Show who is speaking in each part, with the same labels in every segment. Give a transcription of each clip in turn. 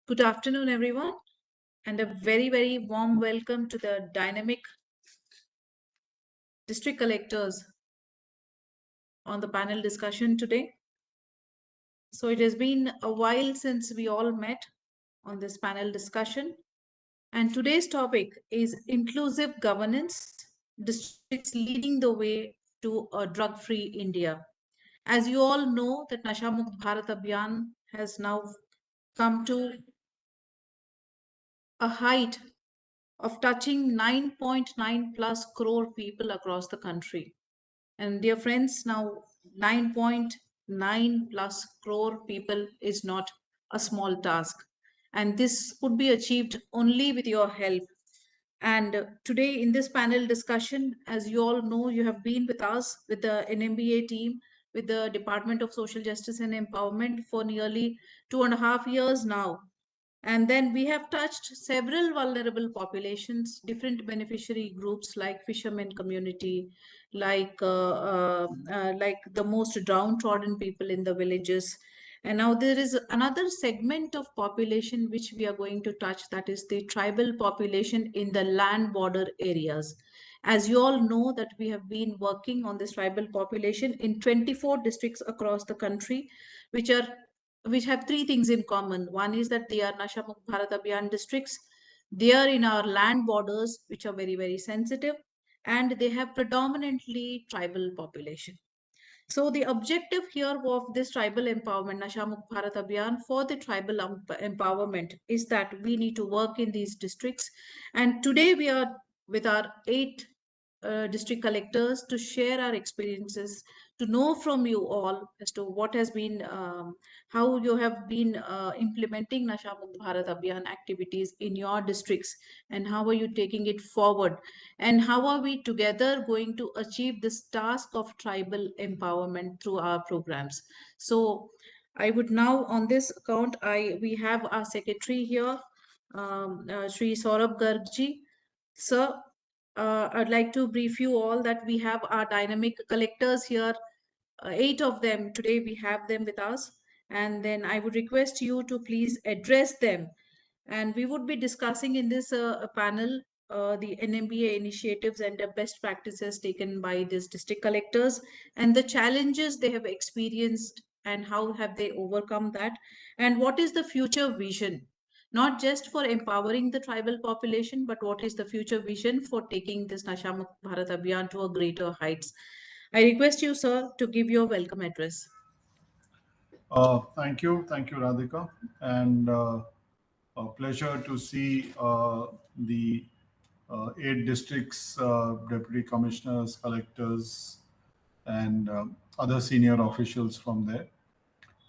Speaker 1: Good afternoon, everyone, and a very, very warm welcome to the dynamic district collectors on the panel discussion today. So it has been a while since we all met on this panel discussion. And today's topic is inclusive governance, districts leading the way to a drug-free India. As you all know, that Nasha Mukt Bharat Abhiyan has now come to a height of touching 9.9 plus crore people across the country. And dear friends, now 9.9 plus crore people is not a small task. And this could be achieved only with your help. And today in this panel discussion, as you all know, you have been with us, with the NMBA team, with the Department of Social Justice and Empowerment for nearly 2.5 years now. And then we have touched several vulnerable populations, different beneficiary groups like fishermen community, like the most downtrodden people in the villages. And now there is another segment of population which we are going to touch, that is the tribal population in the land border areas. As you all know that we have been working on this tribal population in 24 districts across the country, which have three things in common. One is that they are Nasha Mukt Bharat Abhiyan districts. They are in our land borders, which are very, very sensitive, and they have predominantly tribal population. So the objective here of this tribal empowerment, Nasha Mukt Bharat Abhiyan, for the tribal empowerment is that we need to work in these districts. And today we are with our 8 district collectors to share our experiences, to know from you all as to what has been, how you have been implementing Nasha Mukt Bharat Abhiyan activities in your districts, and how are you taking it forward, and how are we together going to achieve this task of tribal empowerment through our programs. So I would now, on this account, we have our secretary here, Sri Saurabh Gargji. Sir, I'd like to brief you all that we have our dynamic collectors here, 8 of them. Today we have them with us. And then I would request you to please address them. And we would be discussing in this panel the NMBA initiatives and the best practices taken by these district collectors and the challenges they have experienced and how have they overcome that, and what is the future vision, not just for empowering the tribal population, but what is the future vision for taking this Nasha Mukt Bharat Abhiyan to a greater heights. I request you, sir, to give your welcome address.
Speaker 2: Thank you, Radhika, and a pleasure to see the 8 districts, deputy commissioners, collectors, and other senior officials from there.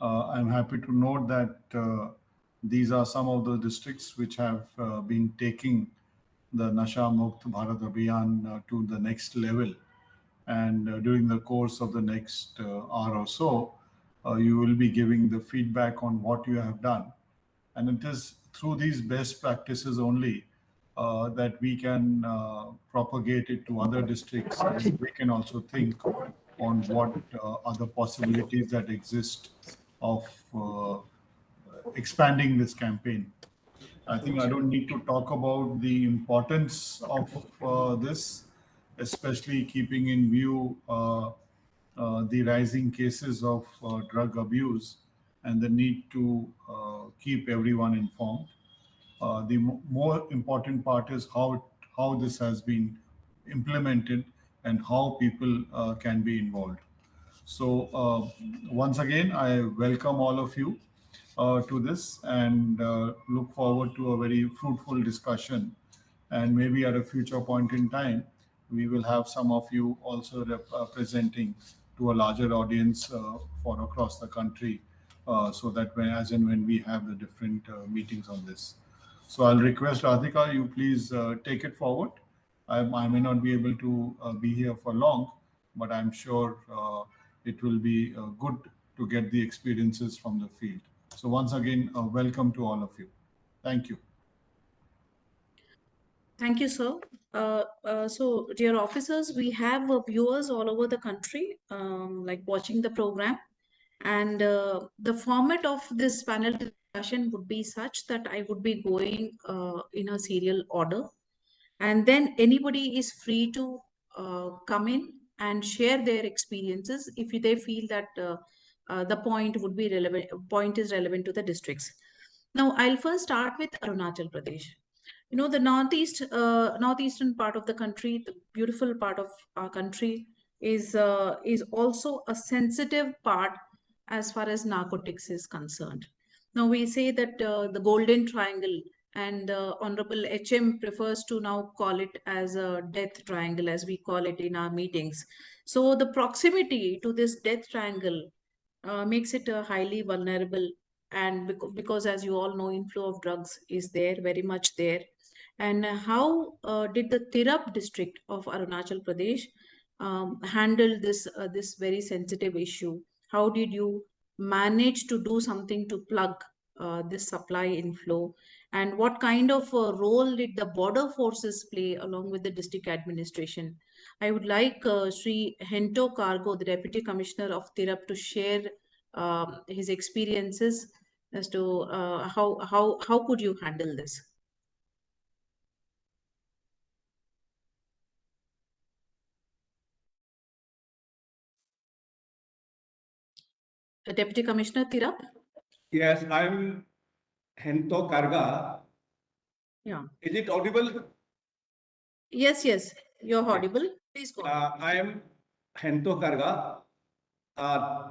Speaker 2: I'm happy to note that these are some of the districts which have been taking the Nasha Mukt Bharat Abhiyan to the next level. And during the course of the next hour or so, you will be giving the feedback on what you have done. And it is through these best practices only that we can propagate it to other districts. And we can also think on what other possibilities that exist of expanding this campaign. I think I don't need to talk about the importance of this, especially keeping in view the rising cases of drug abuse and the need to keep everyone informed. The more important part is how this has been implemented and how people can be involved. So once again, I welcome all of you to this and look forward to a very fruitful discussion. And maybe at a future point in time, we will have some of you also presenting to a larger audience for across the country, so that when, as and when we have the different meetings on this. So I'll request Radhika, you please take it forward. I may not be able to be here for long, but I'm sure it will be good to get the experiences from the field. So once again, welcome to all of you. Thank you.
Speaker 1: Thank you, sir. So, dear officers, we have viewers all over the country, like watching the program. And the format of this panel discussion would be such that I would be going in a serial order. And then anybody is free to come in and share their experiences if they feel that the point would be relevant, point is relevant to the districts. Now, I'll first start with Arunachal Pradesh. You know, the northeastern part of the country, the beautiful part of our country, is also a sensitive part as far as narcotics is concerned. Now we say that the golden triangle, and Honorable HM prefers to now call it as a death triangle, as we call it in our meetings. So the proximity to this death triangle makes it highly vulnerable, and because as you all know, inflow of drugs is there, very much there. And how did the Tirap district of Arunachal Pradesh handle this very sensitive issue? How did you manage to do something to plug this supply inflow? And what kind of role did the border forces play along with the district administration? I would like Sri Hento Cargo, the Deputy Commissioner of Tirap, to share his experiences as to how could you handle this? Deputy Commissioner Tirap?
Speaker 3: Yes, I'm Hento Karga.
Speaker 1: Yeah.
Speaker 3: Is it audible?
Speaker 1: Yes, yes, you're
Speaker 3: Okay.
Speaker 1: audible. Please go on.
Speaker 3: I am Hento Karga,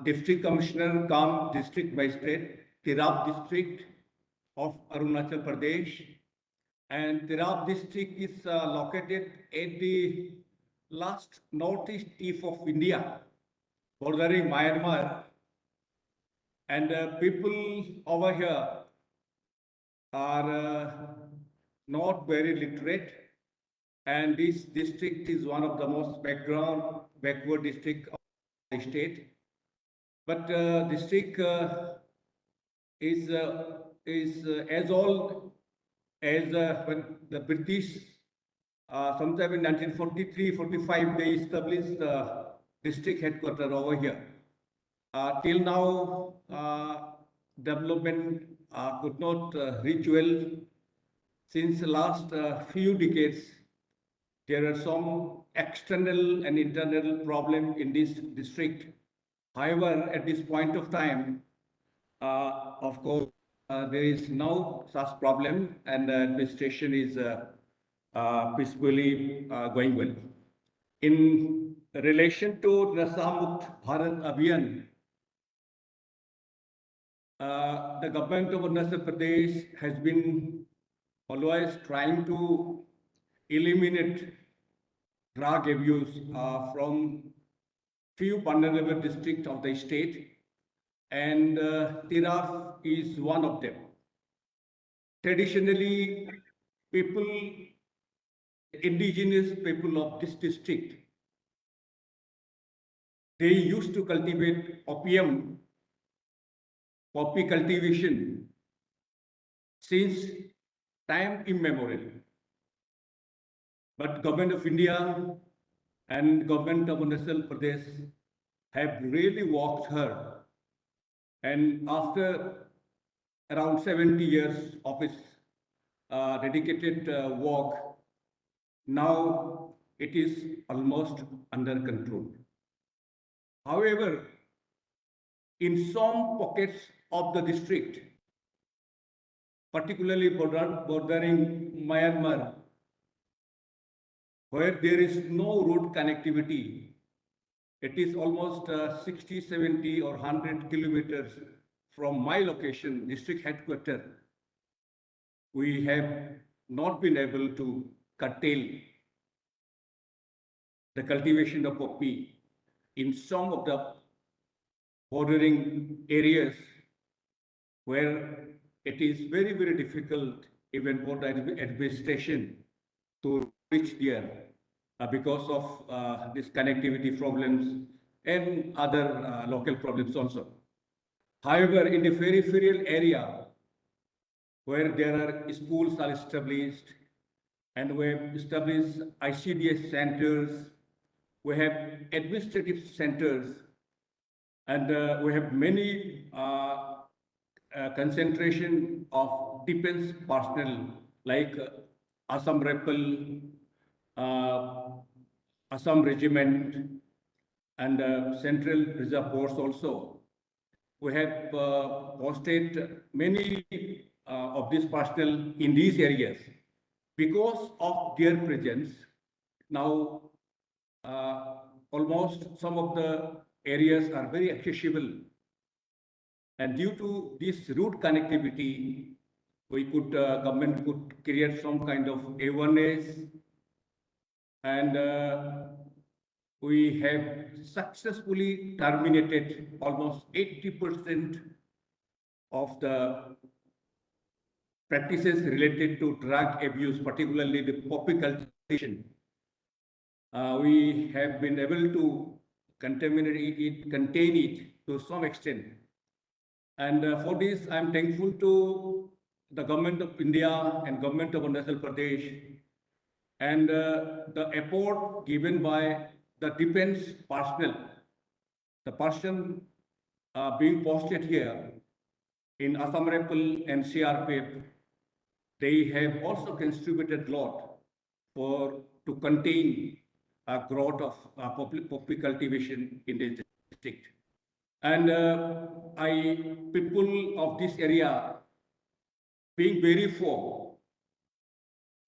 Speaker 3: District Commissioner cum District Magistrate, Tirap District of Arunachal Pradesh. And Tirap District is located at the last northeast tip of India, bordering Myanmar, and people over here are not very literate, and this district is one of the most backward district of the state. But district is as old as when the British, sometime in 1943-45, they established district headquarters over here. Till now, development could not reach well. Since the last few decades, there are some external and internal problem in this district. However, at this point of time, of course, there is no such problem, and the administration is peacefully going well. In relation to Nasha Mukt Bharat Abhiyan, the government of Arunachal Pradesh has been always trying to eliminate drug abuse from few vulnerable districts of the state, and Tiraf is one of them. Traditionally, people, indigenous people of this district, they used to cultivate opium, poppy cultivation since time immemorial. But government of India and government of Arunachal Pradesh have really worked hard. And after around 70 years of its dedicated work, now it is almost under control. However, in some pockets of the district, particularly bordering Myanmar, where there is no road connectivity, it is almost 60, 70 or 100 kilometers from my location, district headquarters. We have not been able to curtail the cultivation of poppy in some of the bordering areas where it is very, very difficult even for the administration to reach there because of this connectivity problems and other local problems also. However, in the peripheral area where there are schools are established and we have established ICDS centers, we have administrative centers, and we have many concentration of defense personnel like Assam Rifle, uh, Assam Regiment, and Central Reserve Force also. We have posted many of these personnel in these areas. Because of their presence, now almost some of the areas are very accessible. And due to this route connectivity, government could create some kind of awareness, and we have successfully terminated almost 80% of the practices related to drug abuse, particularly the poppy cultivation. We have been able to contain it to some extent. And for this, I'm thankful to the government of India and government of Arunachal Pradesh, and the effort given by the defense personnel, the person being posted here in Assam Rifle and CRPF, they have also contributed a lot to contain growth of poppy cultivation in this district. And people of this area being very poor,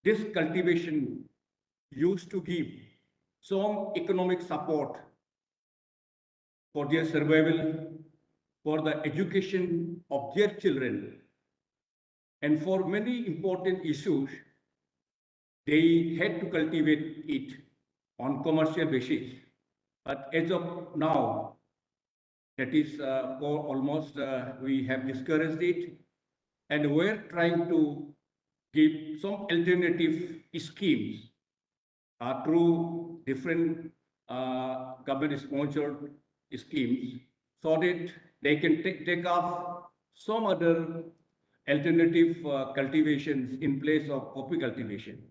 Speaker 3: this cultivation used to give some economic support for their survival, for the education of their children, and for many important issues, they had to cultivate it on commercial basis. But as of now, That is for almost we have discouraged it, and we're trying to give some alternative schemes through different government-sponsored schemes so that they can take off some other alternative cultivations in place of coffee cultivation.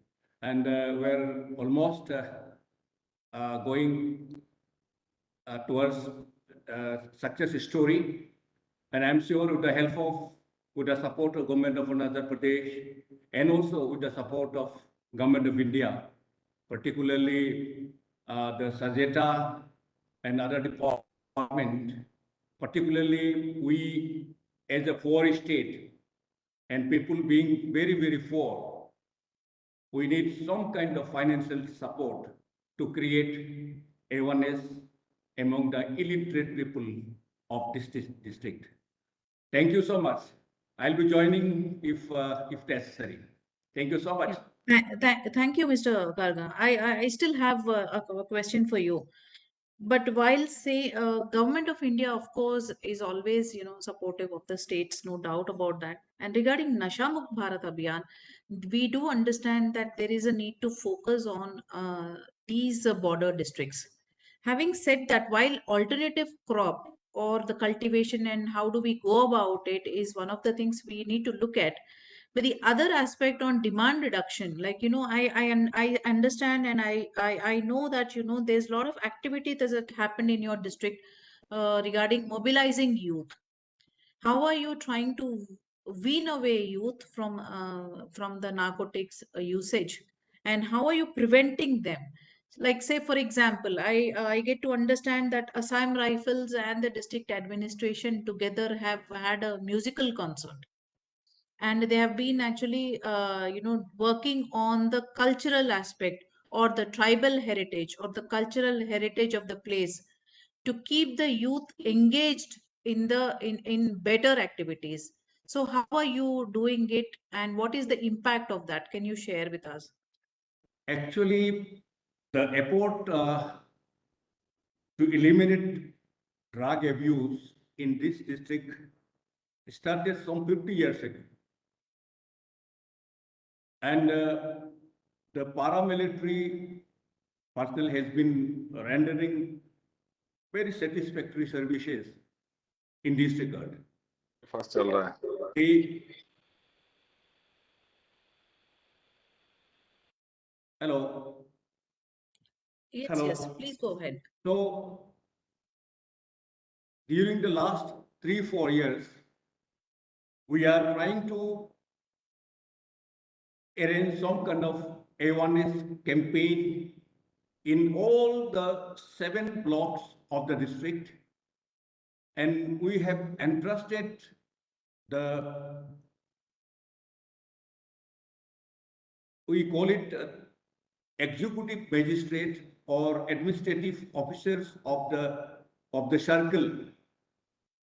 Speaker 3: And we're almost going towards success story. And I'm sure with the help of, with the support of government of Andhra Pradesh and also with the support of government of India, particularly the Sajeta and other department, particularly we as a poor state and people being very, very poor, we need some kind of financial support to create awareness among the illiterate people of this district. Thank you so much. I'll be joining if necessary. Thank you so much.
Speaker 1: Yeah. Thank you, Mr. Karga. I still have a question for you. But while say government of India, of course, is always supportive of the states, no doubt about that. And regarding Nasha Mukht Bharat Abhiyan, we do understand that there is a need to focus on these border districts. Having said that, while alternative crop or the cultivation and how do we go about it is one of the things we need to look at, but the other aspect on demand reduction, like I understand and I know that there's a lot of activity that happened in your district regarding mobilizing youth. How are you trying to wean away youth from the narcotics usage, and how are you preventing them? Like, say for example, I get to understand that Assam Rifles and the district administration together have had a musical concert, and they have been actually working on the cultural aspect or the tribal heritage or the cultural heritage of the place to keep the youth engaged in better activities. So how are you doing it, and what is the impact of that? Can you share with us?
Speaker 3: Actually, the effort to eliminate drug abuse in this district started some 50 years ago. And the paramilitary personnel has been rendering very satisfactory services in this regard.
Speaker 4: Fast चल रहा है
Speaker 3: They, hello,
Speaker 1: Yes, yes,
Speaker 3: hello.
Speaker 1: please go ahead.
Speaker 3: So during the last 3-4 years, we are trying to arrange some kind of awareness campaign in all the 7 blocks of the district, and we have entrusted the, we call it executive magistrate or administrative officers of the circle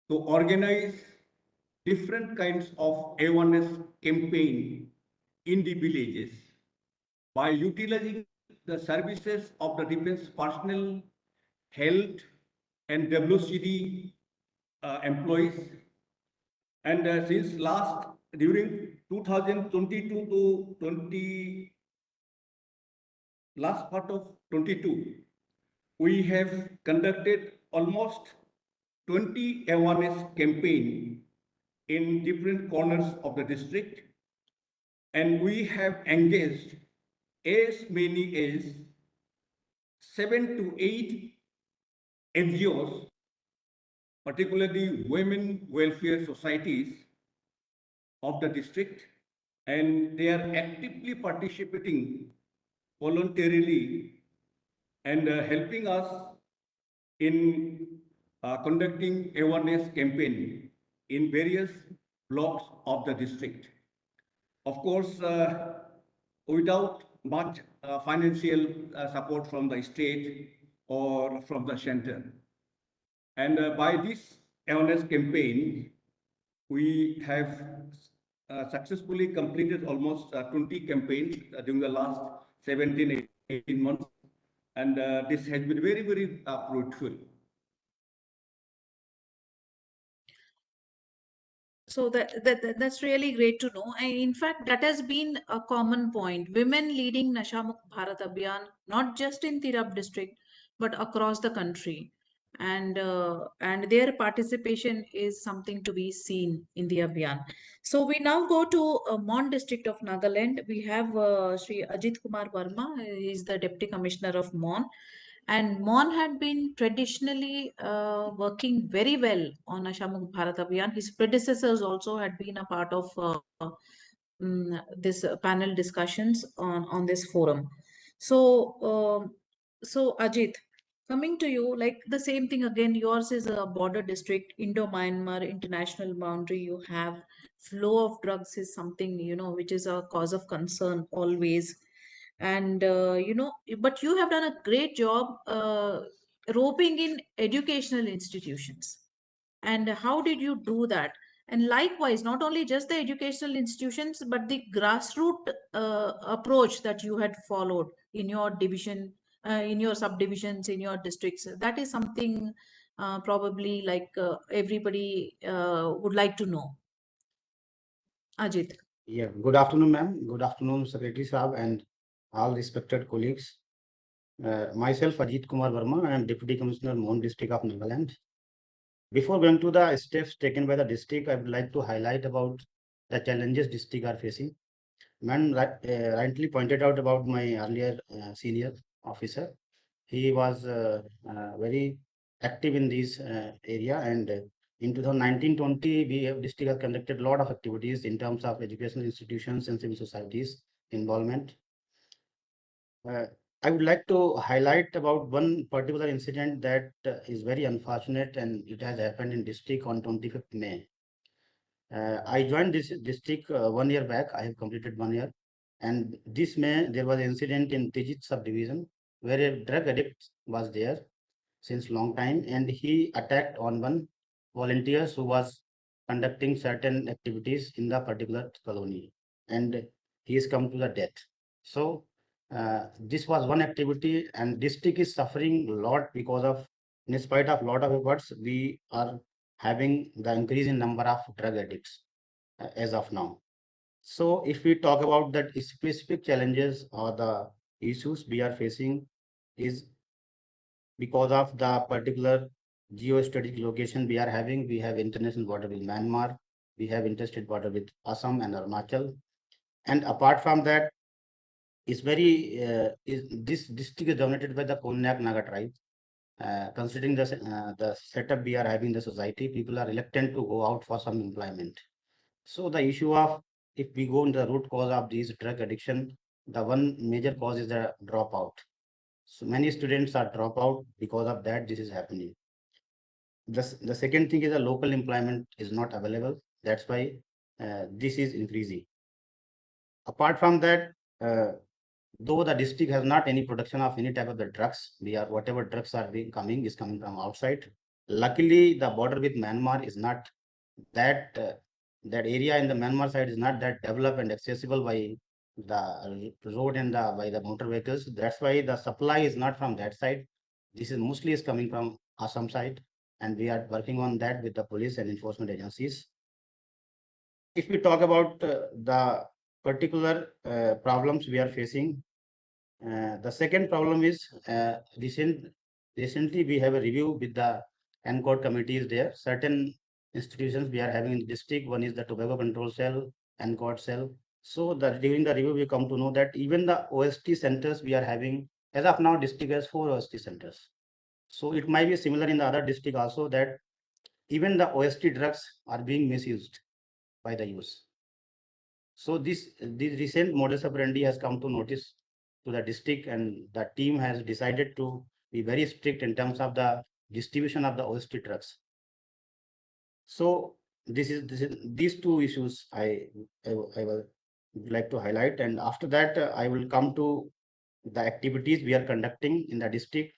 Speaker 3: to organize different kinds of awareness campaign in the villages by utilizing the services of the defense personnel, health, and WCD employees. And since during 2022 to 20, last part of 22, we have conducted almost 20 awareness campaign in different corners of the district, and we have engaged as many as 7 to 8 NGOs, particularly women welfare societies of the district, and they are actively participating voluntarily and helping us in conducting awareness campaign in various blocks of the district. Of course, without much financial support from the state or from the center. And by this awareness campaign, we have successfully completed almost 20 campaigns during the last 17, 18 months. And this has been very, very fruitful.
Speaker 1: So that's really great to know. And in fact, that has been a common point. Women leading Nashamukh Bharat Abhiyan, not just in Tirap district, but across the country. And their participation is something to be seen in the Abhiyan. So we now go to Mon district of Nagaland. We have Sri Ajit Kumar Verma. He is the Deputy Commissioner of Mon. And Mon had been traditionally working very well on Ashamukh Bharat Abhiyan. His predecessors also had been a part of this panel discussions on this forum. So, so Ajit, coming to you, like the same thing again, yours is a border district, Indo-Myanmar international boundary. You have flow of drugs is something, which is a cause of concern always. And but you have done a great job roping in educational institutions. And how did you do that? And likewise, not only just the educational institutions, but the grassroots approach that you had followed in your division, in your subdivisions, in your districts. That is something probably like everybody would like to know. Ajit.
Speaker 5: Yeah, good afternoon, ma'am. Good afternoon, Secretary Saab and all respected colleagues. Myself, Ajit Kumar Verma, I am Deputy Commissioner, Mon District of Nagaland. Before going to the steps taken by the district, I would like to highlight about the challenges district are facing. Man rightly pointed out about my earlier senior officer. He was very active in this area, and in 2019-20, we have district has conducted a lot of activities in terms of educational institutions and civil societies involvement. I would like to highlight about one particular incident that is very unfortunate, and it has happened in district on 25th May. I joined this district 1 year back. I have completed 1 year. And this May, there was an incident in Tijit subdivision where a drug addict was there since long time, and he attacked on one volunteers who was conducting certain activities in the particular colony, and he is come to the death. So this was one activity, and district is suffering a lot because of, in spite of lot of efforts, we are having the increase in number of drug addicts as of now. So if we talk about that specific challenges or the issues we are facing is because of the particular geostrategic location we are having. We have international border with Myanmar, we have interstate border with Assam and Arunachal. And apart from that, it's very, this district is dominated by the Konyak Naga tribe. Considering the setup we are having in the society, people are reluctant to go out for some employment. So the issue of, if we go into the root cause of these drug addiction, the one major cause is the dropout. So many students are drop out because of that. This is happening. The second thing is the local employment is not available. That's why this is increasing. Apart from that, though the district has not any production of any type of the drugs, we are whatever drugs are being coming is coming from outside. Luckily, the border with Myanmar is not that that area in the Myanmar side is not that developed and accessible by the road and by the motor vehicles. That's why the supply is not from that side. This is mostly is coming from Assam side, and we are working on that with the police and enforcement agencies. If we talk about the particular problems we are facing, the second problem is recently we have a review with the NCORD committees there. Certain institutions we are having in the district. One is the tobacco control cell, NCORD cell. So during the review, we come to know that even the OST centers we are having, as of now, district has 4 OST centers. So it might be similar in the other district also, that even the OST drugs are being misused by the youth. So this recent modus operandi has come to notice to the district, and the team has decided to be very strict in terms of the distribution of the OST drugs. So these two issues I would like to highlight, and after that I will come to the activities we are conducting in the district.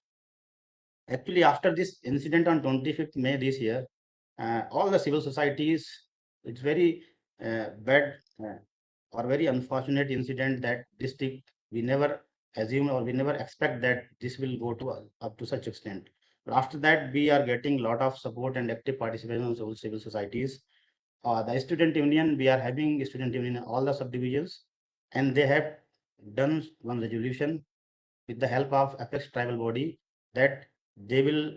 Speaker 5: Actually, after this incident on 25th May this year, all the civil societies, it's very bad or very unfortunate incident that district we never assume or we never expect that this will go to up to such extent. But after that, we are getting a lot of support and active participation of civil societies. the student union, we are having student union in all the subdivisions, and they have done one resolution with the help of apex tribal body that they will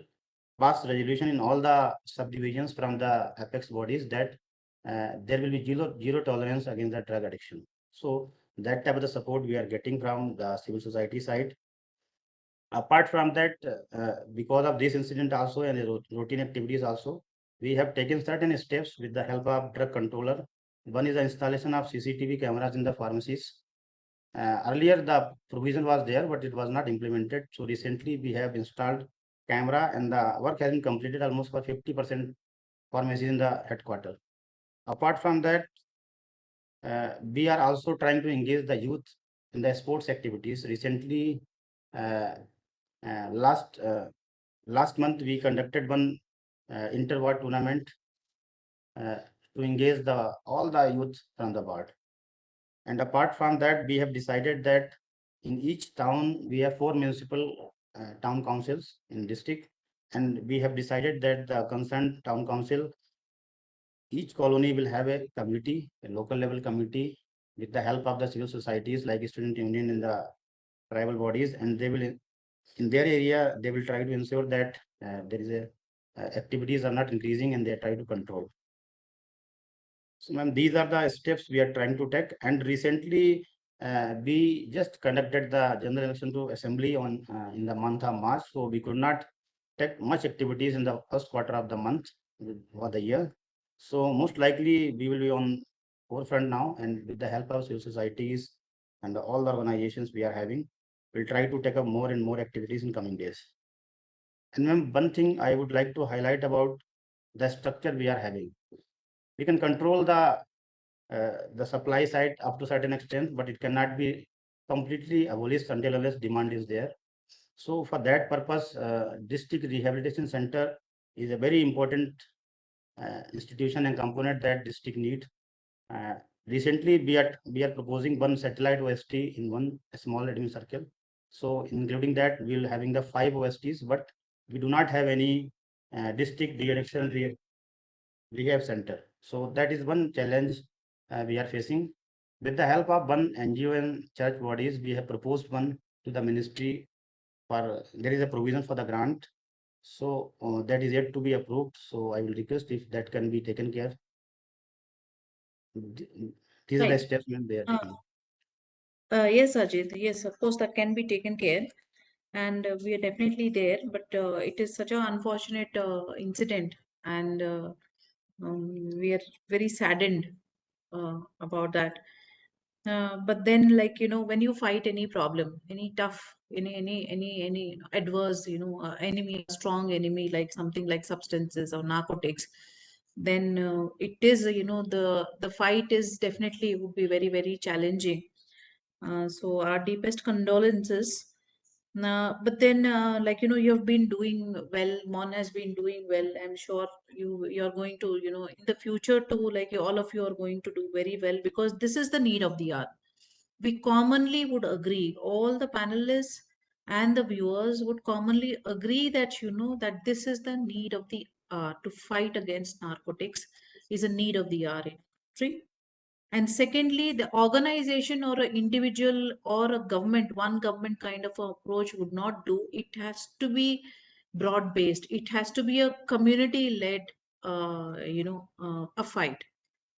Speaker 5: pass resolution in all the subdivisions from the apex bodies that there will be zero tolerance against the drug addiction. So that type of the support we are getting from the civil society side. Apart from that, because of this incident also and the routine activities also, we have taken certain steps with the help of drug controller. One is the installation of CCTV cameras in the pharmacies. Earlier, the provision was there, but it was not implemented. So recently, we have installed camera, and the work has been completed almost for 50% pharmacies in the headquarters. Apart from that, we are also trying to engage the youth in the sports activities. Recently, uh, uh, last uh, last month, we conducted one inter-ward tournament uh, to engage the all the youth from the ward. And apart from that, we have decided that in each town, we have 4 municipal town councils in district. And we have decided that the concerned town council, each colony will have a committee, a local level committee, with the help of the civil societies like student union and the tribal bodies. And they will, in their area, they will try to ensure that there is a activities are not increasing and they try to control. So, ma'am, these are the steps we are trying to take. And recently, we just conducted the general election to assembly on in the month of March. So we could not take much activities in the first quarter of the month for the year. So most likely we will be on forefront now, and with the help of civil societies and all the organizations we are having, we'll try to take up more and more activities in coming days. And ma'am, one thing I would like to highlight about the structure we are having. We can control the supply side up to certain extent, but it cannot be completely abolished until unless demand is there. So for that purpose, district rehabilitation center is a very important institution and component that district need. Uh, Recently, we are proposing one satellite OST in one small admin circle. So including that, we'll having the 5 OSTs, but we do not have any district de-addiction rehab center. So that is one challenge we are facing. With the help of one NGO and church bodies, we have proposed one to the ministry for there is a provision for the grant. So that is yet to be approved. So I will request if that can be taken care. These are the
Speaker 1: Right.
Speaker 5: steps they are taking.
Speaker 1: Yes, Ajit. Yes, of course, that can be taken care, and we are definitely there. But it is such an unfortunate incident, and we are very saddened about that. But then, like, when you fight any problem, any tough, any adverse, enemy, a strong enemy, like something like substances or narcotics, then it is, the fight is definitely would be very, very challenging. So our deepest condolences. But then, like, you have been doing well. Mon has been doing well. I'm sure you're going to, in the future too, like all of you are going to do very well, because this is the need of the hour. We commonly would agree, all the panelists and the viewers would commonly agree that, that this is the need of the hour. To fight against narcotics is a need of the hour in country. And secondly, the organization or an individual or a government, one government kind of approach would not do. It has to be broad based. It has to be a community led, a fight.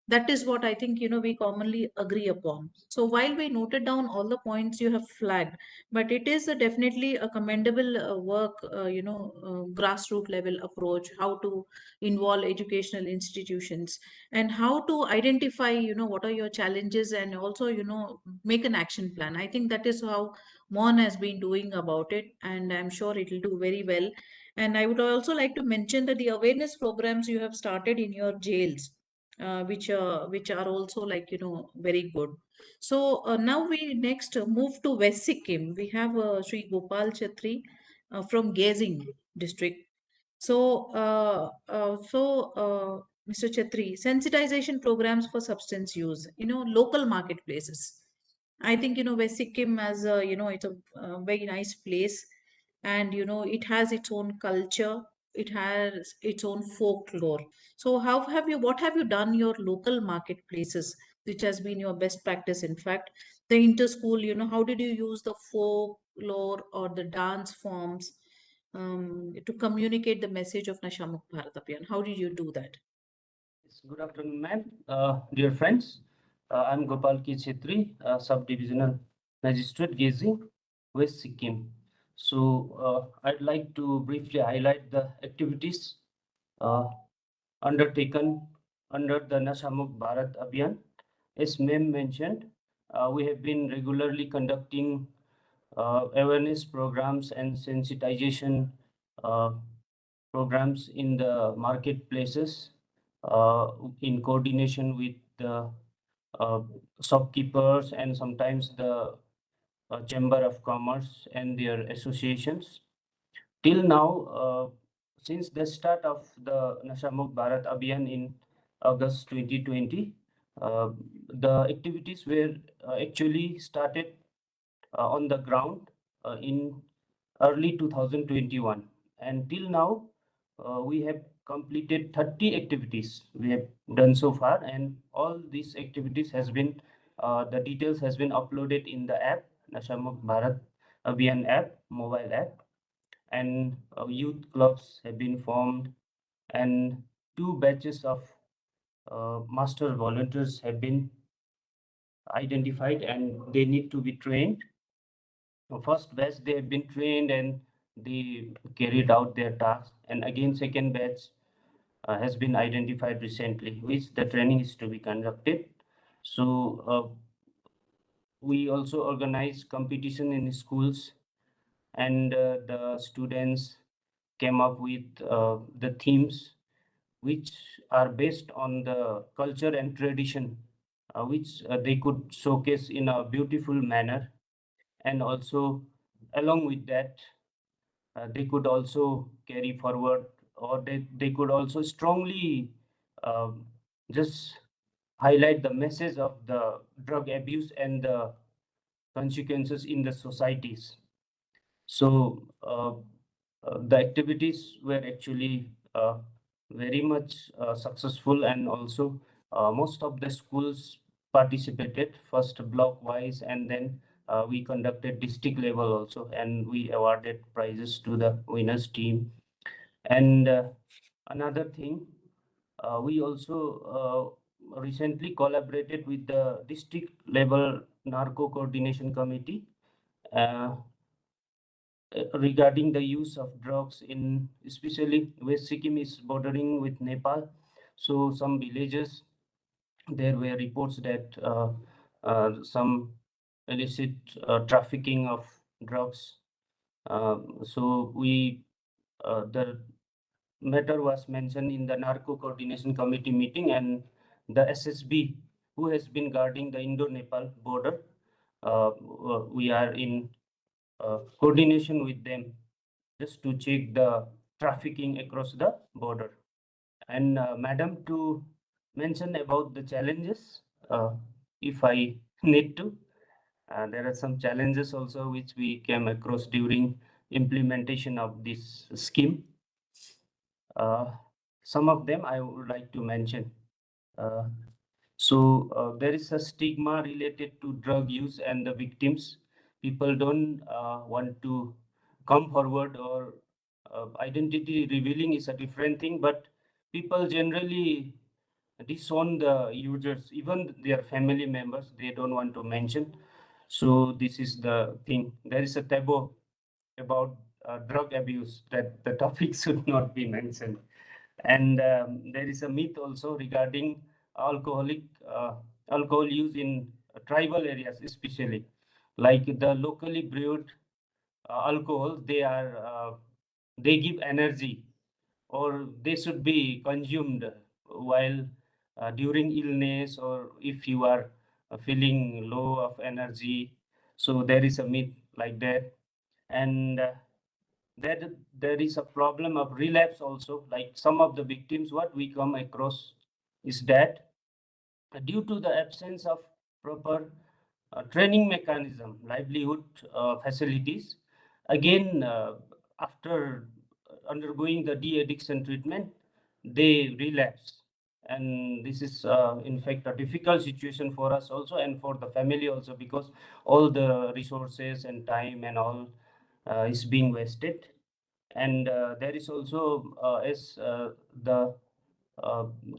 Speaker 1: That is what I think, we commonly agree upon. So while we noted down all the points you have flagged, but it is definitely a commendable work, grassroots level approach, how to involve educational institutions and how to identify, what are your challenges, and also, make an action plan. I think that is how Mon has been doing about it, and I'm sure it will do very well. And I would also like to mention that the awareness programs you have started in your jails, which are also, like, very good. So now we next move to West Sikkim. We have Sri Gopal Chatri from Gazing district. So Mr. Chatri, sensitization programs for substance use, local marketplaces. I think, West Sikkim as it's a very nice place, and it has its own culture. it has its own folklore. So what have you done your local marketplaces, which has been your best practice? In fact, the inter-school, how did you use the folklore or the dance forms to communicate the message of Nashamukh Bharat Abhiyan? How did you do that?
Speaker 6: Yes, good afternoon, ma'am. Dear friends, I'm Gopal K. Chetri, Sub-Divisional Magistrate, Gezi, West Sikkim. So, I'd like to briefly highlight the activities uh, undertaken under the Nashamukh Bharat Abhiyan. As ma'am mentioned, we have been regularly conducting awareness programs and sensitization uh, programs in the marketplaces in coordination with the uh, shopkeepers and sometimes the Chamber of Commerce and their associations. Till now, since the start of the Nashamukh Bharat Abhiyan in August 2020, uh, the activities were actually started on the ground in early 2021, and till now we have completed 30 activities we have done so far, and all these activities has been the details has been uploaded in the app, Nashamukh Bharat Abhiyan app, mobile app, and youth clubs have been formed, and two batches of master volunteers have been identified and they need to be trained. First batch they have been trained and they carried out their tasks, and again second batch has been identified recently which the training is to be conducted. So we also organize competition in schools, and the students came up with the themes which are based on the culture and tradition, which they could showcase in a beautiful manner. And also along with that, they could also carry forward, or they could also strongly um, just highlight the message of the drug abuse and the consequences in the societies. So the activities were actually very much successful, and also most of the schools participated, first block wise, and then we conducted district level also, and we awarded prizes to the winners team. And another thing, we also recently collaborated with the district level narco coordination committee uh, regarding the use of drugs in, especially West Sikkim is bordering with Nepal. So some villages, there were reports that some illicit trafficking of drugs. So the matter was mentioned in the narco coordination committee meeting, and the SSB who has been guarding the Indo-Nepal border, we are in coordination with them just to check the trafficking across the border. And madam, to mention about the challenges, if I need to, there are some challenges also which we came across during implementation of this scheme. Uh, some of them I would like to mention. Uh, there is a stigma related to drug use and the victims. People don't want to come forward, or identity revealing is a different thing, but people generally disown the users, even their family members, they don't want to mention. So this is the thing. There is a taboo about drug abuse, that the topic should not be mentioned. And there is a myth also regarding alcoholic alcohol use in tribal areas, especially like the locally brewed alcohol. They give energy, or they should be consumed while during illness, or if you are feeling low of energy. So there is a myth like that. And that there is a problem of relapse also, like some of the victims what we come across is that due to the absence of proper training mechanism, livelihood facilities, again after undergoing the de-addiction treatment, they relapse. And this is, in fact, a difficult situation for us also and for the family also, because all the resources and time and all is being wasted. And there is also, as the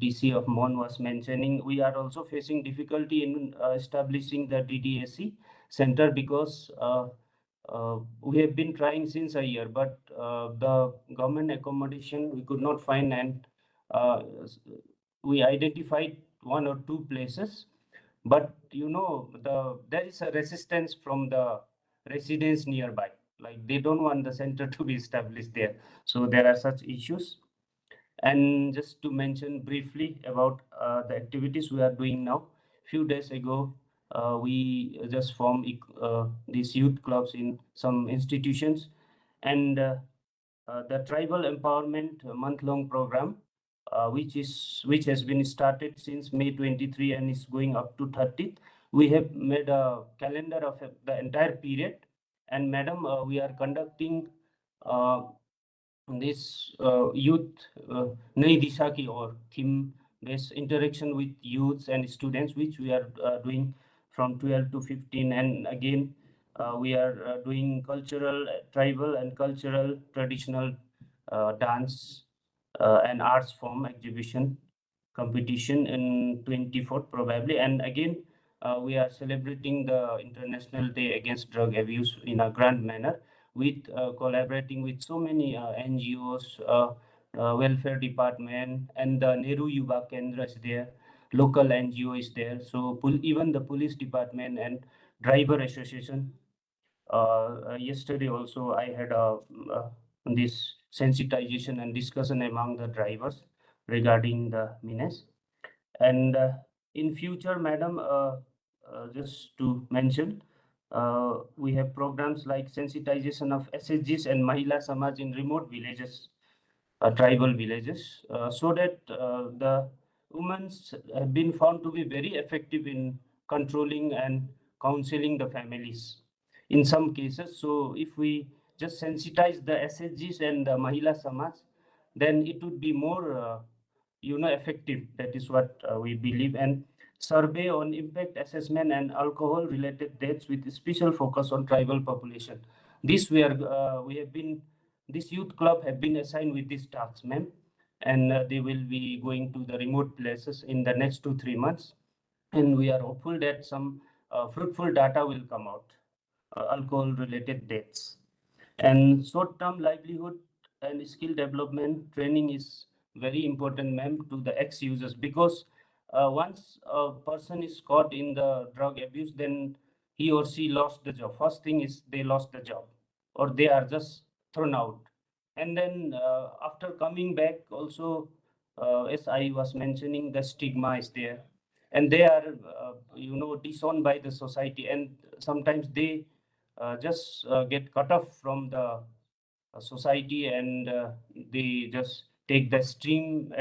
Speaker 6: DC of Mon was mentioning, we are also facing difficulty in establishing the DDSC center, because we have been trying since a year, but the government accommodation we could not find, and uh, we identified one or two places, but there is a resistance from the residents nearby, like they don't want the center to be established there. So there are such issues. And just to mention briefly about the activities we are doing now. Few days ago, we just formed these youth clubs in some institutions, and the tribal empowerment month-long program, which has been started since May 23 and is going up to 30th. We have made a calendar of the entire period, and madam, we are conducting this youth Nai Disha ki or theme based interaction with youths and students, which we are doing from 12 to 15. And again, we are doing cultural, tribal and cultural traditional dance and arts form exhibition competition in 24th probably. And again, we are celebrating the International Day Against Drug Abuse in a grand manner, with collaborating with so many NGOs, welfare department, and the Nehru Yuva Kendra is there, local NGO is there. So even the police department and driver association. Yesterday also I had this sensitization and discussion among the drivers regarding the menace. And in future, madam, just to mention, we have programs like sensitization of SHGs and Mahila Samaj in remote villages, tribal villages, so that the women have been found to be very effective in controlling and counseling the families in some cases. So if we just sensitize the SHGs and the Mahila Samaj, then it would be more effective. That is what we believe. And survey on impact assessment and alcohol related deaths with special focus on tribal population. This we have been, this youth club have been assigned with these tasks, ma'am, and they will be going to the remote places in the next 2-3 months, and we are hopeful that some fruitful data will come out, alcohol related deaths. And short-term livelihood and skill development training is very important, ma'am, to the ex-users, because once a person is caught in the drug abuse, then he or she lost the job. First thing is they lost the job, or they are just thrown out. And then after coming back also, as I was mentioning, the stigma is there, and they are disowned by the society, and sometimes they just get cut off from the society, and they just take the extreme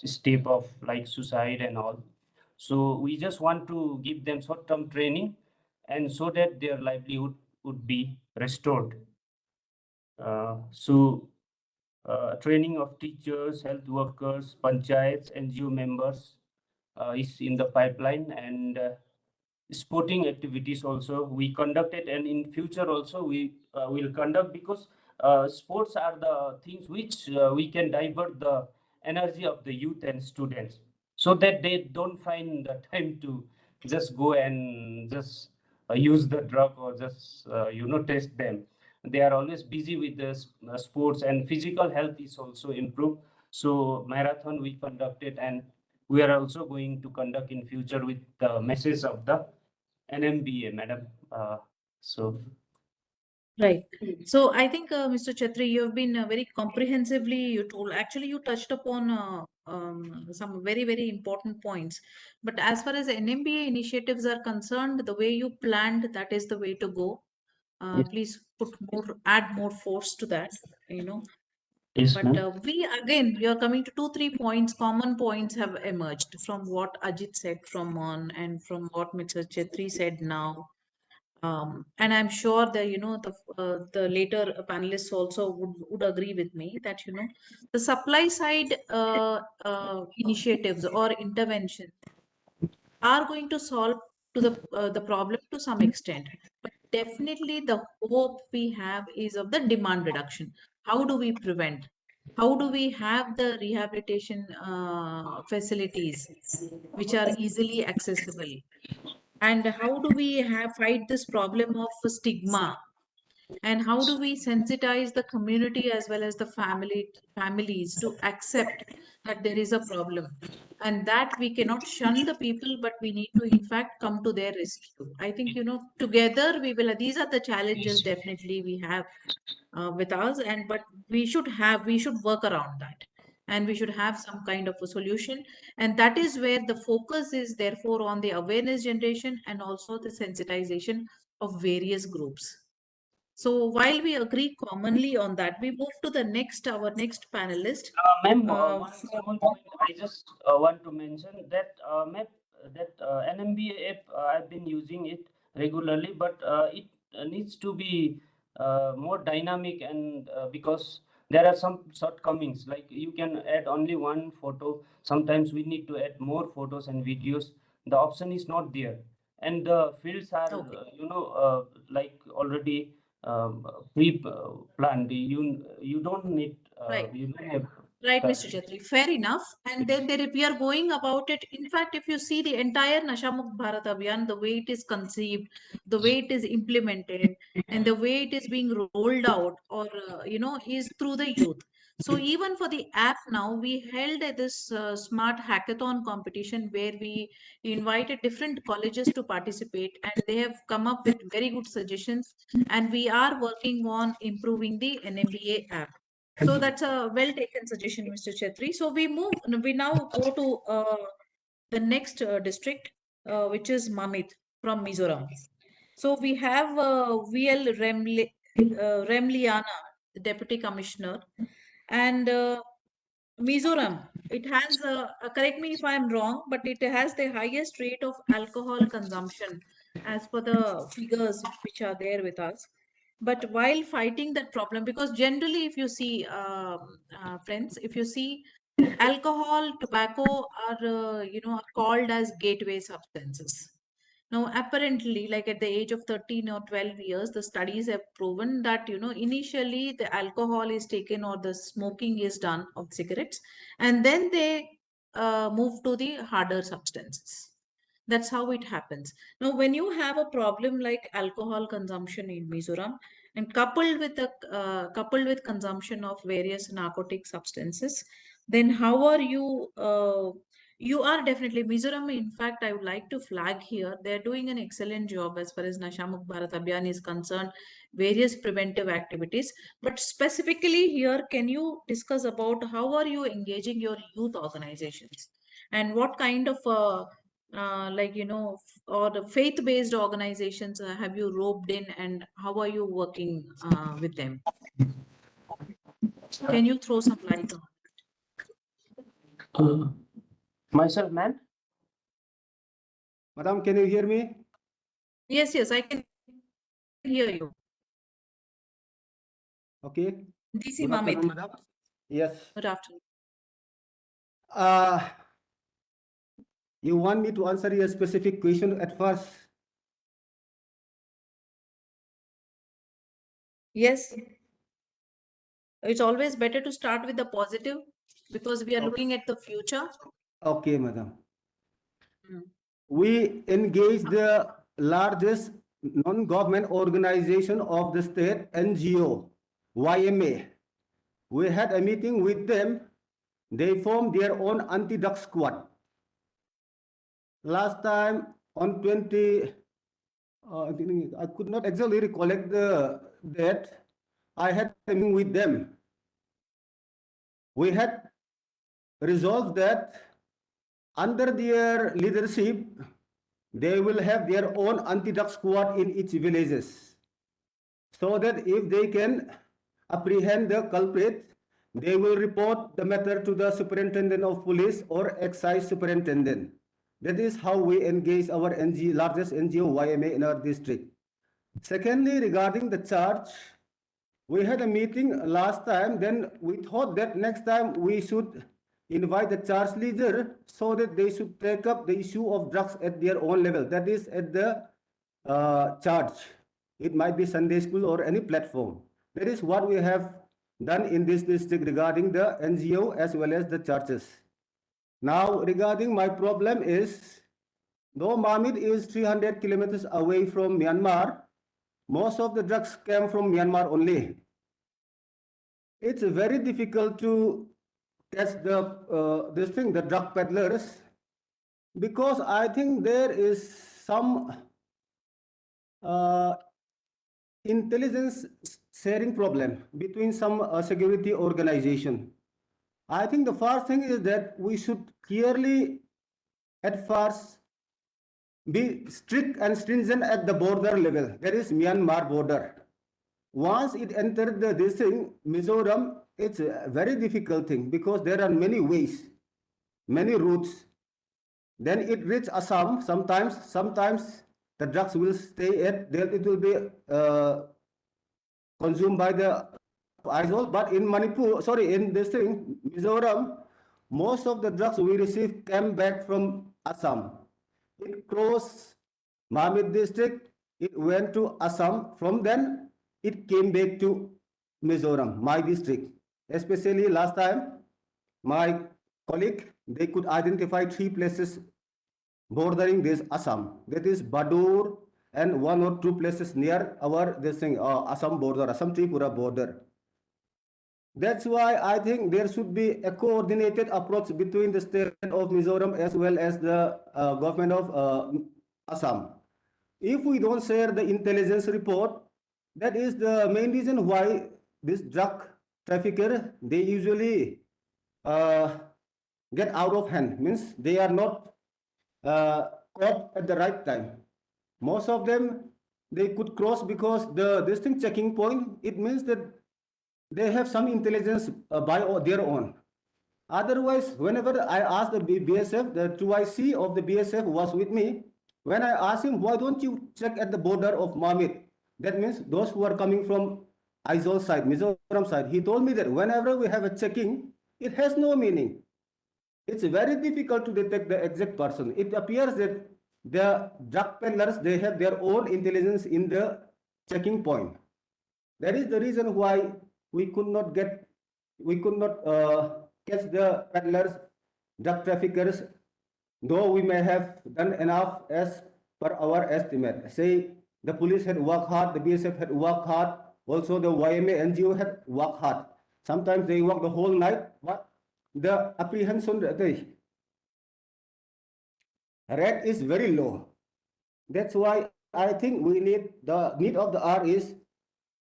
Speaker 6: step of like suicide and all. So we just want to give them short-term training, and so that their livelihood would be restored. Training of teachers, health workers, panchayats, NGO members is in the pipeline, and sporting activities also we conducted, and in future also we will conduct, because sports are the things which we can divert the energy of the youth and students, so that they don't find the time to just go and just use the drug, or just test them. They are always busy with the sports, and physical health is also improved. So marathon we conducted, and we are also going to conduct in future with the message of the NMBA, madam. So
Speaker 1: Right. So I think, Mr. Chetri, you have been very comprehensively, you told, actually you touched upon some very, very important points. But as far as NMBA initiatives are concerned, the way you planned, that is the way to go.
Speaker 6: yes,
Speaker 1: Please add more force to that, you know.
Speaker 6: yes,
Speaker 1: But
Speaker 6: ma'am.
Speaker 1: we are coming to 2-3 points, common points have emerged from what Ajit said from on, and from what Mr. Chetri said now. And I'm sure that, the later panelists also would agree with me that, the supply side initiatives or intervention are going to solve to the problem to some extent. But definitely the hope we have is of the demand reduction. How do we prevent? How do we have the rehabilitation facilities which are easily accessible? And how do we fight this problem of stigma? And how do we sensitize the community as well as the families to accept that there is a problem, and that we cannot shun the people, but we need to in fact come to their rescue. I think, together we will, these are the challenges definitely we have with us, and but we should work around that, and we should have some kind of a solution. And that is where the focus is therefore on the awareness generation and also the sensitization of various groups. So while we agree commonly on that, we move to our next panelist.
Speaker 6: Ma'am, one
Speaker 1: From
Speaker 6: small point I just want to mention that, ma'am, that NMBA app, I've been using it regularly, but it needs to be more dynamic, and because there are some shortcomings, like you can add only one photo. Sometimes we need to add more photos and videos. The option is not there, and the fields are,
Speaker 1: Okay.
Speaker 6: like already pre-planned. You don't need,
Speaker 1: Right.
Speaker 6: you don't have
Speaker 1: Right,
Speaker 6: that.
Speaker 1: Mr. Chetri, fair enough. And then we are going about it. In fact, if you see the entire Nashamukh Bharat Abhiyan, the way it is conceived, the way it is implemented, and the way it is being rolled out, or is through the youth. So even for the app now, we held this smart hackathon competition where we invited different colleges to participate, and they have come up with very good suggestions. And we are working on improving the NMBA app. So that's a well taken suggestion, Mr. Chetri. So we now go to the next district, which is Mamit from Mizoram. So we have Remliana, the Deputy Commissioner, and Mizoram. It has, correct me if I'm wrong, but it has the highest rate of alcohol consumption as per the figures which are there with us. But while fighting that problem, because generally, if you see, friends, if you see, alcohol, tobacco are, are called as gateway substances. Now, apparently, like at the age of 13 or 12 years, the studies have proven that, initially the alcohol is taken or the smoking is done of cigarettes, and then they move to the harder substances. That's how it happens. Now, when you have a problem like alcohol consumption in Mizoram, and coupled with consumption of various narcotic substances, then how are you? You are definitely Mizoram. In fact, I would like to flag here. They're doing an excellent job as far as Nashamukh Bharat Abhiyan is concerned, various preventive activities. But specifically here, can you discuss about how are you engaging your youth organizations, and what kind of or the faith-based organizations have you roped in, and how are you working with them? Can you throw some light on?
Speaker 6: Myself, ma'am.
Speaker 3: Madam, can you hear me?
Speaker 1: Yes, yes, I can hear you.
Speaker 3: Okay.
Speaker 1: DC
Speaker 3: Good afternoon,
Speaker 1: Mamit.
Speaker 3: madam. Yes.
Speaker 1: Good afternoon.
Speaker 3: Uh, you want me to answer your specific question at first?
Speaker 1: Yes, it's always better to start with the positive because we are looking at the future.
Speaker 3: Okay, madam.
Speaker 1: Mm.
Speaker 3: We engage the largest non-government organization of the state, NGO, YMA. We had a meeting with them. They formed their own anti-drug squad. Last time on 20, I could not exactly recollect the date. I had a meeting with them. We had resolved that under their leadership, they will have their own anti-drug squad in each villages, so that if they can apprehend the culprit, they will report the matter to the superintendent of police or excise superintendent. That is how we engage our largest NGO YMA in our district. Secondly, regarding the charge, we had a meeting last time, then we thought that next time we should invite the charge leader so that they should take up the issue of drugs at their own level, that is at the charge. It might be Sunday school or any platform. That is what we have done in this district regarding the NGO as well as the churches. Now, regarding my problem is, though Mamit is 300 kilometers away from Myanmar, most of the drugs came from Myanmar only. It's very difficult to catch the drug peddlers, because I think there is some intelligence sharing problem between some security organization. I think the first thing is that we should clearly at first be strict and stringent at the border level, that is Myanmar border. Once it entered this thing, Mizoram, it's a very difficult thing because there are many ways, many routes. Then it reaches Assam. Sometimes the drugs will stay at there. It will be consumed by the Aizawl. But in Manipur, in this thing, Mizoram, most of the drugs we received came back from Assam. It crossed Mamit district. It went to Assam. From then, it came back to Mizoram, my district. Especially last time, my colleague, they could identify 3 places bordering this Assam. That is Badur and 1 or 2 places near our Assam border, Assam Tripura border. That's why I think there should be a coordinated approach between the state of Mizoram as well as the government of Assam. If we don't share the intelligence report, that is the main reason why this drug trafficker, they usually get out of hand, means they are not caught at the right time. Most of them, they could cross because this thing checking point, it means that they have some intelligence by their own. Otherwise, whenever I asked the BSF, the 2IC of the BSF was with me. When I asked him, why don't you check at the border of Mamit? That means those who are coming from Aizawl side, Mizoram side. He told me that whenever we have a checking, it has no meaning. It's very difficult to detect the exact person. It appears that the drug peddlers, they have their own intelligence in the checking point. That is the reason why we could not catch the peddlers, drug traffickers, though we may have done enough as per our estimate. Say the police had worked hard, the BSF had worked hard, also the YMA NGO had worked hard. Sometimes they work the whole night, but the apprehension rate is very low. That's why I think we need, the need of the hour is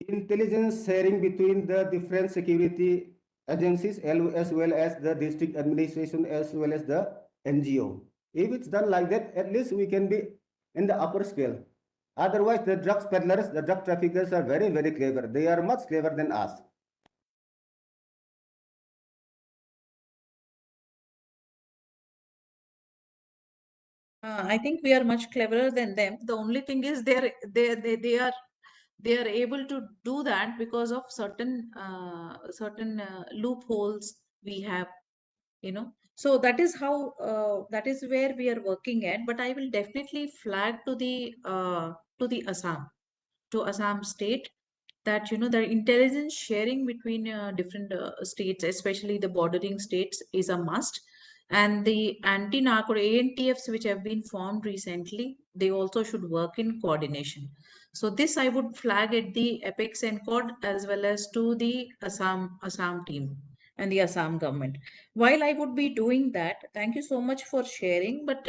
Speaker 3: intelligence sharing between the different security agencies as well as the district administration as well as the NGO. If it's done like that, at least we can be in the upper scale. Otherwise, the drugs peddlers, the drug traffickers are very, very clever. They are much clever than us.
Speaker 1: I think we are much cleverer than them. The only thing is they are able to do that because of certain loopholes we have, you know. So that is how that is where we are working at. But I will definitely flag to the Assam state that, you know, the intelligence sharing between different states, especially the bordering states, is a must. And the anti-narco ANTFs which have been formed recently, they also should work in coordination. So this I would flag at the Apex NCOD as well as to the Assam team and the Assam government. While I would be doing that, thank you so much for sharing. But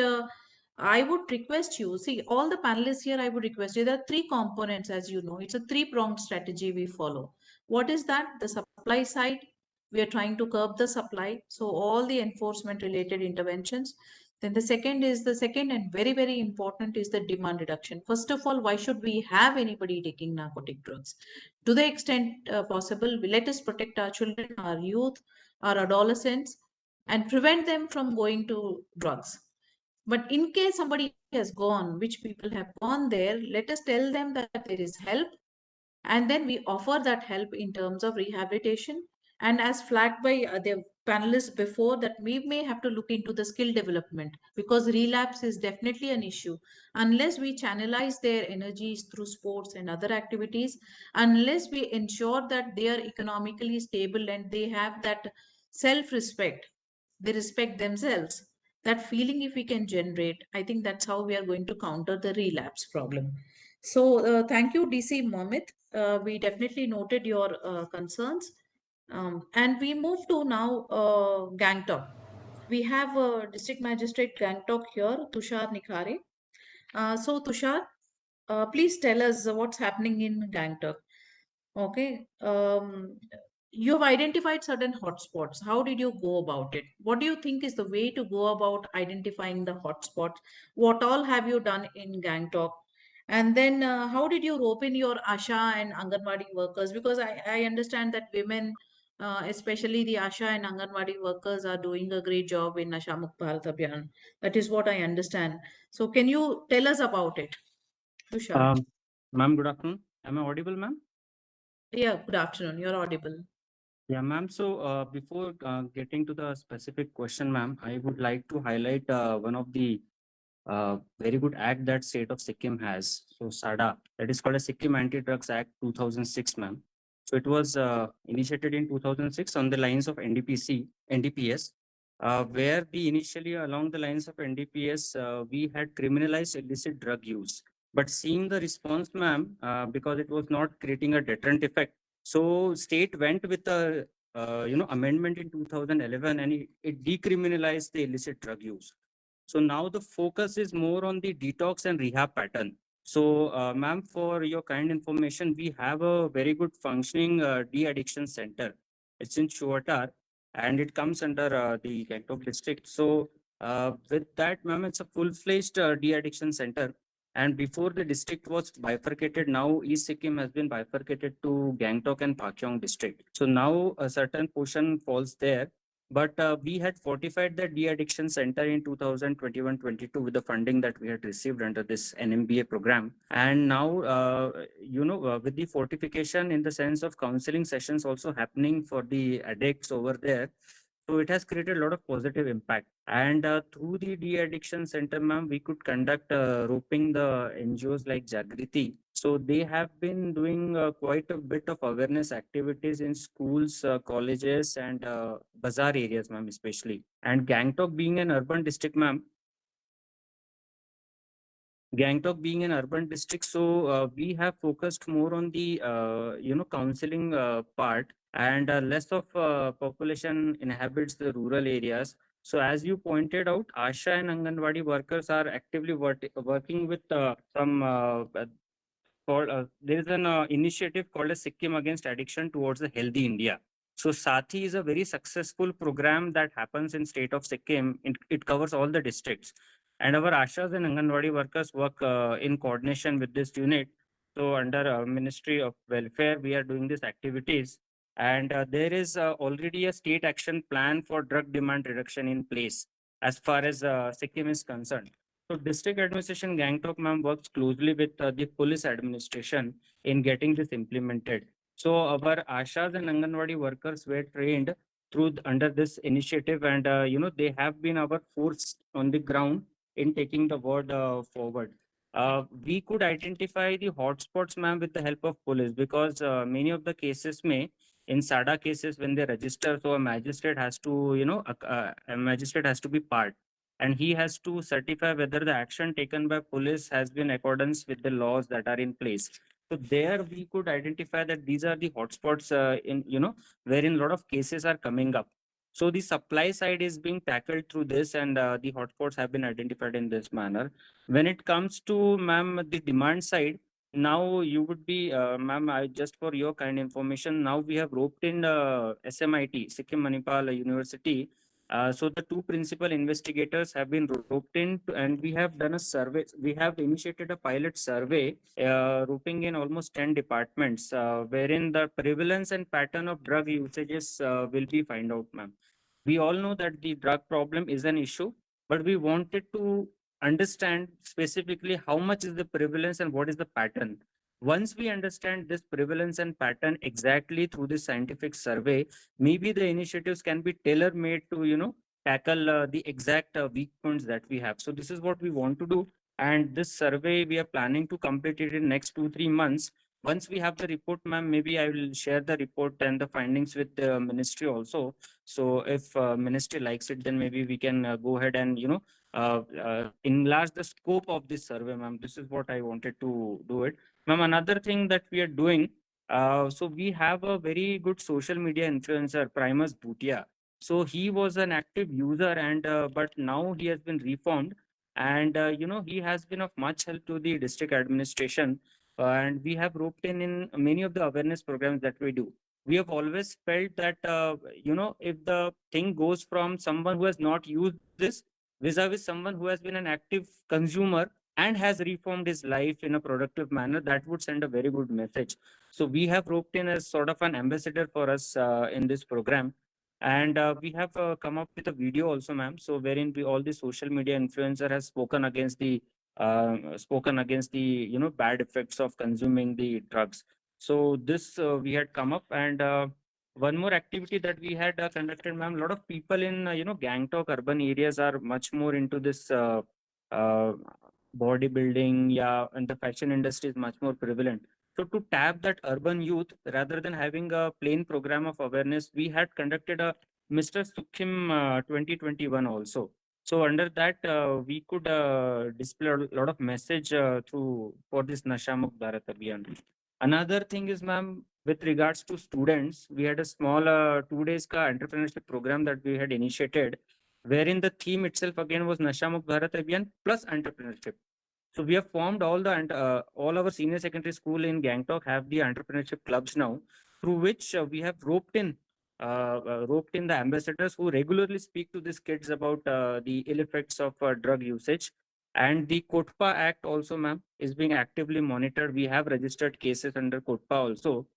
Speaker 1: I would request you, see, all the panelists here, I would request you, there are 3 components, as you know, it's a 3-pronged strategy we follow. What is that? The supply side, we are trying to curb the supply. So all the enforcement related interventions. Then the second and very, very important is the demand reduction. First of all, why should we have anybody taking narcotic drugs? To the extent possible, let us protect our children, our youth, our adolescents, and prevent them from going to drugs. But in case somebody has gone, which people have gone there, let us tell them that there is help, and then we offer that help in terms of rehabilitation. And as flagged by the panelists before, that we may have to look into the skill development, because relapse is definitely an issue. Unless we channelize their energies through sports and other activities, unless we ensure that they are economically stable and they have that self respect, they respect themselves, that feeling if we can generate, I think that's how we are going to counter the relapse problem. So thank you, DC Mohammed. We definitely noted your concerns. And we move to now Gangtok. We have District Magistrate Gangtok here, Tushar Nikhare. So Tushar, please tell us what's happening in Gangtok. Okay. You've identified certain hotspots. How did you go about it? What do you think is the way to go about identifying the hotspots? What all have you done in Gangtok? And then how did you rope in your ASHA and Anganwadi workers? Because I understand that women, especially the ASHA and Anganwadi workers, are doing a great job in Asha Mukh Bharat Abhiyan. That is what I understand. So can you tell us about it, Tushar?
Speaker 6: Ma'am, good afternoon. Am I audible, ma'am?
Speaker 1: Yeah, good afternoon. You're audible.
Speaker 6: Yeah, ma'am. So before getting to the specific question, ma'am, I would like to highlight one of the very good act that state of Sikkim has. So SADA, that is called a Sikkim Anti-Drugs Act 2006, ma'am. So it was initiated in 2006 on the lines of NDPS, where we initially along the lines of NDPS, we had criminalized illicit drug use. But seeing the response, ma'am, because it was not creating a deterrent effect, so state went with a amendment in 2011, and it decriminalized the illicit drug use. So now the focus is more on the detox and rehab pattern. So, ma'am, for your kind information, we have a very good functioning de-addiction center. It's in Shuatar, and it comes under the Gangtok district. So, with that, ma'am, it's a full-fledged de-addiction center. And before the district was bifurcated, now East Sikkim has been bifurcated to Gangtok and Pakyong district. So now a certain portion falls there, but we had fortified the de-addiction center in 2021-22 with the funding that we had received under this NMBA program. And now, with the fortification in the sense of counseling sessions also happening for the addicts over there, so it has created a lot of positive impact. And through the de-addiction center, ma'am, we could conduct roping the NGOs like Jagriti. So they have been doing quite a bit of awareness activities in schools, colleges, and bazaar areas, ma'am, especially. And Gangtok being an urban district, ma'am, Gangtok being an urban district, so we have focused more on the counseling part, and less of population inhabits the rural areas. So as you pointed out, ASHA and Anganwadi workers are actively working with some there is an initiative called as Sikkim Against Addiction Towards a Healthy India. So Sathi is a very successful program that happens in state of Sikkim. It covers all the districts. And our Ashas and Anganwadi workers work in coordination with this unit. So under Ministry of Welfare, we are doing these activities. And there is already a state action plan for drug demand reduction in place as far as Sikkim is concerned. So district administration Gangtok, ma'am, works closely with the police administration in getting this implemented. So our Ashas and Anganwadi workers were trained under this initiative, and they have been our force on the ground in taking the word forward. We could identify the hotspots, ma'am, with the help of police, because many of the cases may in SADA cases when they register, so a magistrate has to a magistrate has to be part, and he has to certify whether the action taken by police has been accordance with the laws that are in place. So there we could identify that these are the hotspots in wherein a lot of cases are coming up. So the supply side is being tackled through this, and the hotspots have been identified in this manner. When it comes to, ma'am, the demand side, now you would be, ma'am, just for your kind information, now we have roped in SMIT, Sikkim Manipal University. So the two principal investigators have been roped in, and we have done a survey. We have initiated a pilot survey, roping in almost 10 departments, wherein the prevalence and pattern of drug usages will be find out, ma'am. We all know that the drug problem is an issue, but we wanted to understand specifically how much is the prevalence and what is the pattern. Once we understand this prevalence and pattern exactly through the scientific survey, maybe the initiatives can be tailor made to, tackle the exact weak points that we have. So this is what we want to do. And this survey, we are planning to complete it in next 2-3 months. Once we have the report, ma'am, maybe I will share the report and the findings with the ministry also. So if ministry likes it, then maybe we can go ahead and, enlarge the scope of this survey, ma'am. This is what I wanted to do it. Ma'am, another thing that we are doing, so we have a very good social media influencer, Primus Bhutia. So he was an active user, and but now he has been reformed, and he has been of much help to the district administration. And we have roped in many of the awareness programs that we do. We have always felt that if the thing goes from someone who has not used this vis-a-vis someone who has been an active consumer and has reformed his life in a productive manner, that would send a very good message. So we have roped in as sort of an ambassador for us in this program. And we have come up with a video also, ma'am. So wherein we all the social media influencer has spoken against the bad effects of consuming the drugs. So this we had come up, and one more activity that we had conducted, ma'am. A lot of people in Gangtok urban areas are much more into this uh, bodybuilding, yeah, and the fashion industry is much more prevalent. So to tap that urban youth, rather than having a plain program of awareness, we had conducted a Mr. Sukhim 2021 also. So under that, we could display a lot of message through for this Nasha Mukt Bharat Abhiyan. Another thing is, ma'am, with regards to students, we had a small 2 days ka entrepreneurship program that we had initiated, wherein the theme itself again was Nasha Mukt Bharat Abhiyan plus entrepreneurship. So we have formed all our senior secondary school in Gangtok have the entrepreneurship clubs now, through which we have roped in the ambassadors who regularly speak to these kids about the ill effects of drug usage. And the Kotpa Act also, ma'am, is being actively monitored. We have registered cases under Kotpa also,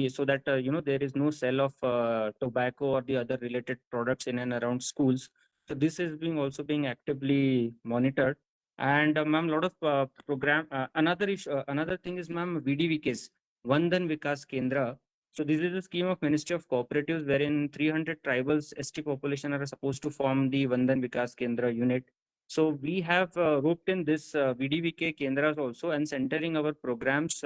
Speaker 6: so that there is no sale of tobacco or the other related products in and around schools. So this is being also being actively monitored. And ma'am, a lot of program. Another issue, another thing is, ma'am, VDVKs, Vandan Vikas Kendra. So this is a scheme of Ministry of Cooperatives wherein 300 tribals ST population are supposed to form the Vandan Vikas Kendra unit. So we have roped in this VDVK Kendras also and centering our programs,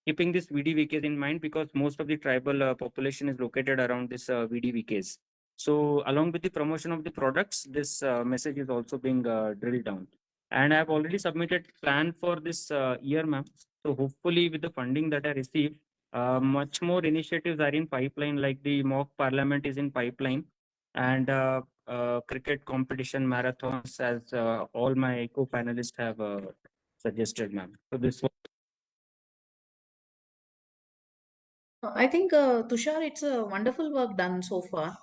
Speaker 6: keeping this VDVKs in mind, because most of the tribal population is located around this VDVKs. So along with the promotion of the products, this message is also being drilled down. And I have already submitted plan for this year, ma'am. So hopefully with the funding that I received, much more initiatives are in pipeline, like the mock parliament is in pipeline, and cricket competition marathons, as all my co-panelists have suggested, ma'am. So this
Speaker 1: I think, Tushar, it's a wonderful work done so far.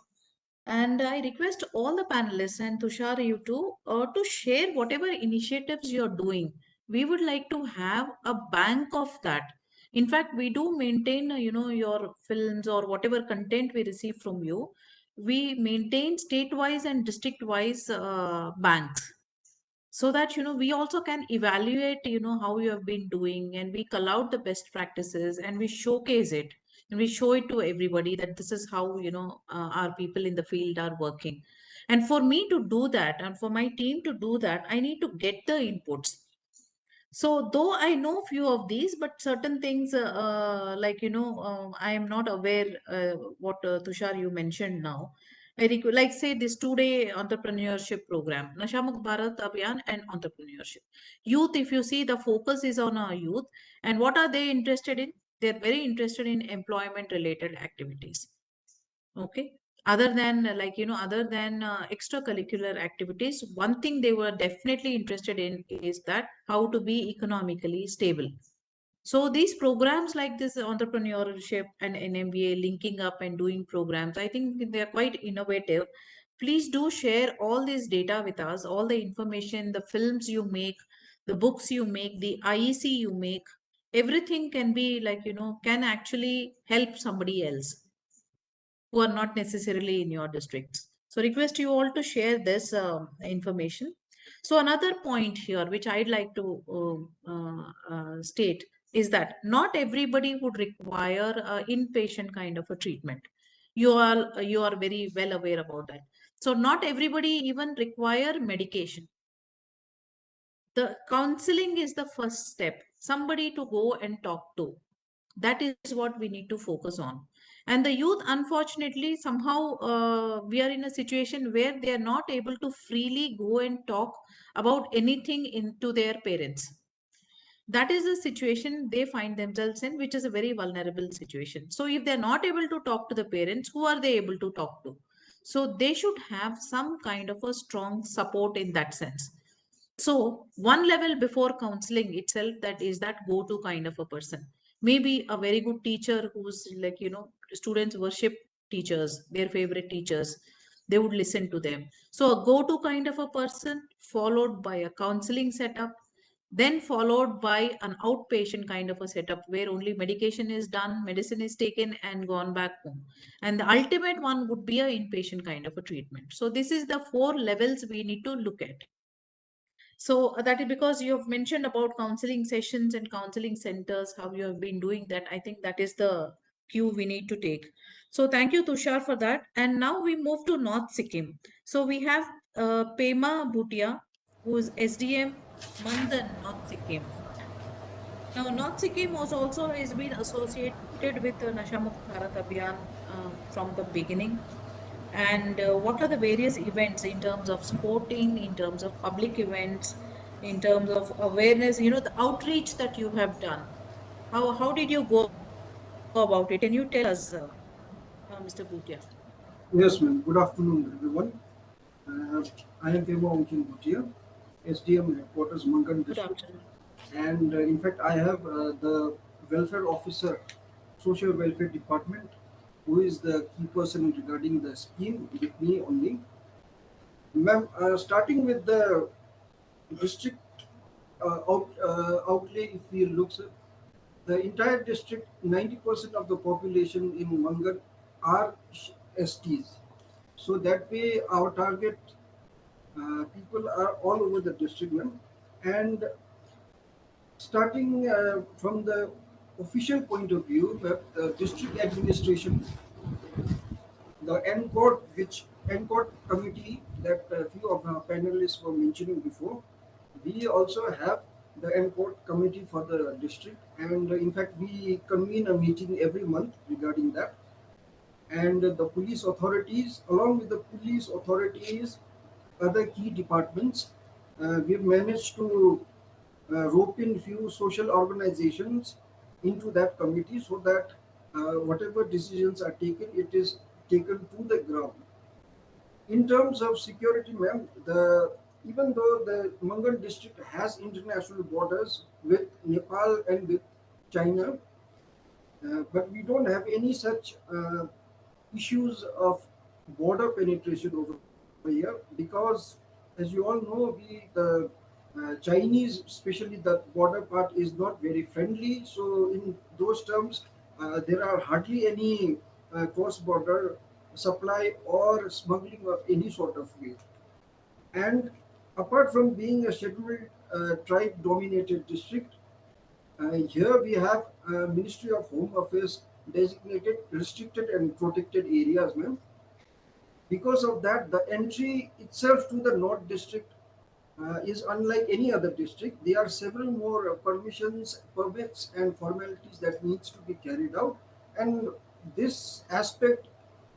Speaker 1: And I request all the panelists and Tushar, you too, to share whatever initiatives you're doing. We would like to have a bank of that. In fact, we do maintain, your films or whatever content we receive from you. We maintain state-wise and district-wise banks, so that we also can evaluate how you have been doing, and we call out the best practices and we showcase it, and we show it to everybody that this is how our people in the field are working. And for me to do that, and for my team to do that, I need to get the inputs. So though I know few of these, but certain things, like I am not aware what Tushar you mentioned now. Like say this 2 day entrepreneurship program, Nashamuk Bharat Abhiyan and entrepreneurship. Youth, if you see, the focus is on our youth, and what are they interested in? They're very interested in employment related activities. Okay. Other than other than extracurricular activities, one thing they were definitely interested in is that how to be economically stable. So these programs like this entrepreneurship and NMBA linking up and doing programs, I think they're quite innovative. Please do share all this data with us, all the information, the films you make, the books you make, the IEC you make. Everything can be can actually help somebody else who are not necessarily in your districts. So request you all to share this information. So another point here, which I'd like to state, is that not everybody would require inpatient kind of a treatment. You are very well aware about that. So not everybody even require medication. The counseling is the first step. Somebody to go and talk to. That is what we need to focus on. And the youth, unfortunately, somehow we are in a situation where they are not able to freely go and talk about anything into their parents. That is the situation they find themselves in, which is a very vulnerable situation. So if they're not able to talk to the parents, who are they able to talk to? So they should have some kind of a strong support in that sense. So one level before counseling itself, that is that go-to kind of a person. Maybe a very good teacher who's like, students worship teachers, their favorite teachers. They would listen to them. So a go-to kind of a person, followed by a counseling setup, then followed by an outpatient kind of a setup where only medication is done, medicine is taken and gone back home. And the ultimate one would be a inpatient kind of a treatment. So this is the 4 levels we need to look at. So that is because you have mentioned about counseling sessions and counseling centers, how you have been doing that. I think that is the cue we need to take. So thank you, Tushar, for that. And now we move to North Sikkim. So we have Pema Bhutia, who is SDM Mandan, North Sikkim. Now, North Sikkim was also has been associated with the Nasha Mukt Bharat Abhiyan from the beginning. And what are the various events in terms of sporting, in terms of public events, in terms of awareness, the outreach that you have done? How did you go about it? Can you tell us, Mr. Bhutia?
Speaker 7: Yes, ma'am. Good afternoon, everyone. Uh, I am Pema Bhutia, SDM headquarters, Mangan
Speaker 1: Good
Speaker 7: district.
Speaker 1: afternoon.
Speaker 7: And in fact, I have the welfare officer, social welfare department, who is the key person regarding the scheme with me only. Ma'am, starting with the district outlay, if we look, sir, the entire district, 90% of the population in Mangan are STs. So that way, our target people are all over the district, ma'am. And starting from the official point of view, the district administration, the NCORD, which NCORD committee that a few of our panelists were mentioning before, we also have the NCORD committee for the district. And in fact, we convene a meeting every month regarding that. And the police authorities, along with the police authorities, other key departments, we've managed to rope in few social organizations into that committee so that whatever decisions are taken, it is taken to the ground. In terms of security, ma'am, even though the Mangan district has international borders with Nepal and with China, but we don't have any such issues of border penetration over here because, as you all know, the Chinese, especially the border part, is not very friendly. So, in those terms, there are hardly any cross-border supply or smuggling of any sort of way. And apart from being a scheduled tribe-dominated district, here we have Ministry of Home Affairs designated restricted and protected areas, ma'am. Because of that, the entry itself to the North District is unlike any other district. There are several more permissions, permits, and formalities that needs to be carried out. And this aspect,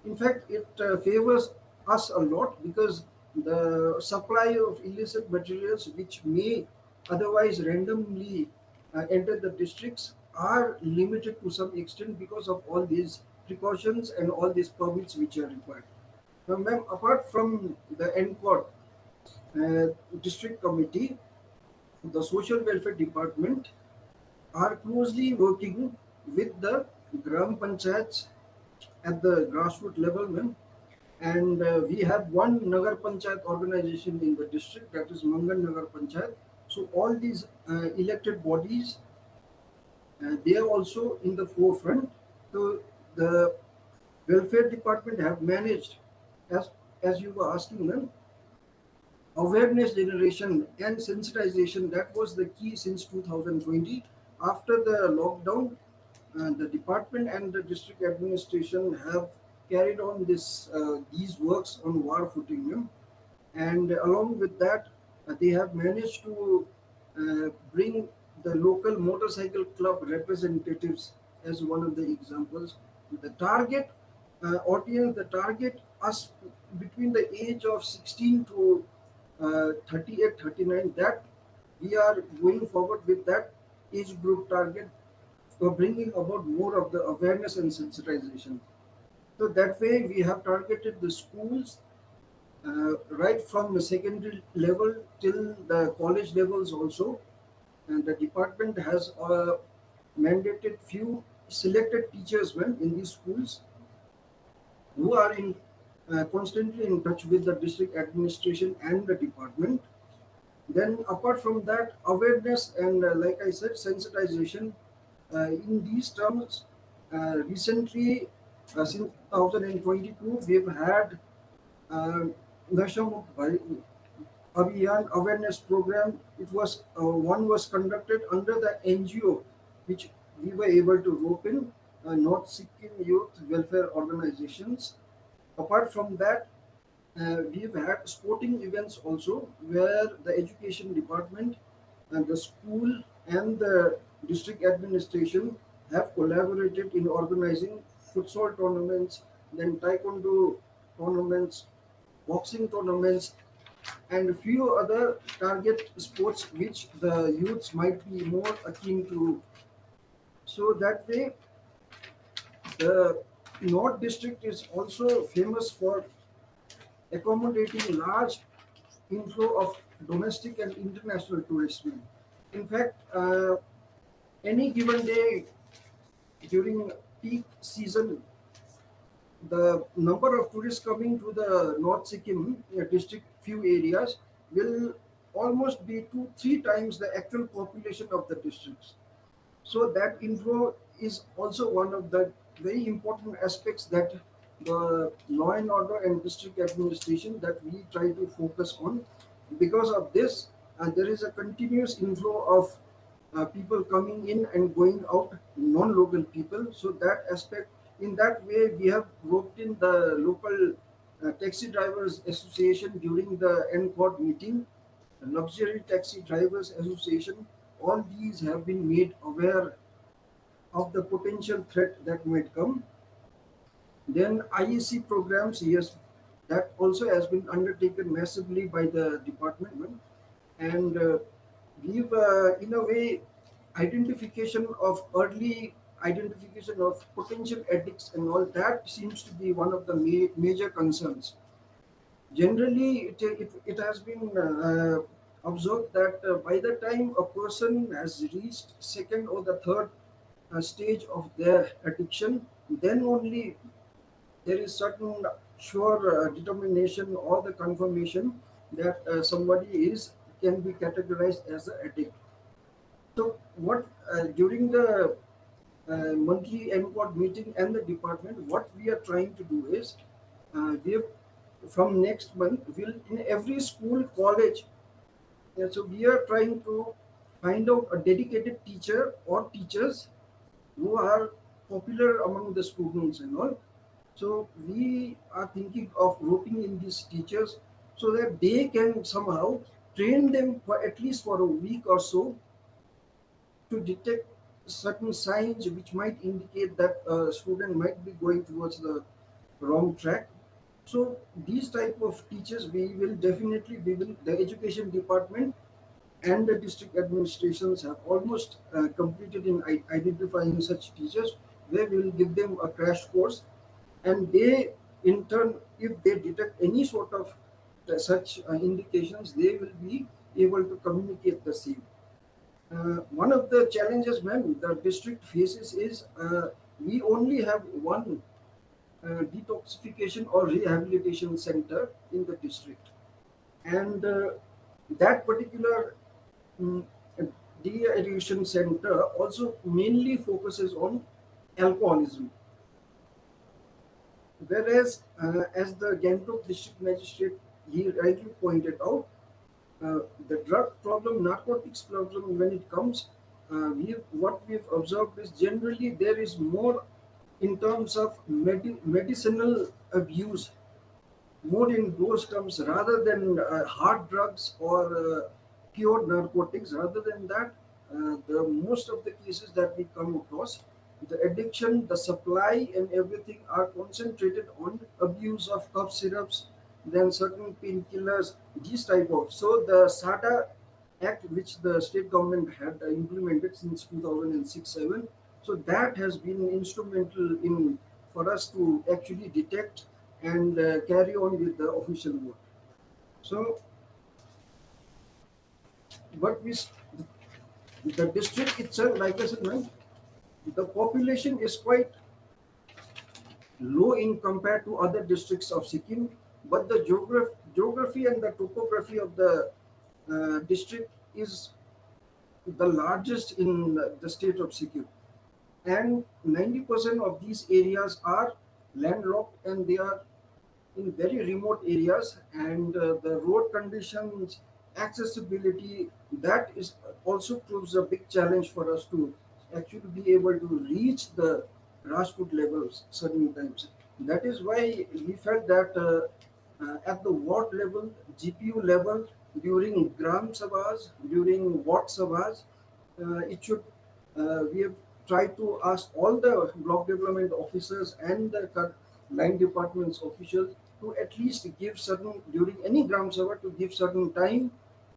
Speaker 7: in fact, it favors us a lot because the supply of illicit materials, which may otherwise randomly enter the districts, are limited to some extent because of all these precautions and all these permits which are required. Now, ma'am, apart from the NCORD district committee, the social welfare department are closely working with the gram panchayats at the grassroots level, ma'am. And we have one Nagar Panchayat organization in the district, that is Mangan Nagar Panchayat. So all these elected bodies, they are also in the forefront. So the welfare department have managed, as as you were asking them, awareness generation and sensitization, that was the key since 2020. After the lockdown, the department and the district administration have carried on these works on war footing, and along with that, they have managed to bring the local motorcycle club representatives as one of the examples. The target audience, the target us between the age of 16 to 38, 39, that we are going forward with that age group target for bringing about more of the awareness and sensitization. So that way we have targeted the schools right from the secondary level till the college levels also. And the department has mandated few selected teachers when in these schools who are in constantly in touch with the district administration and the department. Then apart from that, awareness and like I said, sensitization in these terms, recently since 2022, we've had uh, Nasha Abhiyan awareness program. It was one was conducted under the NGO, which we were able to rope in North Sikkim Youth Welfare Organizations. Apart from that, we've had sporting events also, where the education department and the school and the district administration have collaborated in organizing futsal tournaments, then taekwondo tournaments, boxing tournaments, and a few other target sports which the youths might be more akin to. So that way, the North District is also famous for accommodating large inflow of domestic and international tourism. In fact, any given day during peak season, the number of tourists coming to the North Sikkim district, few areas, will almost be 2-3 times the actual population of the districts. So that inflow is also one of the very important aspects that the law and order and district administration that we try to focus on. Because of this, there is a continuous inflow of people coming in and going out, non-local people. So that aspect, in that way, we have roped in the local taxi drivers association during the NCOD meeting, the luxury taxi drivers association. All these have been made aware of the potential threat that might come. Then IEC programs, yes, that also has been undertaken massively by the department, and give in a way identification of early identification of potential addicts and all that seems to be one of the major concerns. Generally, it has been observed that by the time a person has reached second or the third stage of their addiction, then only there is certain sure determination or the confirmation that somebody is can be categorized as an addict. So what during the monthly NCOD meeting and the department, what we are trying to do is we have, from next month will in every school college. So we are trying to find out a dedicated teacher or teachers who are popular among the students and all. So we are thinking of roping in these teachers so that they can somehow train them for at least for a week or so to detect certain signs which might indicate that a student might be going towards the wrong track. So these type of teachers we will the education department and the district administrations have almost completed in identifying such teachers, where we will give them a crash course, and they in turn, if they detect any sort of such indications, they will be able to communicate the same. One of the challenges, ma'am, the district faces is we only have one detoxification or rehabilitation center in the district, and that particular mm, de-addiction center also mainly focuses on alcoholism. Whereas, as the Gantok district magistrate he rightly pointed out, the drug problem, narcotics problem, when it comes, what we've observed is generally there is more in terms of medicinal abuse, more in those terms rather than hard drugs or pure narcotics. Rather than that, the most of the cases that we come across, the addiction, the supply, and everything are concentrated on abuse of cough syrups, then certain painkillers, these type of. So the SADA Act, which the state government had implemented since 2006-7, so that has been instrumental in for us to actually detect and carry on with the official work. So, what we the district itself, like I said, man, the population is quite low in compared to other districts of Sikkim, but the geography and the topography of the district is the largest in the state of Sikkim, and 90% of these areas are landlocked and they are in very remote areas, and the road conditions, accessibility, that is also proves a big challenge for us to actually be able to reach the grassroots levels certain times. That is why we felt that at the ward level, GPU level, during gram sabhas, during watt sabhas, it should we have tried to ask all the block development officers and the line departments officials to at least give certain, during any gram sabha, to give certain time,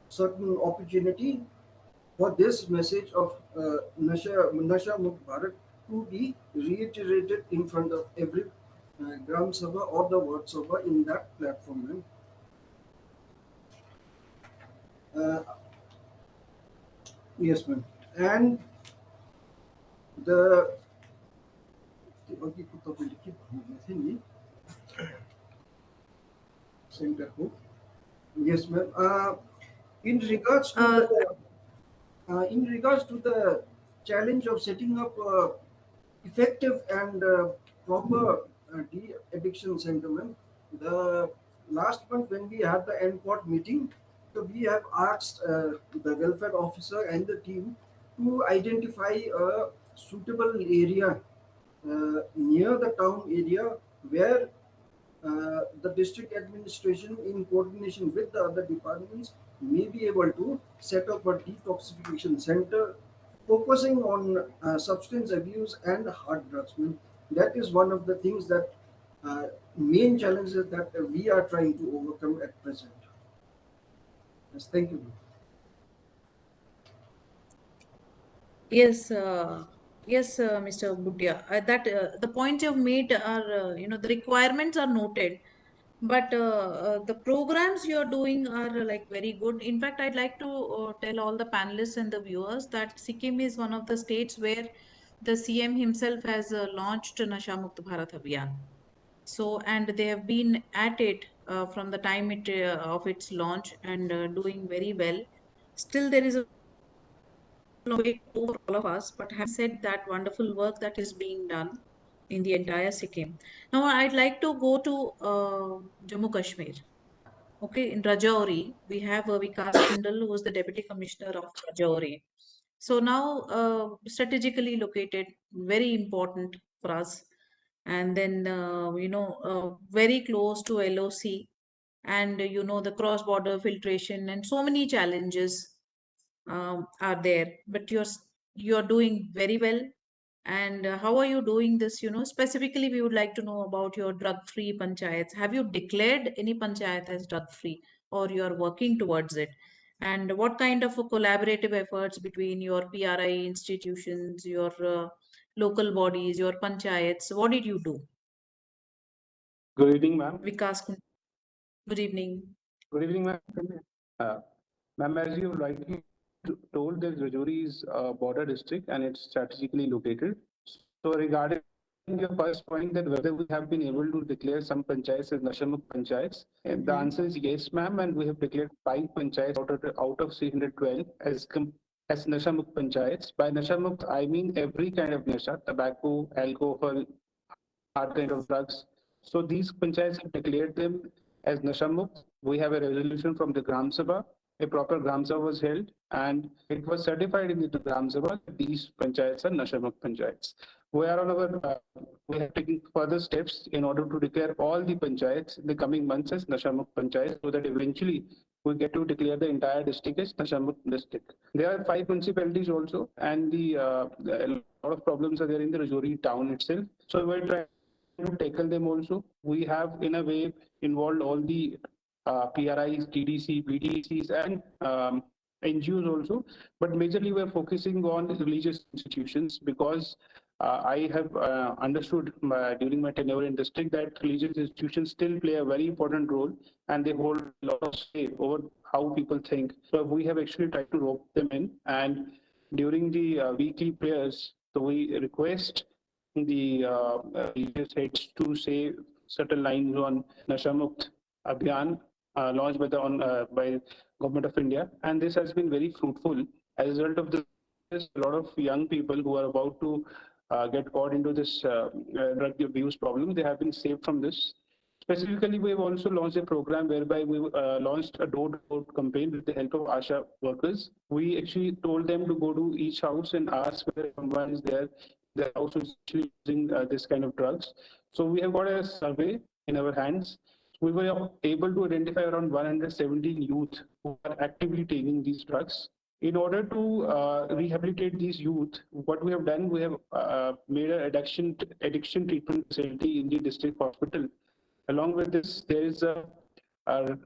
Speaker 7: certain opportunity for this message of Nasha Mukt Bharat to be reiterated in front of every gram sabha or the ward sabha in that platform. Uh, yes, ma'am. And the center hook. Yes, ma'am. In regards to
Speaker 1: Uh,
Speaker 7: the challenge of setting up effective and proper de-addiction center, ma'am, the last month when we had the NCOT meeting, so we have asked the welfare officer and the team to identify a suitable area near the town area where the district administration, in coordination with the other departments, may be able to set up a detoxification center focusing on substance abuse and hard drugs. I mean, that is one of the things that main challenges that we are trying to overcome at present. Yes, thank you.
Speaker 1: Yes, yes, Mr. Bhutia. That the points you've made are, the requirements are noted, but the programs you're doing are like very good. In fact, I'd like to tell all the panelists and the viewers that Sikkim is one of the states where the CM himself has launched Nasha Mukt Bharat Abhiyan. So, and they have been at it from the time of its launch and doing very well. Still, there is a long way to go for all of us, but having said that, wonderful work that is being done in the entire Sikkim. Now, I'd like to go to Jammu Kashmir. Okay, in Rajouri, we have Vikas Kundal, who is the Deputy Commissioner of Rajouri. So now, strategically located, very important for us. And then, very close to LOC, and, the cross-border filtration and so many challenges are there, but you're doing very well. And how are you doing this? Specifically, we would like to know about your drug-free panchayats. Have you declared any panchayat as drug-free, or you are working towards it? And what kind of a collaborative efforts between your PRI institutions, your local bodies, your panchayats? What did you do?
Speaker 8: Good evening, ma'am.
Speaker 1: Vikas, good evening.
Speaker 8: Good evening, ma'am. Ma'am, as you rightly told, that Rajouri is a border district and it's strategically located. So regarding your first point that whether we have been able to declare some panchayats as Nashamukh panchayats, and the answer is yes, ma'am. And we have declared 5 panchayats out of 312 as Nashamukh panchayats. By Nashamukh, I mean every kind of nasha, tobacco, alcohol, hard kind of drugs. So these panchayats have declared them as Nashamukh. We have a resolution from the Gram Sabha a proper Gram Sabha was held, and it was certified in the Gram Sabha that these panchayats are Nashamukt panchayats. We are on our, we have taken further steps in order to declare all the panchayats in the coming months as Nashamukt panchayats, so that eventually we get to declare the entire district as Nashamukt district. There are 5 municipalities also, and a lot of problems are there in the Rajouri town itself. So we're trying to tackle them also. We have, in a way, involved all the PRIs, TDC, BDCs, and NGOs also. But majorly, we're focusing on religious institutions because I have understood during my tenure in district that religious institutions still play a very important role, and they hold a lot of sway over how people think. So we have actually tried to rope them in, and during the weekly prayers, so we request the religious heads to say certain lines on Nashamukt Abhiyan launched by the by Government of India, and this has been very fruitful. As a result of this, a lot of young people who are about to get caught into this drug abuse problem, they have been saved from this. Specifically, we have also launched a program whereby we launched a door-to-door campaign with the help of ASHA workers. We actually told them to go to each house and ask whether someone is there. The house is actually using this kind of drugs. So we have got a survey in our hands. We were able to identify around 117 youth who are actively taking these drugs. In order to rehabilitate these youth, what we have done, we have made an addiction treatment facility in the district hospital. Along with this, there is a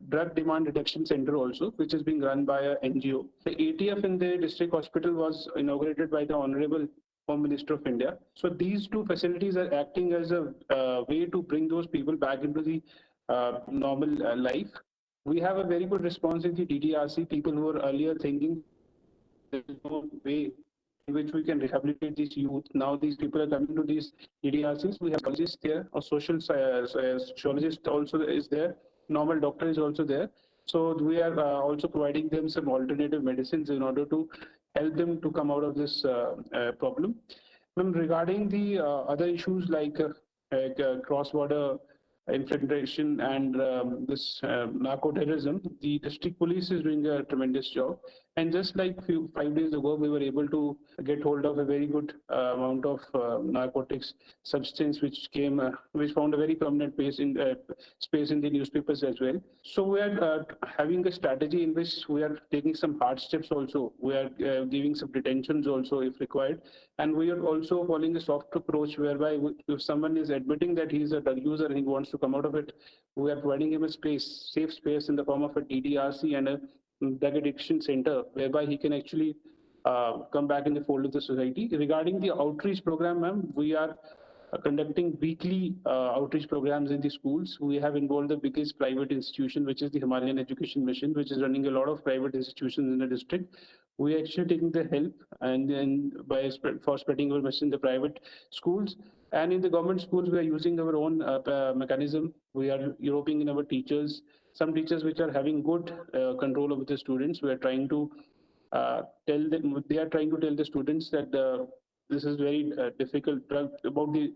Speaker 8: drug demand reduction center also, which is being run by an NGO. The ATF in the district hospital was inaugurated by the Honorable Home Minister of India. So these two facilities are acting as a way to bring those people back into the normal life. We have a very good response in the DDRC. People who were earlier thinking there is no way in which we can rehabilitate these youth. Now these people are coming to these DDRCs. We have psychologists there, a social sociologist also is there, normal doctor is also there. So we are also providing them some alternative medicines in order to help them to come out of this problem. Regarding the other issues like cross-border infiltration and this narco-terrorism, the district police is doing a tremendous job. And just like 5 days ago, we were able to get hold of a very good amount of narcotics substance, which found a very prominent space in the newspapers as well. So we are having a strategy in which we are taking some hard steps also. We are giving some detentions also if required. And we are also following a soft approach whereby if someone is admitting that he is a drug user and he wants to come out of it, we are providing him a safe space in the form of a DDRC and a drug addiction center, whereby he can actually come back in the fold of the society. Regarding the outreach program, ma'am, we are conducting weekly outreach programs in the schools. We have involved the biggest private institution, which is the Himalayan Education Mission, which is running a lot of private institutions in the district. We are actually taking the help and then for spreading our message in the private schools. And in the government schools, we are using our own mechanism. We are European in our teachers. Some teachers which are having good control over the students, we are trying to tell them, they are trying to tell the students that this is very difficult about the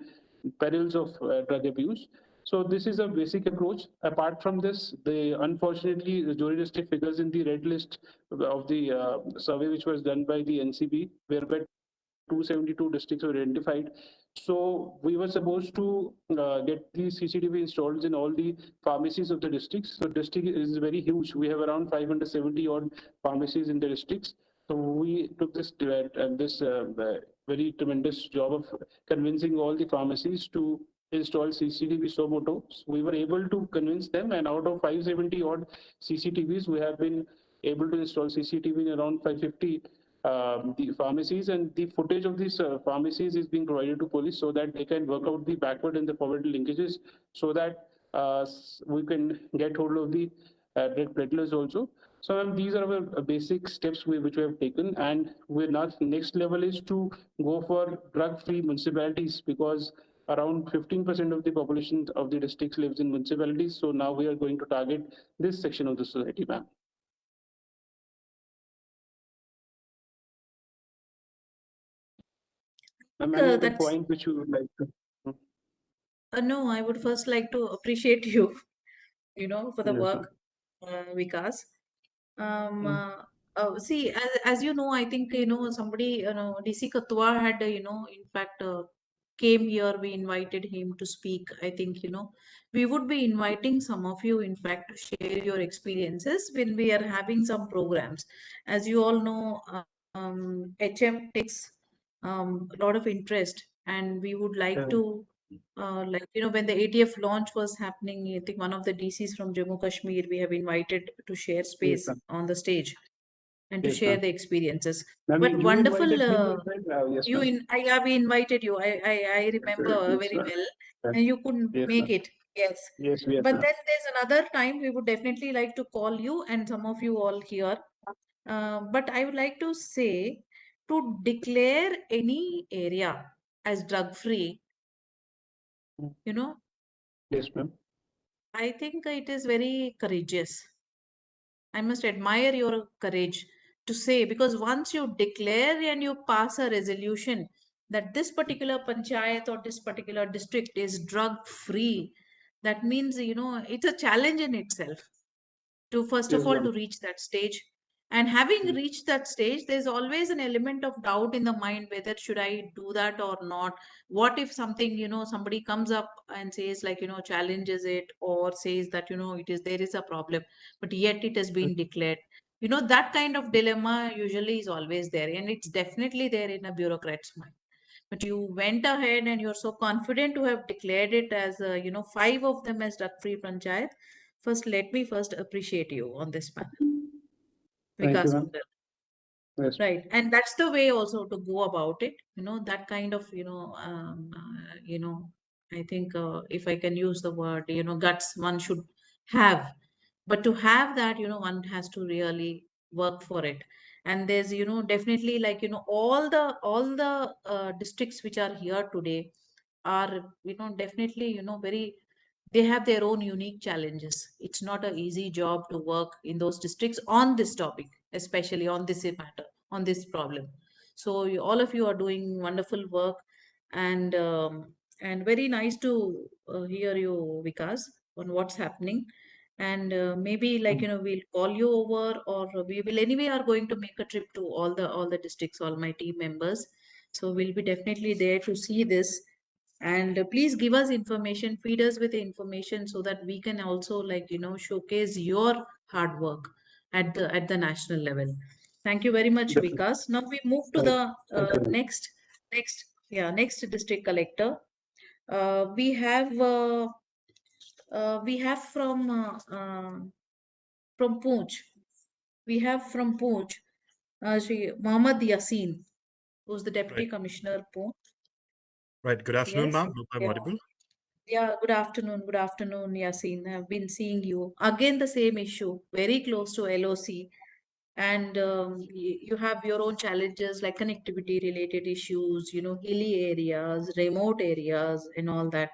Speaker 8: perils of drug abuse. So this is a basic approach. Apart from this, unfortunately the jury district figures in the red list of the survey which was done by the NCB, whereby 272 districts were identified. So we were supposed to get the CCTV installed in all the pharmacies of the districts. So district is very huge. We have around 570 odd pharmacies in the districts. So we took this very tremendous job of convincing all the pharmacies to install CCTV so moto. We were able to convince them, and out of 570 odd CCTVs, we have been able to install CCTV in around 550 the pharmacies, and the footage of these pharmacies is being provided to police so that they can work out the backward and the forward linkages, so that we can get hold of the drug peddlers also. So these are our basic steps which we have taken, and we're not, next level is to go for drug-free municipalities, because around 15% of the population of the districts lives in municipalities. So now we are going to target this section of the society, ma'am. Any other point which you would like to?
Speaker 1: No, I would first like to appreciate you, for the
Speaker 8: Yes,
Speaker 1: work, Vikas. See, as you know, I think, somebody, DC Katwa had, in fact, came here. We invited him to speak. I think, we would be inviting some of you, in fact, to share your experiences when we are having some programs. As you all know, HM takes a lot of interest, and we would like to, when the ATF launch was happening, I think one of the DCs from Jammu Kashmir, we have invited to share
Speaker 8: Yes,
Speaker 1: space
Speaker 8: ma'am.
Speaker 1: on the stage and to
Speaker 8: Yes,
Speaker 1: share
Speaker 8: ma'am.
Speaker 1: the experiences.
Speaker 8: Ma'am,
Speaker 1: But
Speaker 8: you
Speaker 1: wonderful,
Speaker 8: invited him as well? Yes, ma'am.
Speaker 1: we invited you. I remember
Speaker 8: Yes,
Speaker 1: very
Speaker 8: ma'am.
Speaker 1: well,
Speaker 8: Yes,
Speaker 1: and you couldn't
Speaker 8: yes,
Speaker 1: make
Speaker 8: ma'am.
Speaker 1: it. Yes.
Speaker 8: Yes, yes,
Speaker 1: But
Speaker 8: ma'am.
Speaker 1: then there's another time we would definitely like to call you and some of you all here. But I would like to say, to declare any area as drug free, you know,
Speaker 8: Yes, ma'am.
Speaker 1: I think it is very courageous. I must admire your courage to say, because once you declare and you pass a resolution that this particular panchayat or this particular district is drug free, that means, it's a challenge in itself to, first
Speaker 8: Yes,
Speaker 1: of all,
Speaker 8: ma'am.
Speaker 1: to reach that stage. And having reached that stage, there's always an element of doubt in the mind, whether should I do that or not. What if something, somebody comes up and says, like, challenges it, or says that, it is, there is a problem, but yet it has been declared. That kind of dilemma usually is always there, and it's definitely there in a bureaucrat's mind. But you went ahead and you're so confident to have declared it as, five of them as drug-free panchayat. First, let me first appreciate you on this panel,
Speaker 8: Thank you,
Speaker 1: Vikas
Speaker 8: ma'am.
Speaker 1: Mandal.
Speaker 8: Yes.
Speaker 1: Right. And that's the way also to go about it. That kind of, I think, if I can use the word, guts one should have. But to have that, one has to really work for it. And there's, definitely, like, all the districts which are here today are, definitely, very, they have their own unique challenges. It's not an easy job to work in those districts on this topic, especially on this matter, on this problem. So all of you are doing wonderful work, and very nice to hear you, Vikas, on what's happening. And maybe, like, we'll call you over, or we will anyway are going to make a trip to all the districts, all my team members. So we'll be definitely there to see this. And please give us information, feed us with information, so that we can also, like, showcase your hard work at the national level. Thank you very much,
Speaker 8: Definitely.
Speaker 1: Vikas. Now we move to
Speaker 8: Thank
Speaker 1: the
Speaker 8: thank you, ma'am.
Speaker 1: next district collector. We have from Poonch. We have from Poonch, Shri Mohammad Yasin, who's the
Speaker 9: Right.
Speaker 1: Deputy Commissioner, Poonch.
Speaker 9: Right. Good afternoon,
Speaker 1: Yes.
Speaker 9: ma'am. Hope I'm
Speaker 1: Yeah.
Speaker 9: audible.
Speaker 1: Yeah, good afternoon. Good afternoon, Yasin. I've been seeing you. Again, the same issue, very close to LOC. And you have your own challenges like connectivity related issues, hilly areas, remote areas, and all that.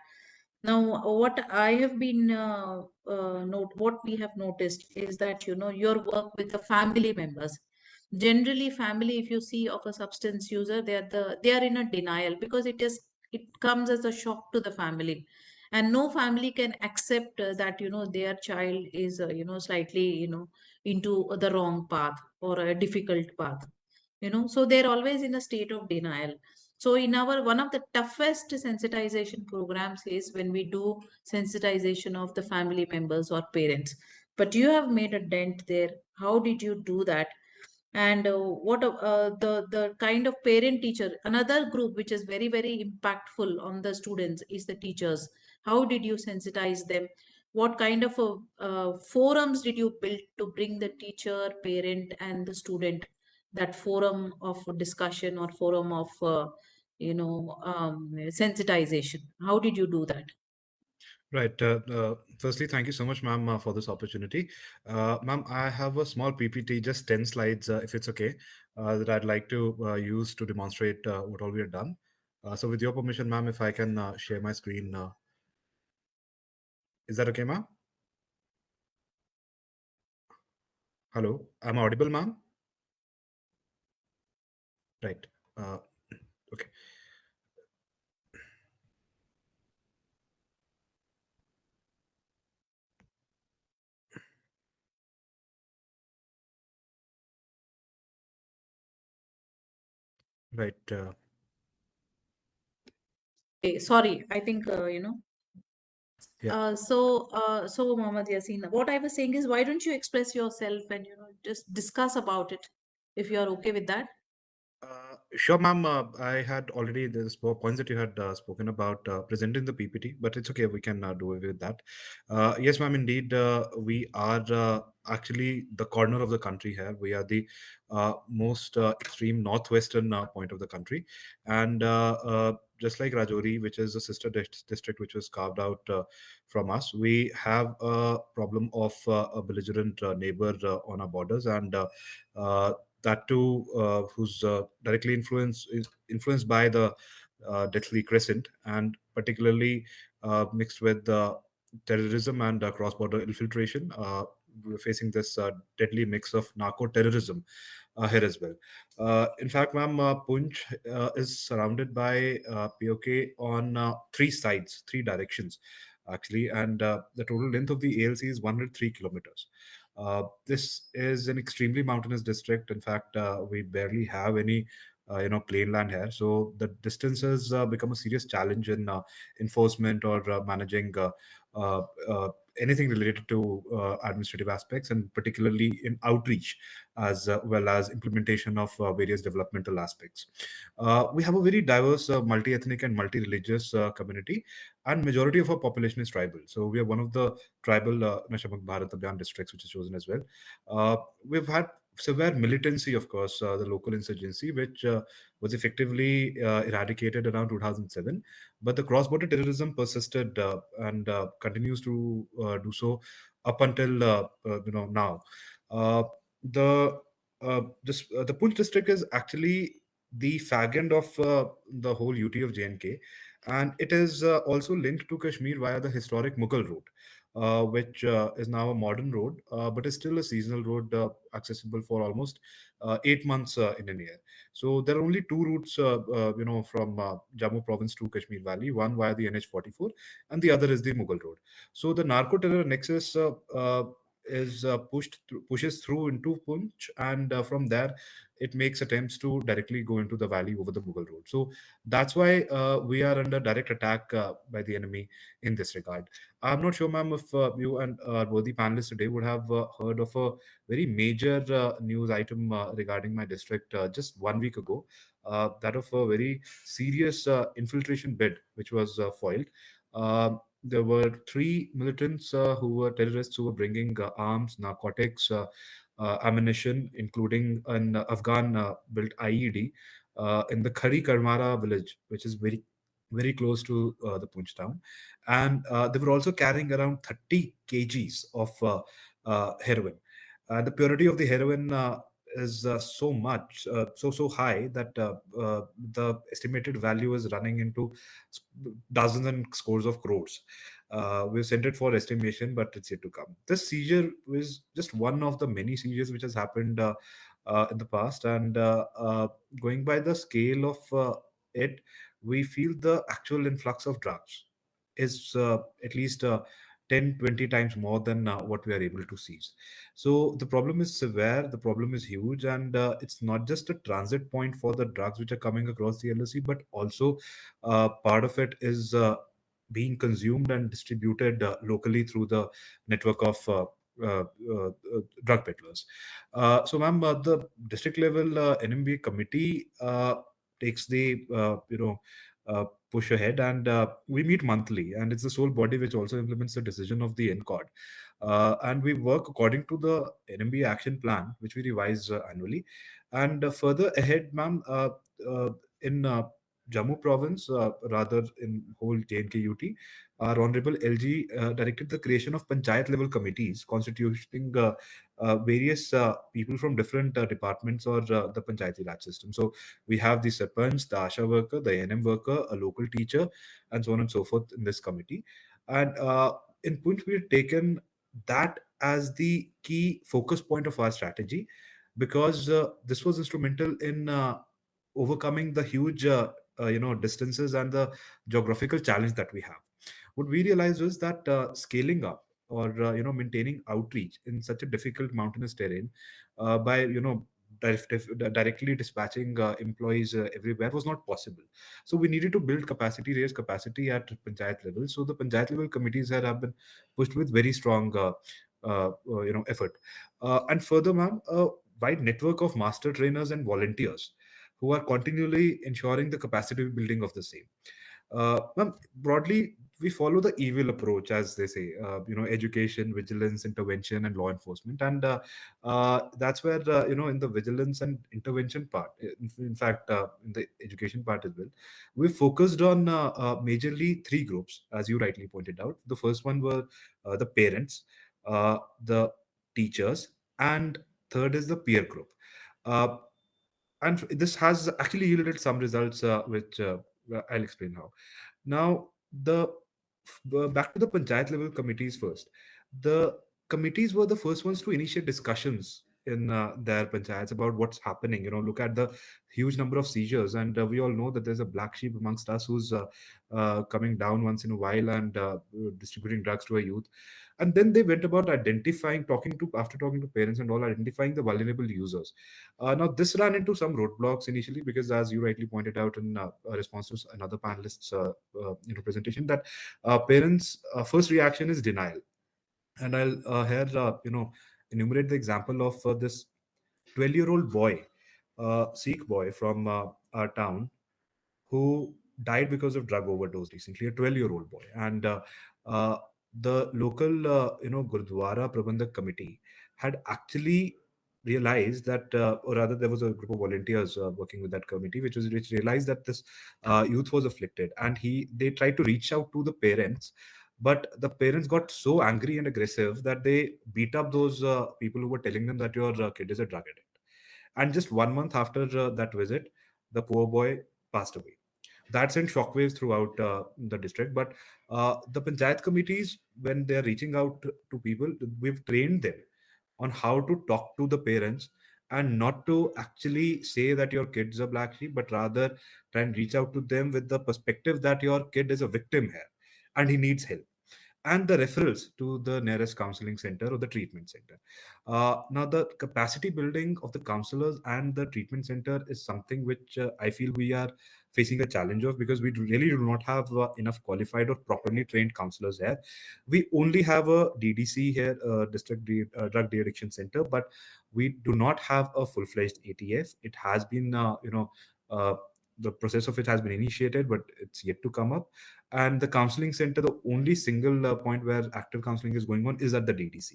Speaker 1: Now, what I have been what we have noticed is that, your work with the family members. Generally, family, if you see of a substance user, they are in a denial, because it comes as a shock to the family, and no family can accept that, their child is, slightly, into the wrong path or a difficult path. So they're always in a state of denial. So in our one of the toughest sensitization programs is when we do sensitization of the family members or parents. But you have made a dent there. How did you do that? And what the kind of parent teacher, another group which is very, very impactful on the students, is the teachers. How did you sensitize them? What kind of forums did you build to bring the teacher, parent, and the student, that forum of discussion or forum of sensitization? How did you do that?
Speaker 9: Right. Firstly, thank you so much, ma'am, for this opportunity. Ma'am, I have a small PPT, just 10 slides, if it's okay, that I'd like to use to demonstrate what all we have done. So with your permission, ma'am, if I can share my screen, is that okay, ma'am? Hello, I'm audible, ma'am? Right. Uh, okay. Right.
Speaker 1: Okay, sorry, I think
Speaker 9: Yeah.
Speaker 1: so Mohammed Yasin, what I was saying is, why don't you express yourself and just discuss about it, if you are okay with that?
Speaker 9: Sure, ma'am. I had already the points that you had spoken about presenting the PPT, but it's okay. We can do away with that. Yes, ma'am. Indeed, we are actually the corner of the country here. We are the most extreme northwestern point of the country, and just like Rajouri, which is a sister district which was carved out from us, we have a problem of a belligerent neighbor on our borders, and that too who's directly influenced by the Deathly Crescent, and particularly mixed with terrorism and cross-border infiltration. We're facing this deadly mix of narco-terrorism here as well. In fact, ma'am, Punch is surrounded by POK on three sides, three directions, actually, and the total length of the ALC is 103 kilometers. This is an extremely mountainous district. In fact, we barely have any, plain land here. So the distances become a serious challenge in enforcement or managing uh, uh, anything related to administrative aspects, and particularly in outreach as well as implementation of various developmental aspects. We have a very diverse, multi-ethnic and multi-religious community, and majority of our population is tribal. So we are one of the tribal Nashamuk Bharat Abhiyan districts, which is chosen as well. We've had severe militancy, of course, the local insurgency, which was effectively eradicated around 2007. But the cross-border terrorism persisted and continues to do so up until now. Uh, the the Poonch district is actually the fag end of the whole UT of JNK, and it is also linked to Kashmir via the historic Mughal route, which is now a modern road, but is still a seasonal road accessible for almost 8 months in a year. So there are only two routes, from Jammu province to Kashmir Valley, one via the NH44, and the other is the Mughal road. So the narco terror nexus is pushes through into Punch, and from there it makes attempts to directly go into the valley over the Mughal road. So that's why we are under direct attack by the enemy in this regard. I'm not sure, ma'am, if you and our worthy panelists today would have heard of a very major news item regarding my district just 1 week ago. That of a very serious infiltration bid, which was foiled. There were three militants who were terrorists who were bringing arms, narcotics, ammunition, including an Afghan built IED in the Khari Karmara village, which is very close to the Punch town. And they were also carrying around 30 kgs of heroin. The purity of the heroin is so high that the estimated value is running into dozens and scores of crores. We've sent it for estimation, but it's yet to come. This seizure was just one of the many seizures which has happened in the past, and going by the scale of it, we feel the actual influx of drugs is at least 10, 20 times more than what we are able to seize. So the problem is severe, the problem is huge, and it's not just a transit point for the drugs which are coming across the LSE, but also part of it is being consumed and distributed locally through the network of drug peddlers. So, ma'am, the district level NMBA committee takes the push ahead, and we meet monthly, and it's the sole body which also implements the decision of the NCOD. And we work according to the NMBA action plan, which we revise annually. And further ahead, ma'am, in Jammu province, rather in whole JNKUT, our Honorable LG directed the creation of panchayat level committees constituting various people from different departments or the panchayati raj system. So we have the sarpanch, the asha worker, the NM worker, a local teacher, and so on and so forth in this committee. And in Punch, we've taken that as the key focus point of our strategy, because this was instrumental in overcoming the huge distances and the geographical challenge that we have. What we realized was that scaling up or maintaining outreach in such a difficult mountainous terrain by directly dispatching employees everywhere was not possible. So we needed to build capacity, raise capacity at panchayat level. So the panchayat level committees have been pushed with very strong effort. And further, ma'am, a wide network of master trainers and volunteers who are continually ensuring the capacity building of the same. Ma'am, broadly, we follow the evil approach, as they say, education, vigilance, intervention, and law enforcement. And that's where, in the vigilance and intervention part, in fact, in the education part as well, we focused on majorly three groups, as you rightly pointed out. The first one were the parents, the teachers, and third is the peer group. Uh, and this has actually yielded some results, which I'll explain how. Now, back to the panchayat level committees first. The committees were the first ones to initiate discussions in their panchayats about what's happening. Look at the huge number of seizures, and we all know that there's a black sheep amongst us who's coming down once in a while and distributing drugs to a youth. And then they went about identifying, after talking to parents and all, identifying the vulnerable users. Now, this ran into some roadblocks initially because, as you rightly pointed out in a response to another panelist's presentation, that parents' first reaction is denial. And I'll here enumerate the example of this 12-year-old boy, Sikh boy from our town, who died because of drug overdose recently, a 12-year-old boy. And uh, the local, Gurdwara Prabandhak Committee had actually realized that, or rather, there was a group of volunteers working with that committee, which realized that this youth was afflicted, and they tried to reach out to the parents, but the parents got so angry and aggressive that they beat up those people who were telling them that your kid is a drug addict. And just 1 month after that visit, the poor boy passed away. That sent shockwaves throughout the district. But the panchayat committees, when they're reaching out to people, we've trained them on how to talk to the parents and not to actually say that your kid's a black sheep, but rather try and reach out to them with the perspective that your kid is a victim here and he needs help, and the referrals to the nearest counseling center or the treatment center. Now, the capacity building of the counselors and the treatment center is something which I feel we are facing a challenge of, because we really do not have enough qualified or properly trained counselors here. We only have a DDC here, Drug De-addiction Center, but we do not have a full-fledged ATF. It has been, the process of it has been initiated, but it's yet to come up. And the counseling center, the only single point where active counseling is going on is at the DDC.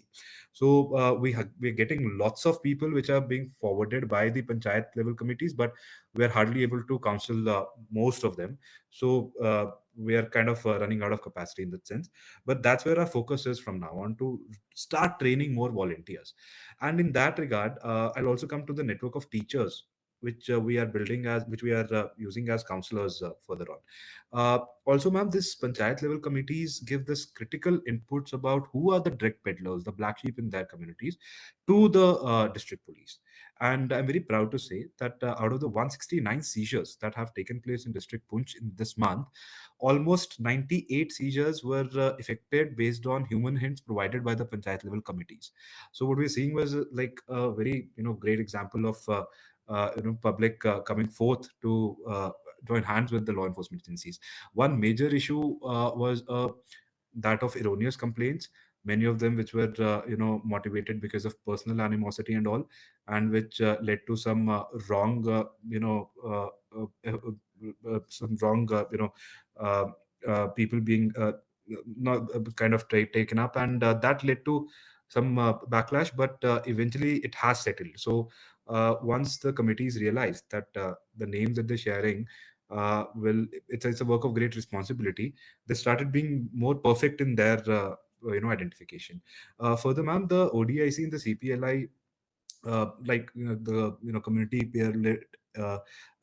Speaker 9: So we're getting lots of people which are being forwarded by the panchayat level committees, but we're hardly able to counsel most of them. So we are kind of running out of capacity in that sense. But that's where our focus is from now on, to start training more volunteers. And in that regard, I'll also come to the network of teachers which we are building which we are using as counselors further on. Also, ma'am, this panchayat level committees give this critical inputs about who are the drug peddlers, the black sheep in their communities, to the district police. And I'm very proud to say that out of the 169 seizures that have taken place in District Punch in this month, almost 98 seizures were effected based on human hints provided by the panchayat level committees. So what we're seeing was like a very great example of public coming forth to join hands with the law enforcement agencies. One major issue was that of erroneous complaints, many of them which were motivated because of personal animosity and all, and which led to some wrong some wrong uh, people being not kind of taken up, and that led to some backlash, but eventually it has settled. So once the committees realized that the names that they're sharing will it's a work of great responsibility, they started being more perfect in their identification. Further, ma'am, the ODIC and the CPLI, like the community peer led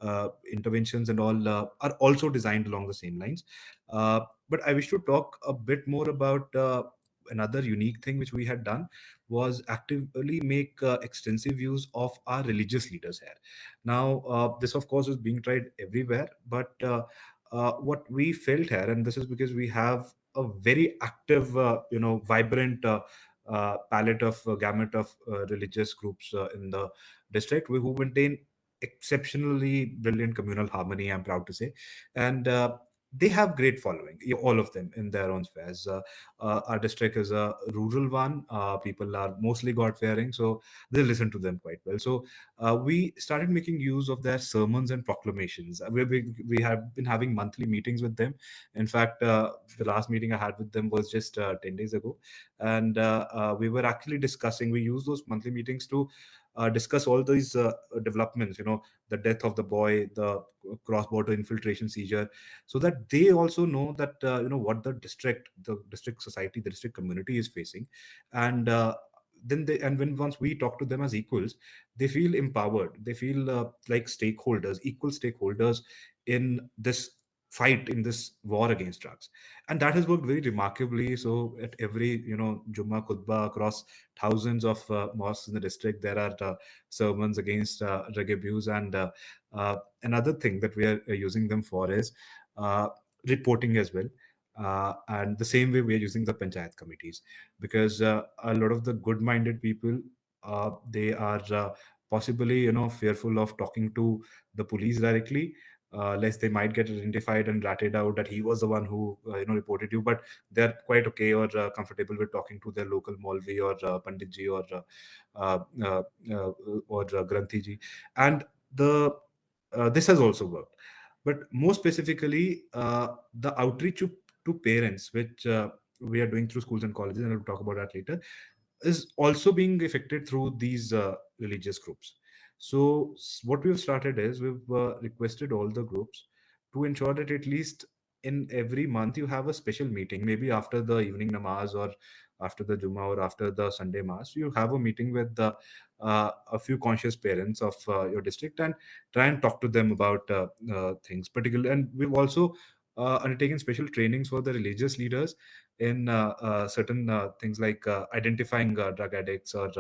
Speaker 9: uh, interventions and all, are also designed along the same lines. But I wish to talk a bit more about another unique thing which we had done, was actively make extensive use of our religious leaders here. Now, this of course is being tried everywhere, but what we felt here, and this is because we have a very active, vibrant palette of gamut of religious groups in the district who maintain exceptionally brilliant communal harmony, I'm proud to say. And they have great following, all of them in their own spheres. Our district is a rural one. People are mostly God fearing, so they listen to them quite well. So we started making use of their sermons and proclamations. We have been having monthly meetings with them. In fact, the last meeting I had with them was just 10 days ago. And we were actually discussing, we use those monthly meetings to discuss all these developments, the death of the boy, the cross-border infiltration seizure, so that they also know that, what the district society, the district community is facing. And when once we talk to them as equals, they feel empowered. They feel like stakeholders, equal stakeholders in this fight, in this war against drugs. And that has worked very remarkably. So at every Jummah khutbah across thousands of mosques in the district, there are sermons against drug abuse. And another thing that we are using them for is uh, reporting as well. And the same way we are using the panchayat committees, because a lot of the good-minded people, they are possibly fearful of talking to the police directly, lest they might get identified and ratted out that he was the one who reported you. But they're quite okay or comfortable with talking to their local Maulvi or Panditji or uh, uh, uh, Granthi ji. And the this has also worked. But more specifically, the outreach to parents, which we are doing through schools and colleges, and I'll talk about that later, is also being affected through these religious groups. So what we've started is we've requested all the groups to ensure that at least in every month you have a special meeting, maybe after the evening namaz or after the Jummah or after the Sunday mass, you have a meeting with a few conscious parents of your district and try and talk to them about things particularly. And we've also undertaken special trainings for the religious leaders in certain things like identifying drug addicts or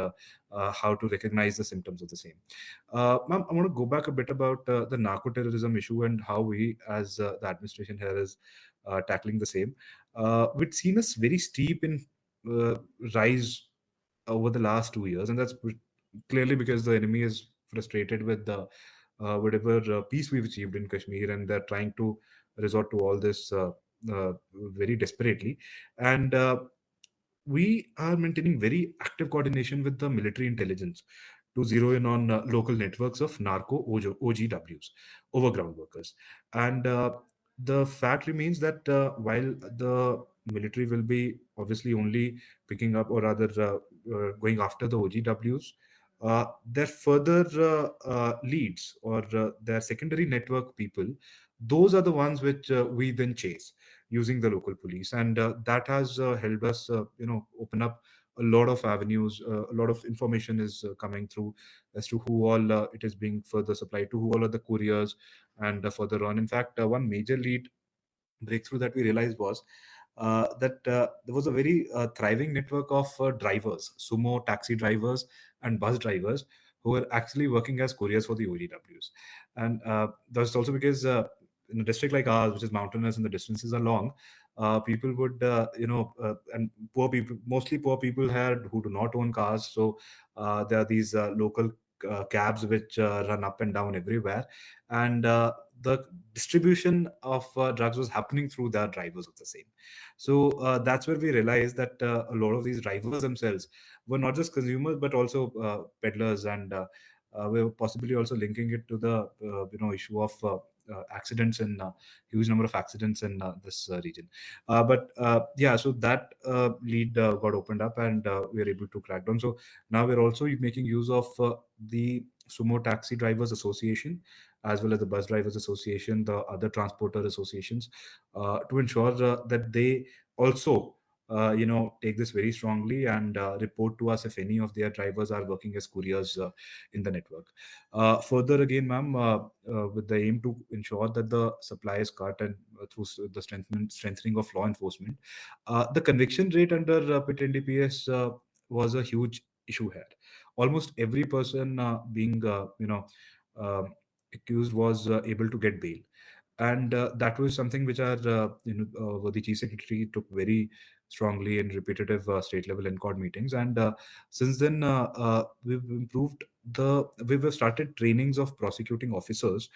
Speaker 9: how to recognize the symptoms of the same. Ma'am, I want to go back a bit about the narco terrorism issue and how we, as the administration here, is tackling the same. We've seen a very steep in uh, rise over the last 2 years, and that's clearly because the enemy is frustrated with the whatever peace we've achieved in Kashmir, and they're trying to resort to all this very desperately. And we are maintaining very active coordination with the military intelligence to zero in on local networks of narco OGWs, overground workers. And the fact remains that while the military will be obviously only picking up or rather going after the OGWs, their further leads or their secondary network people, those are the ones which we then chase using the local police. And that has helped us open up a lot of avenues. A lot of information is coming through as to who all it is being further supplied to, who all are the couriers, and further on. In fact, one major lead breakthrough that we realized was that there was a very thriving network of drivers, sumo taxi drivers and bus drivers, who were actually working as couriers for the OGWs. And that's also because in a district like ours, which is mountainous and the distances are long, people would, and poor people, mostly poor people here who do not own cars. So there are these local cabs which run up and down everywhere. And the distribution of drugs was happening through the drivers of the same. So that's where we realized that a lot of these drivers themselves were not just consumers but also peddlers, and we were possibly also linking it to the issue of accidents and huge number of accidents in this region. But yeah, so that lead got opened up, and we were able to crack down. So now we're also making use of the Sumo Taxi Drivers Association, as well as the Bus Drivers Association, the other transporter associations, to ensure that they also, take this very strongly and report to us if any of their drivers are working as couriers in the network. Further, again, ma'am, with the aim to ensure that the supply is cut and through the strengthening of law enforcement, the conviction rate under PIT NDPS was a huge issue here. Almost every person being, um accused was able to get bail. And that was something which our the chief secretary took very strongly in repetitive state level NCOD meetings. And since then, we've improved we've started trainings of prosecuting officers,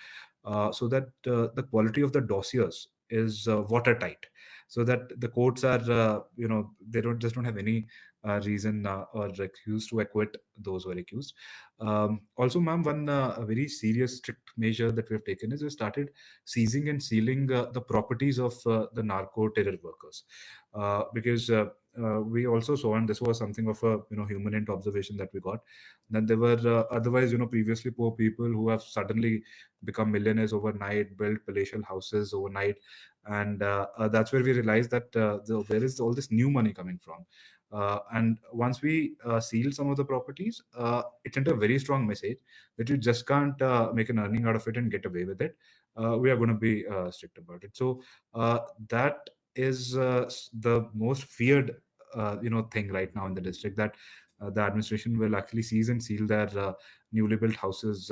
Speaker 9: so that the quality of the dossiers is watertight, so that the courts are they don't have any reason or excuse to acquit those who are accused. Also, ma'am, one very serious strict measure that we have taken is we started seizing and sealing the properties of the narco terror workers, because we also saw, and this was something of a human observation that we got, that there were otherwise previously poor people who have suddenly become millionaires overnight, built palatial houses overnight. And that's where we realized that where is all this new money coming from. And once we sealed some of the properties, it sent a very strong message that you just can't make an earning out of it and get away with it. We are going to be strict about it. So that is the most feared thing right now in the district, that the administration will actually seize and seal their newly built houses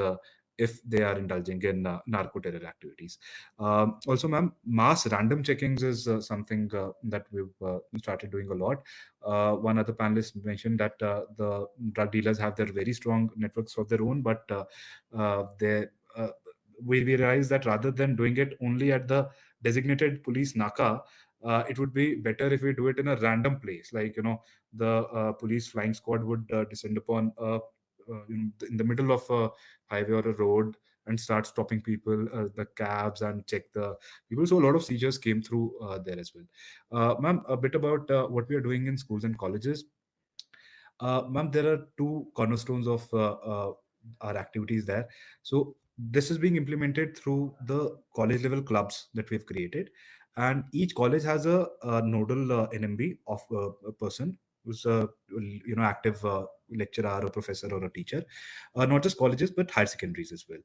Speaker 9: if they are indulging in narco terror activities. Also, ma'am, mass random checkings is something that we've started doing a lot. One other panelist mentioned that the drug dealers have their very strong networks of their own, but they we realized that rather than doing it only at the designated police naka, it would be better if we do it in a random place, like the police flying squad would descend upon in the middle of a highway or a road and start stopping people, the cabs, and check the people. So a lot of seizures came through there as well. Ma'am, a bit about what we are doing in schools and colleges. Ma'am, there are two cornerstones of our activities there. So this is being implemented through the college level clubs that we've created, and each college has a nodal NMB of a person who's a active lecturer or professor or a teacher, not just colleges but higher secondaries as well.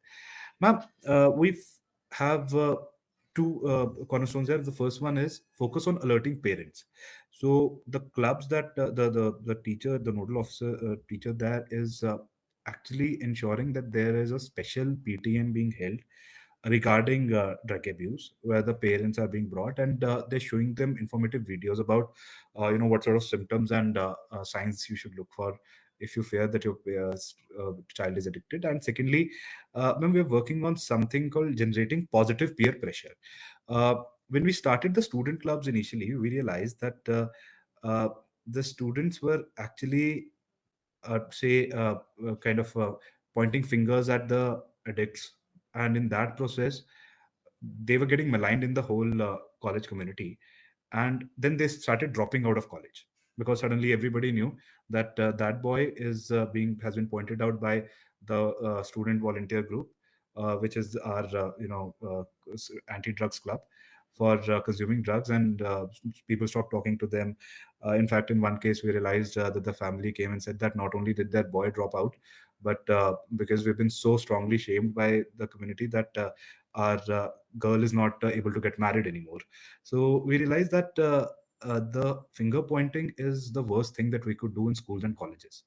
Speaker 9: Ma'am, we have two cornerstones there. The first one is focus on alerting parents. So the clubs that the teacher, the nodal officer, teacher there is actually ensuring that there is a special PTM being held regarding drug abuse, where the parents are being brought, and they're showing them informative videos about what sort of symptoms and signs you should look for if you fear that your child is addicted. And secondly, when we're working on something called generating positive peer pressure. uh, when we started the student clubs initially, we realized that the students were actually say kind of pointing fingers at the addicts, and in that process they were getting maligned in the whole college community. And then they started dropping out of college because suddenly everybody knew that that boy is being has been pointed out by the student volunteer group, which is our anti-drugs club, for consuming drugs. And people stopped talking to them. In fact, in one case we realized that the family came and said that not only did their boy drop out, but because we've been so strongly shamed by the community that our girl is not able to get married anymore. So we realized that the finger pointing is the worst thing that we could do in schools and colleges.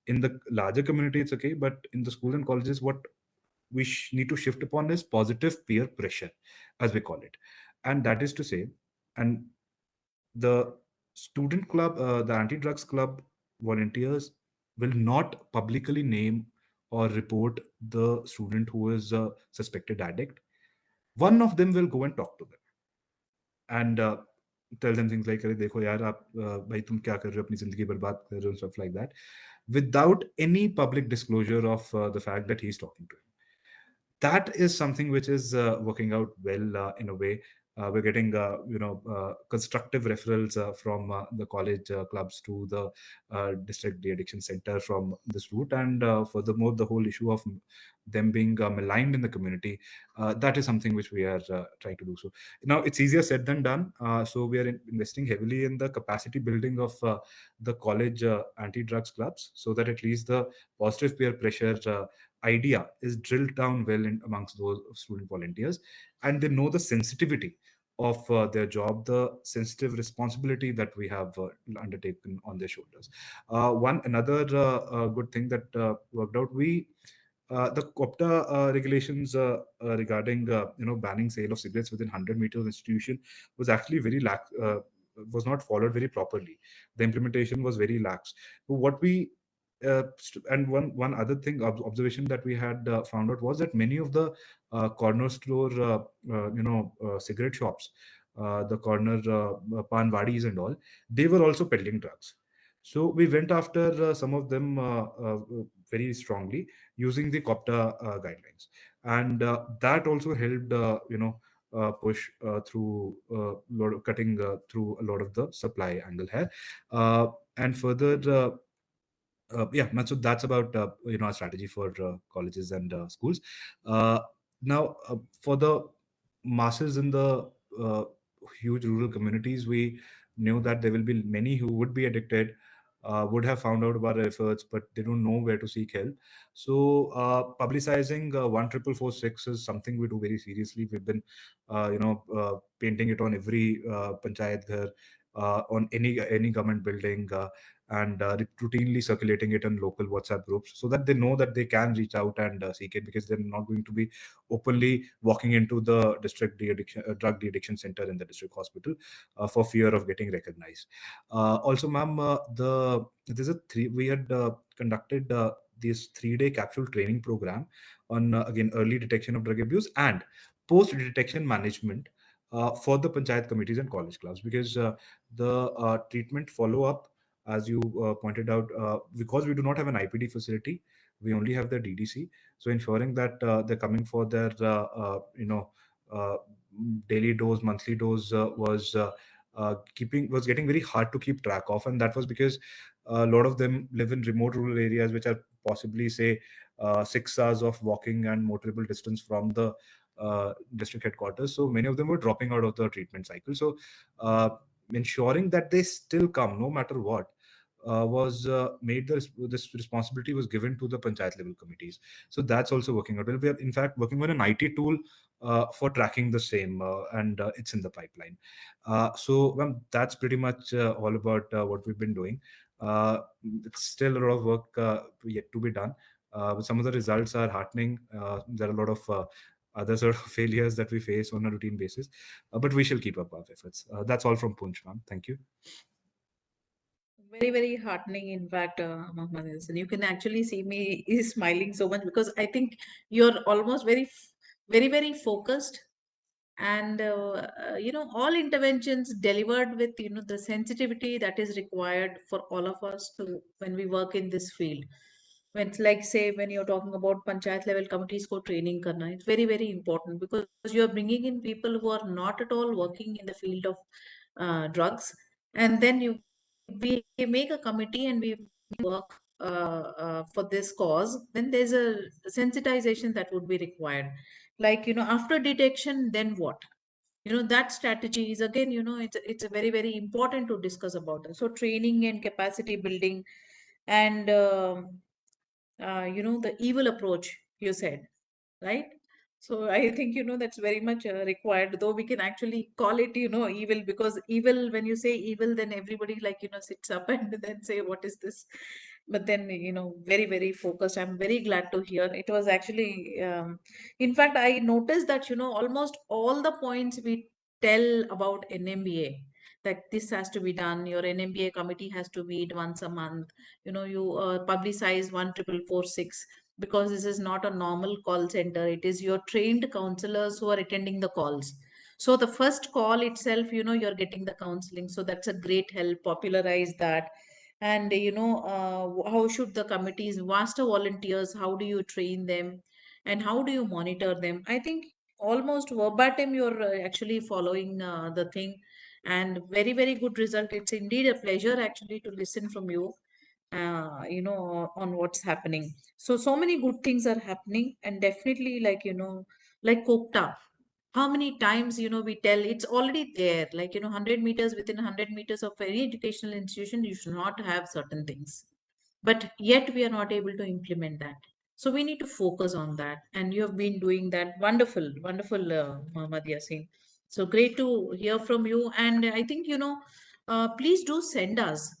Speaker 9: In the larger community, it's okay, but in the schools and colleges, what we need to shift upon is positive peer pressure, as we call it. And that is to say, and the student club, the anti-drugs club volunteers will not publicly name or report the student who is a suspected addict. One of them will go and talk to them and tell them things like, "अरे देखो यार आप भाई तुम क्या कर रहे हो अपनी जिंदगी बर्बाद कर रहे हो," stuff like that, without any public disclosure of the fact that he's talking to him. That is something which is working out well in a way. We're getting constructive referrals from the college clubs to the district de-addiction center from this route. And furthermore, the whole issue of them being maligned in the community, that is something which we are trying to do. So now it's easier said than done. So we are investing heavily in the capacity building of the college anti-drugs clubs, so that at least the positive peer pressure idea is drilled down well in amongst those student volunteers, and they know the sensitivity of their job, the sensitive responsibility that we have undertaken on their shoulders. One another good thing that worked out, we The COPTA regulations regarding banning sale of cigarettes within 100 meters of institution was actually very lax, was not followed very properly. The implementation was very lax. So what we and one other thing observation that we had found out was that many of the corner store cigarette shops, the corner pan wadis and all, they were also peddling drugs. So we went after some of them very strongly using the COPTA guidelines, and that also helped push through lot of cutting through a lot of the supply angle here, and further. Yeah, so that's about our strategy for colleges and schools. Uh, Now, for the masses in the uh, huge rural communities, we knew that there will be many who would be addicted, would have found out about our efforts, but they don't know where to seek help. So, publicizing 14446 is something we do very seriously. We've been, painting it on every panchayat ghar, on any government building. And routinely circulating it in local WhatsApp groups so that they know that they can reach out and seek it, because they're not going to be openly walking into the district drug de-addiction center in the district hospital for fear of getting recognized. Also, ma'am, there's a three we had conducted this 3-day capsule training program on again early detection of drug abuse and post detection management for the panchayat committees and college clubs, because the treatment follow up, as you pointed out, because we do not have an IPD facility, we only have the DDC. So ensuring that they're coming for their uh, daily dose, monthly dose was getting very hard to keep track of, and that was because a lot of them live in remote rural areas, which are possibly say 6 hours of walking and motorable distance from the district headquarters. So many of them were dropping out of the treatment cycle. So ensuring that they still come no matter what was made this responsibility was given to the panchayat level committees. So that's also working out well. We are in fact working on an IT tool for tracking the same, and it's in the pipeline. That's pretty much all about what we've been doing. It's still a lot of work yet to be done, but some of the results are heartening. There are a lot of other sort of failures that we face on a routine basis, but we shall keep up our efforts. That's all from Punch, ma'am. Thank you.
Speaker 1: Very, very heartening. In fact, Muhammad Hassan, you can actually see me is smiling so much because I think you're almost very, very focused, and all interventions delivered with the sensitivity that is required for all of us to when we work in this field. When it's like say when you're talking about panchayat level committees for training karna, it's very, very important because you're bringing in people who are not at all working in the field of drugs, and then we make a committee and we work for this cause. Then there's a sensitization that would be required, like after detection then what. That strategy is again, it's a very, very important to discuss about it. So training and capacity building, and the evil approach you said, right? So I think that's very much required, though we can actually call it evil, because evil, when you say evil, then everybody like sits up and then say what is this. But then very, very focused. I'm very glad to hear. It was actually in fact I noticed that almost all the points we tell about NMBA, that this has to be done, your NMBA committee has to meet once a month, you publicize 14446, because this is not a normal call center. It is your trained counselors who are attending the calls. So the first call itself, you're getting the counseling. So that's a great help. Popularize that. And how should the committees, master volunteers, how do you train them and how do you monitor them? I think almost verbatim you're actually following the thing, and very, very good result. It's indeed a pleasure actually to listen from you, on what's happening. So many good things are happening, and definitely, like like Kokta, how many times we tell it's already there, like 100 meters, within 100 meters of any educational institution you should not have certain things, but yet we are not able to implement that. So we need to focus on that, and you have been doing that. Wonderful, wonderful, Muhammad Yasin. So great to hear from you, and I think please do send us.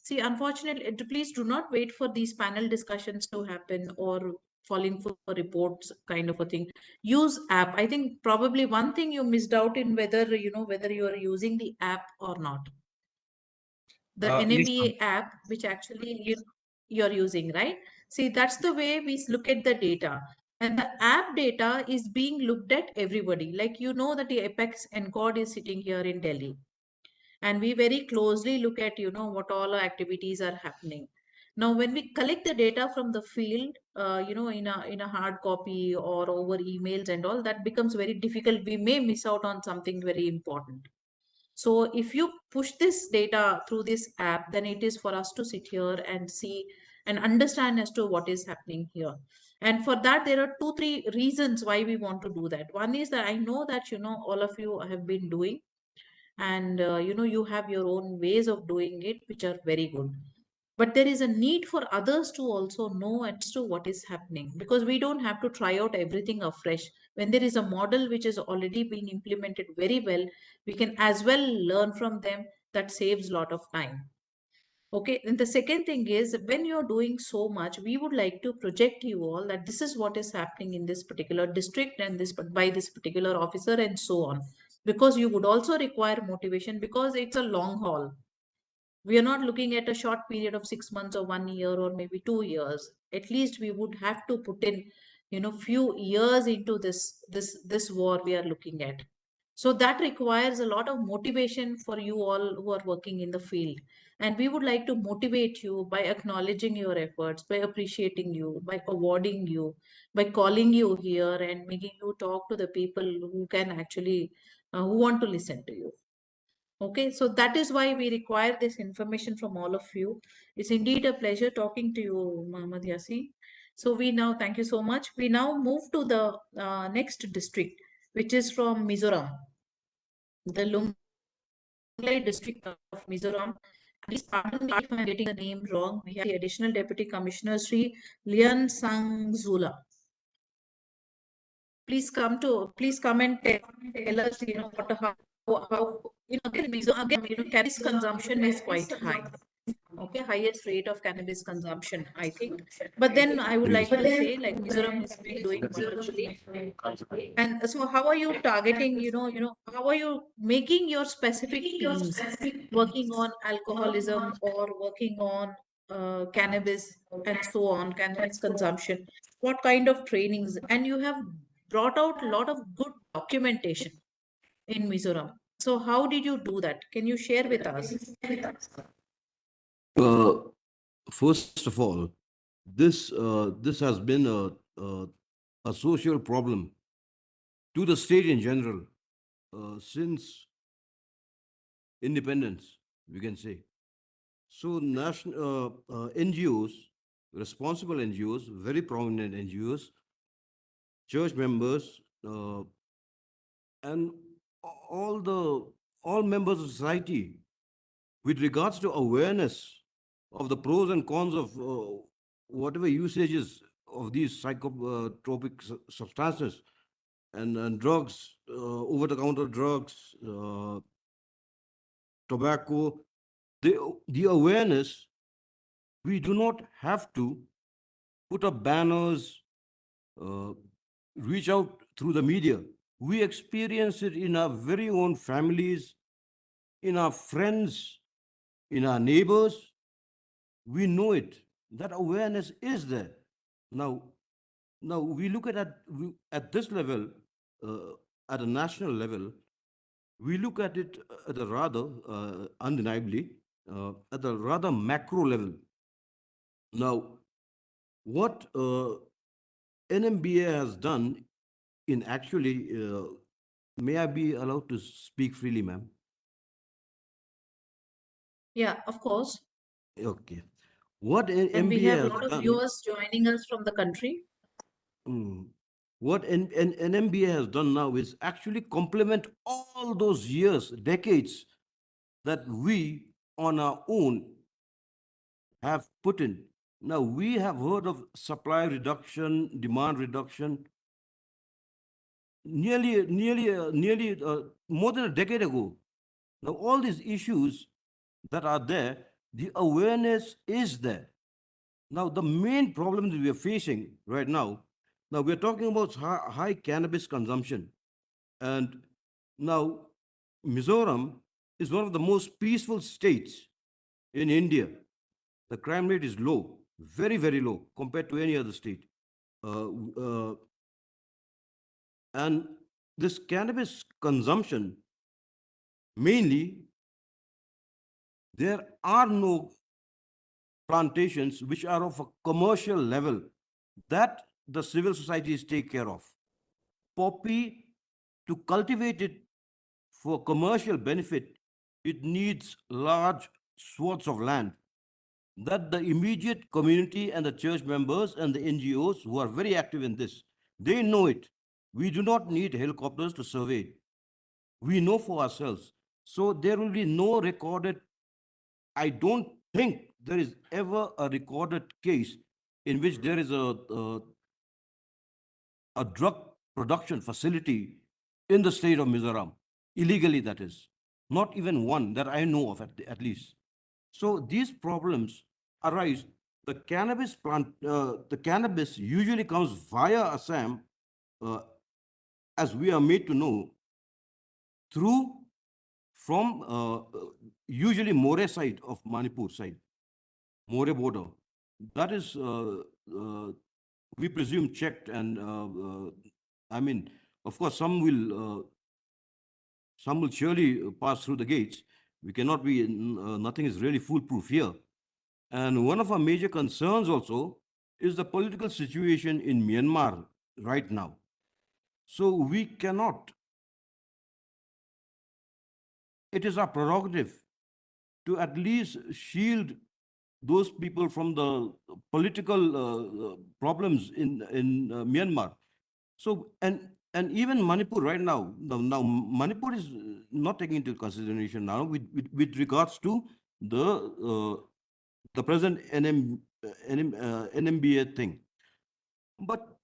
Speaker 1: See, unfortunately, please do not wait for these panel discussions to happen, or falling for reports kind of a thing. Use app. I think probably one thing you missed out in whether, whether you are using the app or not. The
Speaker 9: Yes, ma'am.
Speaker 1: NMBA app, which actually you're using, right? See, that's the way we look at the data. And the app data is being looked at everybody. Like, that the Apex Encode is sitting here in Delhi. And we very closely look at, what all activities are happening. Now, when we collect the data from the field, in a hard copy or over emails and all, that becomes very difficult. We may miss out on something very important. So if you push this data through this app, then it is for us to sit here and see and understand as to what is happening here. And for that, there are two, three reasons why we want to do that. One is that I know that, all of you have been doing, and you have your own ways of doing it, which are very good. But there is a need for others to also know as to what is happening, because we don't have to try out everything afresh. When there is a model which is already being implemented very well, we can as well learn from them. That saves a lot of time. Okay, and the second thing is, when you're doing so much, we would like to project you all that this is what is happening in this particular district and this by this particular officer and so on. Because you would also require motivation, because it's a long haul. We are not looking at a short period of 6 months or 1 year or maybe 2 years. At least we would have to put in, few years into this war we are looking at. So that requires a lot of motivation for you all who are working in the field. And we would like to motivate you by acknowledging your efforts, by appreciating you, by awarding you, by calling you here and making you talk to the people who can actually, who want to listen to you. Okay, so that is why we require this information from all of you. It's indeed a pleasure talking to you, Muhammad Yassi. So we now, thank you so much. We now move to the next district, which is from Mizoram, the Lunglei district of Mizoram. Please pardon me if I'm getting the name wrong. We have the additional deputy commissioner, Sri Lian Sangzula. Please come and tell us, how again, cannabis consumption is quite high. Okay, highest rate of cannabis consumption, I think. But then I would like to say, like, Mizoram has been doing wonderfully. And so how are you targeting, how are you making your specific teams working on alcoholism or working on cannabis and so on, cannabis consumption? What kind of trainings? And you have brought out a lot of good documentation in Mizoram. So how did you do that? Can you share with us?
Speaker 10: Uh, First of all, this has been a social problem to the state in general since independence, we can say. So national NGOs, responsible NGOs, very prominent NGOs, church members, and all the all members of society, with regards to awareness of the pros and cons of whatever usages of these psychotropic substances and drugs, over-the-counter drugs, tobacco, the awareness, we do not have to put up banners, uh, reach out through the media. We experience it in our very own families, in our friends, in our neighbors. We know it. That awareness is there. Now, we look at this level, at a national level. We look at it at a rather undeniably at a rather macro level. Now, what NMBA has done in actually, may I be allowed to speak freely, ma'am?
Speaker 1: Yeah, of course.
Speaker 10: Okay. What
Speaker 1: And we
Speaker 10: MBA
Speaker 1: have a
Speaker 10: has
Speaker 1: lot of
Speaker 10: done,
Speaker 1: viewers joining us from the country.
Speaker 10: what NMBA has done now is actually complement all those years, decades that we on our own have put in. Now, we have heard of supply reduction, demand reduction, nearly more than a decade ago. Now, all these issues that are there, the awareness is there. Now, the main problem that we are facing right now we are talking about high cannabis consumption. And now, Mizoram is one of the most peaceful states in India. The crime rate is low, very, very low compared to any other state. Uh, uh, and this cannabis consumption, mainly, there are no plantations which are of a commercial level that the civil societies take care of. Poppy, to cultivate it for commercial benefit, it needs large swaths of land that the immediate community and the church members and the NGOs who are very active in this, they know it. We do not need helicopters to survey it. We know for ourselves. So there will be no recorded, I don't think there is ever a recorded case in which there is a drug production facility in the state of Mizoram, illegally that is. Not even one that I know of at least. So these problems arise. The cannabis usually comes via Assam, uh, as we are made to know, through from usually More side of Manipur side, More border. That is, we presume, checked, and I mean, of course, some will surely pass through the gates. We cannot be, nothing is really foolproof here. And one of our major concerns also is the political situation in Myanmar right now. So we cannot, it is our prerogative to at least shield those people from the political problems in Myanmar. So, and even Manipur right now Manipur is not taken into consideration now with regards to the present NMBA thing. But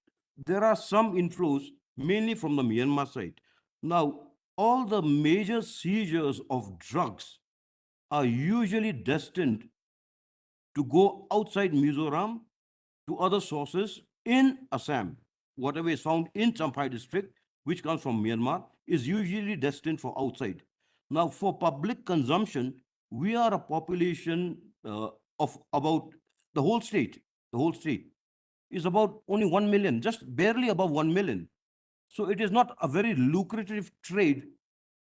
Speaker 10: there are some inflows, mainly from the Myanmar side. Now, all the major seizures of drugs are usually destined to go outside Mizoram to other sources in Assam. Whatever is found in Champhai district, which comes from Myanmar, is usually destined for outside. Now, for public consumption, we are a population of about the whole state is about only 1 million, just barely above 1 million. So it is not a very lucrative trade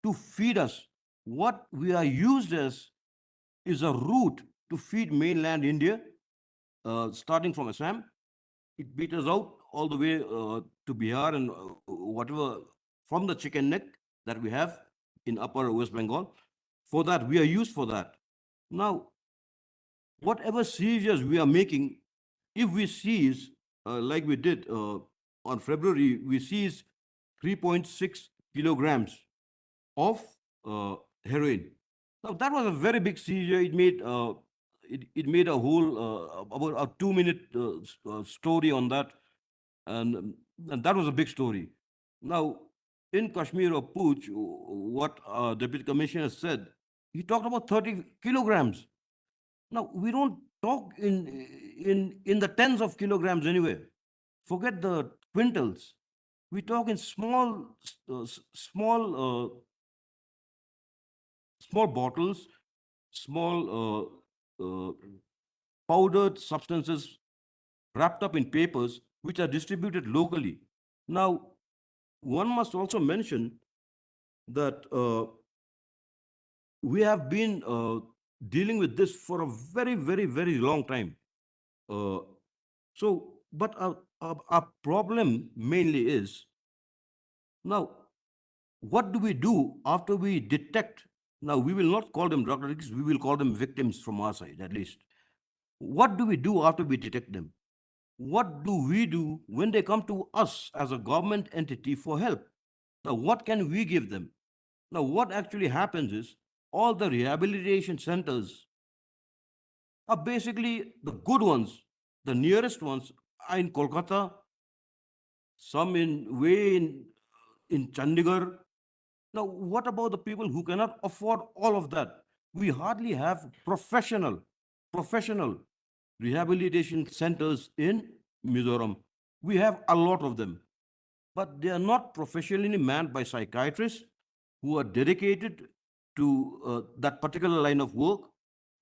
Speaker 10: to feed us. What we are used as is a route to feed mainland India, starting from Assam. It peters out all the way to Bihar and whatever from the chicken neck that we have in upper West Bengal. For that, we are used for that. Now, whatever seizures we are making, if we seize, like we did on February, we seized 3.6 kilograms of heroin. Now that was a very big seizure. It made a whole about a 2 minute story on that, and that was a big story. Now in Kashmir or Pooch, what Deputy Commissioner said, he talked about 30 kilograms. Now we don't talk in the tens of kilograms anywhere. Forget the quintals. We talk in small bottles, small powdered substances wrapped up in papers, which are distributed locally. Now, one must also mention that we have been dealing with this for a very, very, very long time. Uh, but our problem mainly is now, what do we do after we detect? Now, we will not call them drug addicts, we will call them victims from our side, at least. What do we do after we detect them? What do we do when they come to us as a government entity for help? Now, what can we give them? Now, what actually happens is all the rehabilitation centers are basically the good ones, the nearest ones are in Kolkata, some in Chandigarh. Now, what about the people who cannot afford all of that? We hardly have professional rehabilitation centers in Mizoram. We have a lot of them, but they are not professionally manned by psychiatrists who are dedicated to that particular line of work.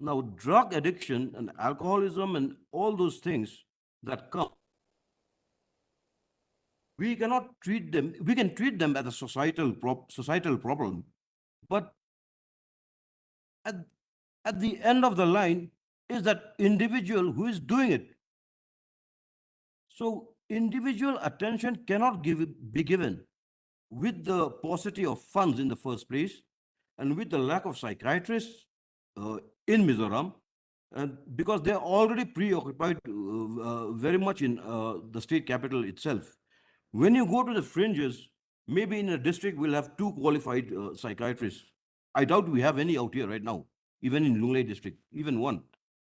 Speaker 10: Now, drug addiction and alcoholism and all those things that come, we cannot treat them. We can treat them as a societal problem, but at, at the end of the line is that individual who is doing it. So individual attention cannot be given with the paucity of funds in the first place and with the lack of psychiatrists in Mizoram, and because they are already preoccupied very much in the state capital itself. When you go to the fringes, maybe in a district we'll have 2 qualified psychiatrists. I doubt we have any out here right now, even in Lunglei district, even one.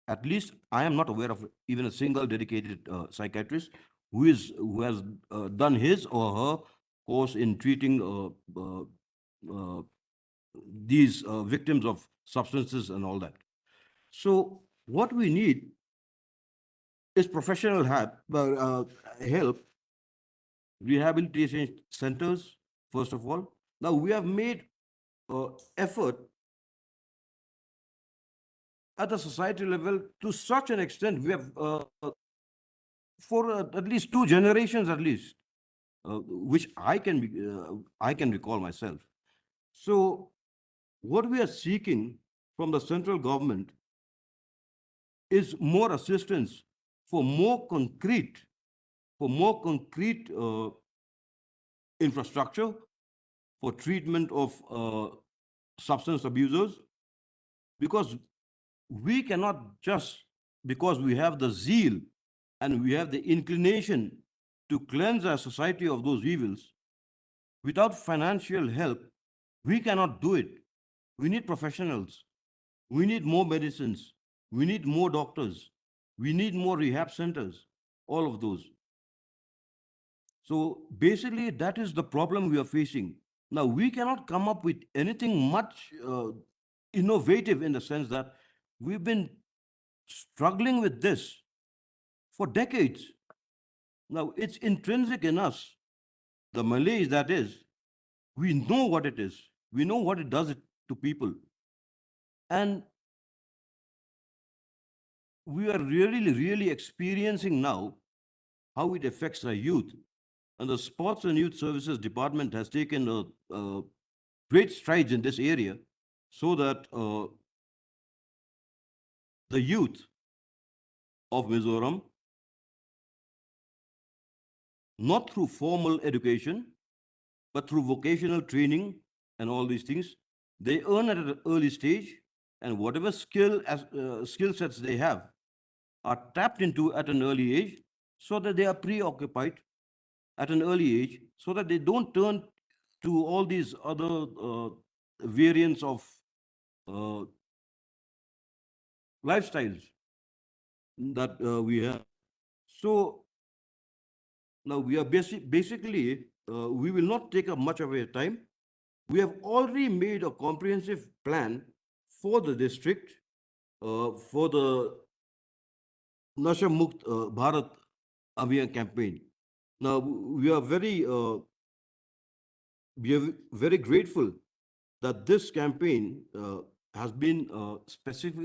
Speaker 10: At least I am not aware of even a single dedicated psychiatrist who has done his or her course in treating these victims of substances and all that. So what we need is professional help, rehabilitation centers, first of all. Now, we have made effort at the society level to such an extent, we have, for at least 2 generations at least, which I can recall myself. So what we are seeking from the central government is more assistance for more concrete infrastructure for treatment of substance abusers, because we cannot just, because we have the zeal and we have the inclination to cleanse our society of those evils, without financial help, we cannot do it. We need professionals. We need more medicines. We need more doctors. We need more rehab centers, all of those. So basically, that is the problem we are facing. Now, we cannot come up with anything much innovative in the sense that we've been struggling with this for decades. Now, it's intrinsic in us. The malaise that is, we know what it is. We know what it does to people. And we are really experiencing now how it affects our youth. And the Sports and Youth Services Department has taken great strides in this area so that the youth of Mizoram, not through formal education, but through vocational training and all these things, they earn at an early stage, and whatever skill sets they have are tapped into at an early age, so that they are preoccupied at an early age, so that they don't turn to all these other variants of lifestyles that we have. So now we are basically, we will not take up much of your time. We have already made a comprehensive plan for the district, for the Nasha Mukt Bharat Abhiyan campaign. Now, we are very grateful that this campaign has been specifically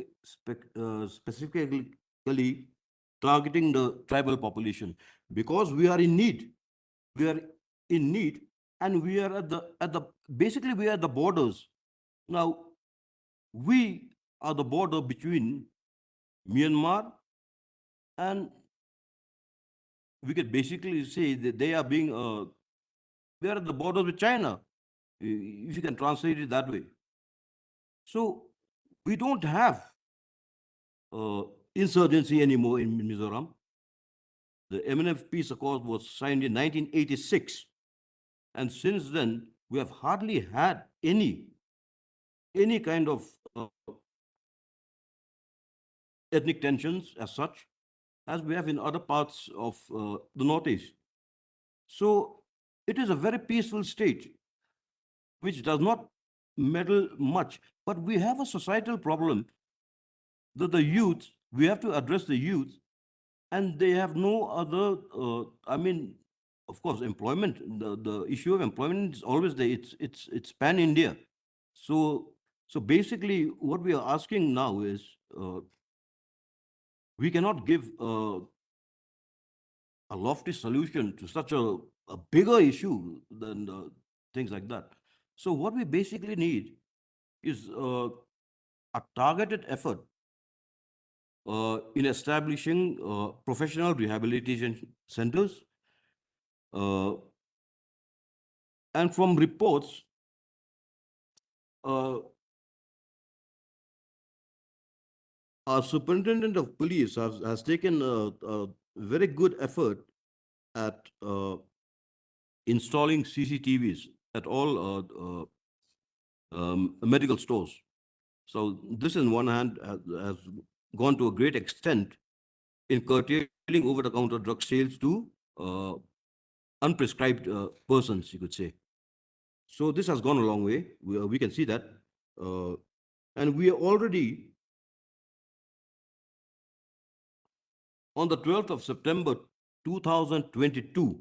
Speaker 10: targeting the tribal population, because we are in need. We are in need, and we are basically we are at the borders. Now, we are the border between Myanmar, and we could basically say that they are at the border with China, if you can translate it that way. So we don't have insurgency anymore in Mizoram. The MNF Peace Accord was signed in 1986. And since then, we have hardly had any kind of ethnic tensions as such, as we have in other parts of the Northeast. So it is a very peaceful state, which does not meddle much. But we have a societal problem that the youth We have to address the youth, and they have no other, I mean, of course, employment, the issue of employment is always there. It's pan-India. So basically, what we are asking now is, we cannot give a lofty solution to such a bigger issue than things like that. So what we basically need is a targeted effort in establishing professional rehabilitation centers. Uh, and from reports, uh, our superintendent of police has taken a very good effort at installing CCTVs at all medical stores. So this, in one hand, has gone to a great extent in curtailing over-the-counter drug sales to uh, unprescribed persons, you could say. So this has gone a long way. We can see that. And we are already, on the 12th of September 2022,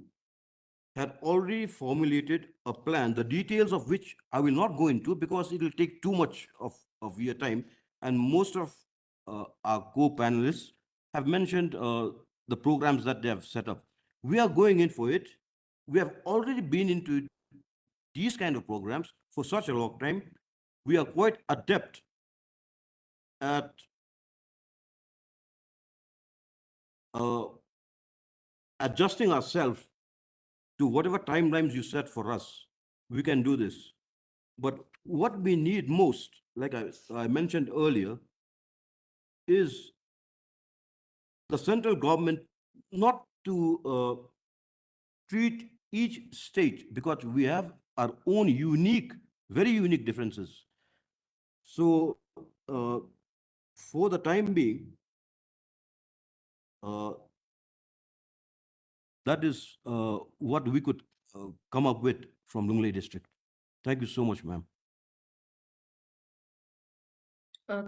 Speaker 10: had already formulated a plan, the details of which I will not go into because it will take too much of your time. And most of our co-panelists have mentioned the programs that they have set up. We are going in for it. We have already been into these kind of programs for such a long time. We are quite adept at adjusting ourselves to whatever timelines you set for us. We can do this. But what we need most, like I mentioned earlier, is the central government not to treat each state, because we have our own unique, very unique differences. So for the time being, that is what we could come up with from Lunglei district. Thank you so much, ma'am.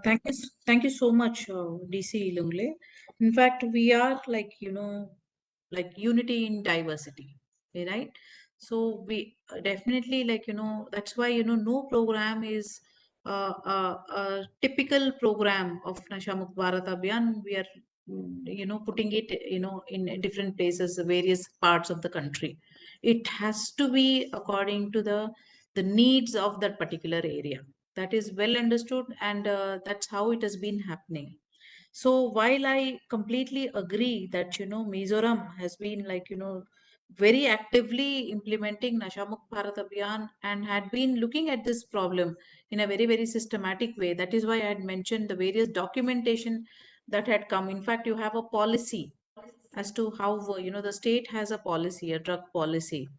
Speaker 1: Thank you so much, DC Lungle. In fact, we are like, like unity in diversity, right? So we definitely like, that's why, no program is a typical program of Nasha Mukht Bharat Abhiyan. We are, putting it, in different places, various parts of the country. It has to be according to the needs of that particular area. That is well understood, and that's how it has been happening. So while I completely agree that Mizoram has been like very actively implementing Nashamukh Bharat Abhiyan and had been looking at this problem in a very very systematic way. That is why I had mentioned the various documentation that had come. In fact, you have a policy as to how the state has a policy, a drug policy.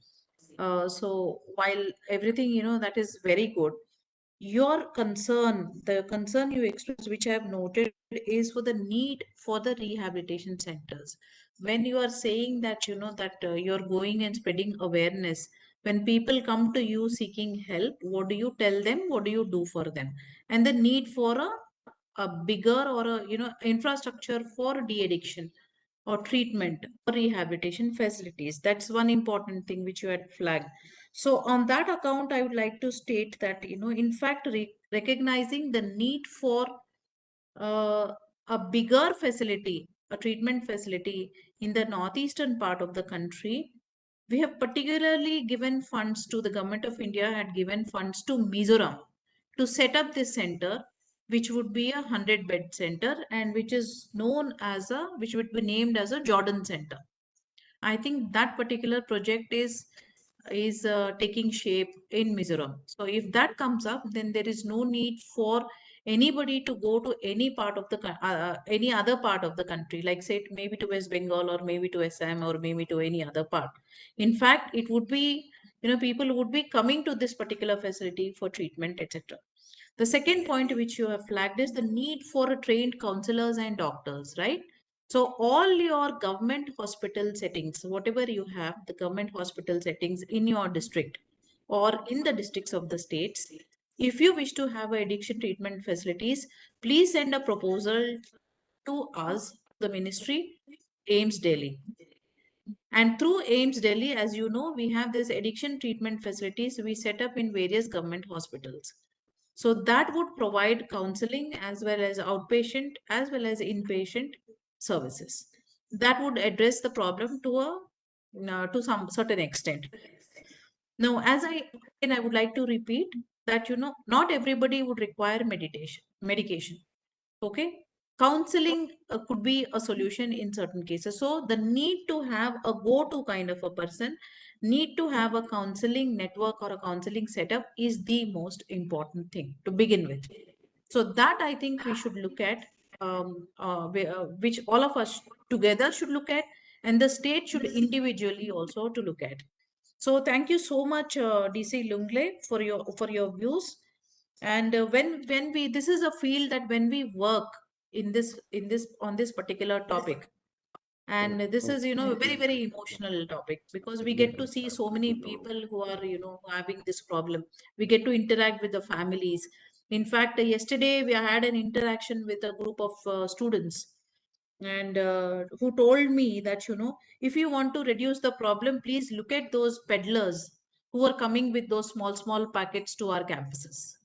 Speaker 1: So while everything that is very good, your concern, the concern you expressed, which I have noted, is for the need for the rehabilitation centers. When you are saying that, that you're going and spreading awareness, when people come to you seeking help, what do you tell them? What do you do for them? And the need for a bigger or a, infrastructure for de-addiction or treatment or rehabilitation facilities. That's one important thing which you had flagged. So on that account, I would like to state that, in fact, recognizing the need for uh, a bigger facility, a treatment facility in the northeastern part of the country, we have particularly given funds to the government of India had given funds to Mizoram to set up this center, which would be 100-bed center and which is known as which would be named as a Jordan Center. I think that particular project is taking shape in Mizoram. So if that comes up, then there is no need for anybody to go to any part of the any other part of the country, like say maybe to West Bengal or maybe to Assam or maybe to any other part. In fact, it would be people would be coming to this particular facility for treatment, etc. The second point which you have flagged is the need for trained counselors and doctors, right? So all your government hospital settings, whatever you have, the government hospital settings in your district or in the districts of the states, if you wish to have addiction treatment facilities, please send a proposal to us, the ministry, AIMS Delhi. And through AIMS Delhi, as you know, we have this addiction treatment facilities we set up in various government hospitals. So that would provide counseling as well as outpatient as well as inpatient services. That would address the problem to some certain extent. Now, I would like to repeat that not everybody would require medication. Okay, counseling could be a solution in certain cases. So the need to have a go-to kind of a person, need to have a counseling network or a counseling setup is the most important thing to begin with. So that I think we should look at, which all of us together should look at, and the state should individually also to look at. So thank you so much, DC Lungle, for your views. And when we this is a field that when we work in this on this particular topic, and this is a very very emotional topic, because we get to see so many people who are having this problem. We get to interact with the families. In fact, yesterday we had an interaction with a group of students, and who told me that if you want to reduce the problem, please look at those peddlers who are coming with those small small packets to our campuses.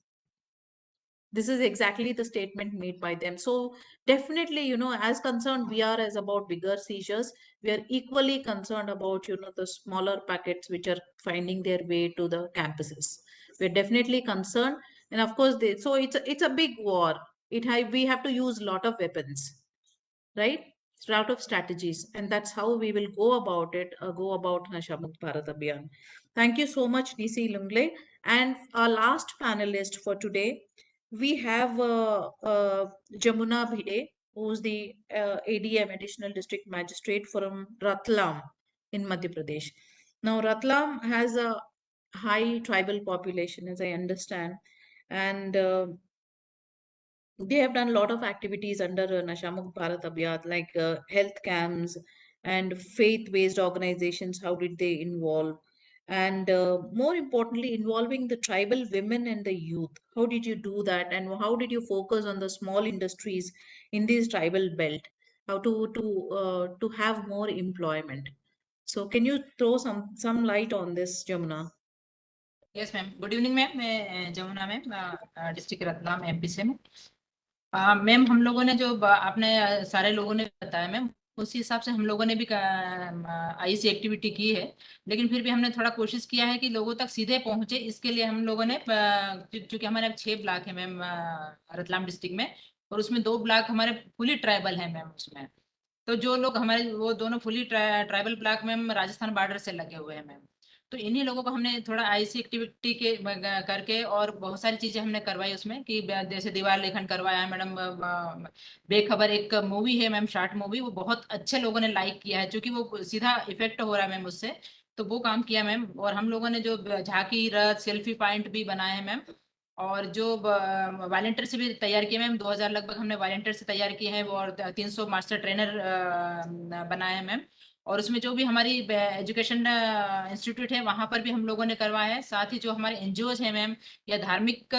Speaker 1: This is exactly the statement made by them. So definitely, as concerned we are as about bigger seizures, we are equally concerned about the smaller packets which are finding their way to the campuses. We're definitely concerned. And of course so it's a big war. We have to use a lot of weapons, right? It's a lot of strategies, and that's how we will go about it, go about Nasha Mukt Bharat Abhiyan. Thank you so much, DC Lungle. And our last panelist for today, we have Jamuna Bhide, who's the ADM, Additional District Magistrate from Ratlam in Madhya Pradesh. Now, Ratlam has a high tribal population, as I understand, and they have done a lot of activities under Nasha Mukt Bharat Abhiyan, like health camps and faith-based organizations. How did they involve? And more importantly, involving the tribal women and the youth. How did you do that? And how did you focus on the small industries in this tribal belt? How to have more employment? So can you throw some light on this, Jamuna?
Speaker 11: Yes ma'am, good evening ma'am. मैं Jamuna ma'am, district Ratlam MP से। Ma'am, हम लोगों ने जो आपने सारे लोगों ने बताया मैम, उसी हिसाब से हम लोगों ने भी आईसी एक्टिविटी की है। लेकिन फिर भी हमने थोड़ा कोशिश किया है कि लोगों तक सीधे पहुंचे। इसके लिए हम लोगों ने, चूंकि हमारे 6 ब्लॉक है मैम रतलाम डिस्ट्रिक्ट में, और उसमें 2 ब्लॉक हमारे फुली ट्राइबल है मैम उसमें। तो जो लोग हमारे वो दोनों fully tribal block ma'am Rajasthan border से लगे हुए हैं मैम। तो इन्हीं लोगों को हमने थोड़ा आईसी एक्टिविटी के करके और बहुत सारी चीजें हमने करवाई उसमें, कि जैसे दीवार लेखन करवाया है मैडम। बेखबर एक मूवी है मैम, शॉर्ट मूवी, वो बहुत अच्छे लोगों ने लाइक किया है, क्योंकि वो सीधा इफेक्ट हो रहा है मैम उससे। तो वो काम किया मैम। और हम लोगों ने जो झांकी रथ सेल्फी पॉइंट भी बनाए हैं मैम। और जो वॉलंटियर से भी तैयार किए मैम, 2000 लगभग हमने वॉलंटियर से तैयार किए हैं। और 300 मास्टर ट्रेनर बनाए हैं मैम। और उसमें जो भी हमारी एजुकेशन इंस्टीट्यूट है वहाँ पर भी हम लोगों ने करवाया है। साथ ही जो हमारे एनजीओज हैं मैम, या धार्मिक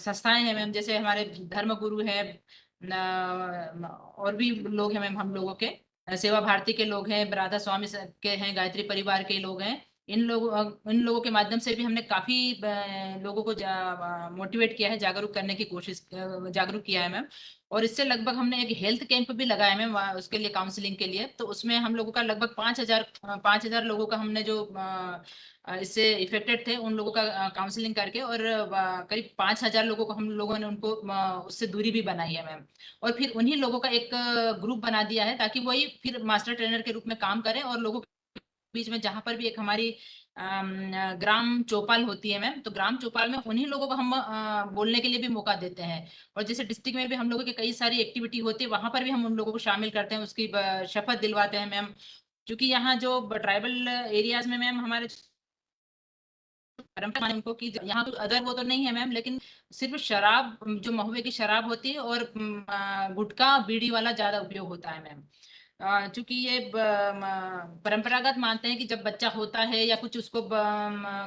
Speaker 11: संस्थाएं हैं मैम, जैसे हमारे धर्म गुरु है, और भी लोग हैं मैम हम लोगों के, सेवा भारती के लोग हैं, राधा स्वामी के हैं, गायत्री परिवार के लोग हैं। इन लोगों के माध्यम से भी हमने काफी लोगों को मोटिवेट किया है, जागरूक करने की कोशिश, जागरूक किया है मैम। और इससे लगभग हमने एक हेल्थ कैंप भी लगाया मैम उसके लिए, काउंसलिंग के लिए। तो उसमें हम लोगों का लगभग 5000 लोगों का हमने जो इससे इफेक्टेड थे उन लोगों का काउंसलिंग करके, और करीब 5000 लोगों को हम लोगों ने उनको उससे दूरी भी बनाई है मैम। और फिर उन्हीं लोगों का एक ग्रुप बना दिया है, ताकि वही फिर मास्टर ट्रेनर के रूप में काम करें। और लोगों के बीच में जहां पर भी एक हमारी ग्राम चौपाल होती है मैम, तो ग्राम चौपाल में उन्हीं लोगों को हम बोलने के लिए भी मौका देते हैं। और जैसे डिस्ट्रिक्ट में भी हम लोगों की कई सारी एक्टिविटी होती है, वहां पर भी हम उन लोगों को शामिल करते हैं, उसकी शपथ दिलवाते हैं मैम। क्योंकि यहाँ जो ट्राइबल एरियाज में मैम हमारे परंपरा है उनको, कि यहाँ तो अदर वो तो नहीं है मैम, लेकिन सिर्फ शराब, जो महुए की शराब होती है, और गुटखा बीड़ी वाला ज्यादा उपयोग होता है मैम। चूंकि ये परंपरागत मानते हैं कि जब बच्चा होता है या कुछ उसको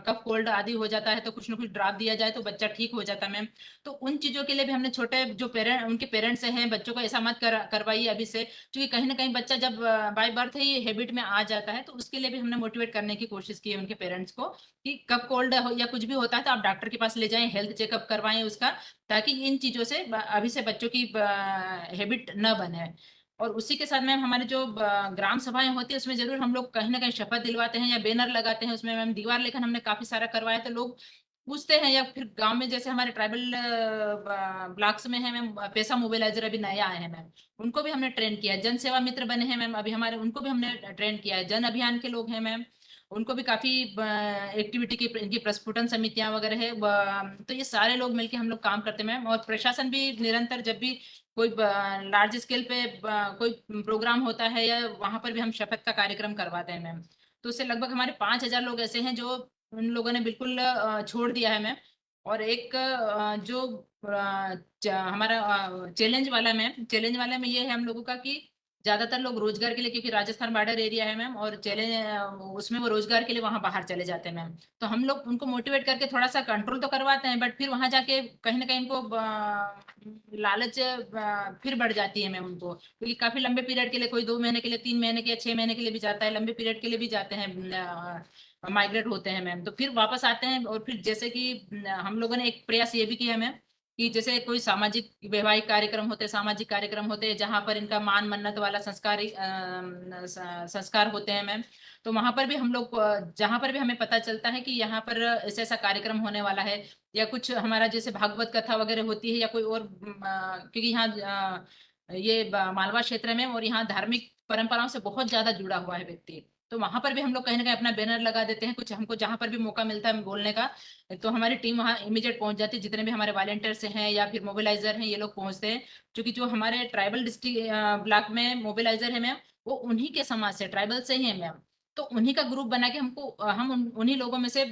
Speaker 11: कफ कोल्ड आदि हो जाता है तो कुछ ना कुछ ड्रॉप दिया जाए तो बच्चा ठीक हो जाता है मैम। तो उन चीजों के लिए भी हमने छोटे जो उनके पेरेंट्स हैं बच्चों को ऐसा मत करवाइए अभी से, क्योंकि कहीं ना कहीं बच्चा जब बाय बर्थ ही हैबिट में आ जाता है तो उसके लिए भी हमने मोटिवेट करने की कोशिश की है उनके पेरेंट्स को कि कफ कोल्ड या कुछ भी होता है तो आप डॉक्टर के पास ले जाएं, हेल्थ चेकअप करवाएं उसका, ताकि इन चीजों से अभी से बच्चों की हैबिट न बने। और उसी के साथ मैम हमारे जो ग्राम सभाएं होती है उसमें जरूर हम लोग कहीं ना कहीं शपथ दिलवाते हैं या बैनर लगाते हैं उसमें मैम। दीवार लेखन हमने काफी सारा करवाया तो लोग पूछते हैं, या फिर गांव में जैसे हमारे ट्राइबल ब्लॉक्स में है मैम पैसा मोबिलाइजर अभी नया आए हैं मैम, उनको भी हमने ट्रेन किया है। जन सेवा मित्र बने हैं मैम अभी हमारे, उनको भी हमने ट्रेन किया है। जन अभियान के लोग हैं मैम, उनको भी काफी एक्टिविटी की इनकी प्रस्फुटन समितियां वगैरह है तो ये सारे लोग मिलके हम लोग काम करते हैं मैम। और प्रशासन भी निरंतर जब भी कोई लार्ज स्केल पे कोई प्रोग्राम होता है या वहां पर भी हम शपथ का कार्यक्रम करवाते हैं मैम। तो उससे लगभग हमारे 5,000 लोग ऐसे हैं जो उन लोगों ने बिल्कुल छोड़ दिया है मैम। और एक जो हमारा चैलेंज वाला मैम, चैलेंज वाले में ये है हम लोगों का कि ज्यादातर लोग रोजगार के लिए, क्योंकि राजस्थान बॉर्डर एरिया है मैम, और चैलेंज उसमें वो रोजगार के लिए वहां बाहर चले जाते हैं मैम। तो हम लोग उनको मोटिवेट करके थोड़ा सा कंट्रोल तो करवाते हैं, बट फिर वहां जाके कहीं ना कहीं इनको लालच फिर बढ़ जाती है मैम उनको, क्योंकि काफी लंबे पीरियड के लिए, कोई 2 महीने के लिए, 3 महीने के लिए, 6 महीने के लिए भी जाता है, लंबे पीरियड के लिए भी जाते हैं, माइग्रेट होते हैं मैम। तो फिर वापस आते हैं। और फिर जैसे कि हम लोगों ने एक प्रयास ये भी किया है मैम कि जैसे कोई सामाजिक वैवाहिक कार्यक्रम होते हैं, सामाजिक कार्यक्रम होते हैं जहाँ पर इनका मान मन्नत वाला संस्कार होते हैं मैम, तो वहां पर भी हम लोग जहां पर भी हमें पता चलता है कि यहाँ पर ऐसा ऐसा कार्यक्रम होने वाला है, या कुछ हमारा जैसे भागवत कथा वगैरह होती है या कोई और क्योंकि यहाँ ये मालवा क्षेत्र में और यहाँ धार्मिक परंपराओं से बहुत ज्यादा जुड़ा हुआ है व्यक्ति, तो वहां पर भी हम लोग कहीं ना कहीं अपना बैनर लगा देते हैं। कुछ हमको जहां पर भी मौका मिलता है बोलने का तो हमारी टीम वहाँ इमीडिएट पहुंच जाती है, जितने भी हमारे वॉलेंटियर्स हैं या फिर मोबिलाइजर हैं ये लोग पहुंचते हैं। क्योंकि जो हमारे ट्राइबल डिस्ट्रिक्ट ब्लॉक में मोबिलाइजर है मैम, वो उन्हीं के समाज से, ट्राइबल से ही है मैम। तो उन्हीं का ग्रुप बना के हमको हम उन्हीं लोगों में से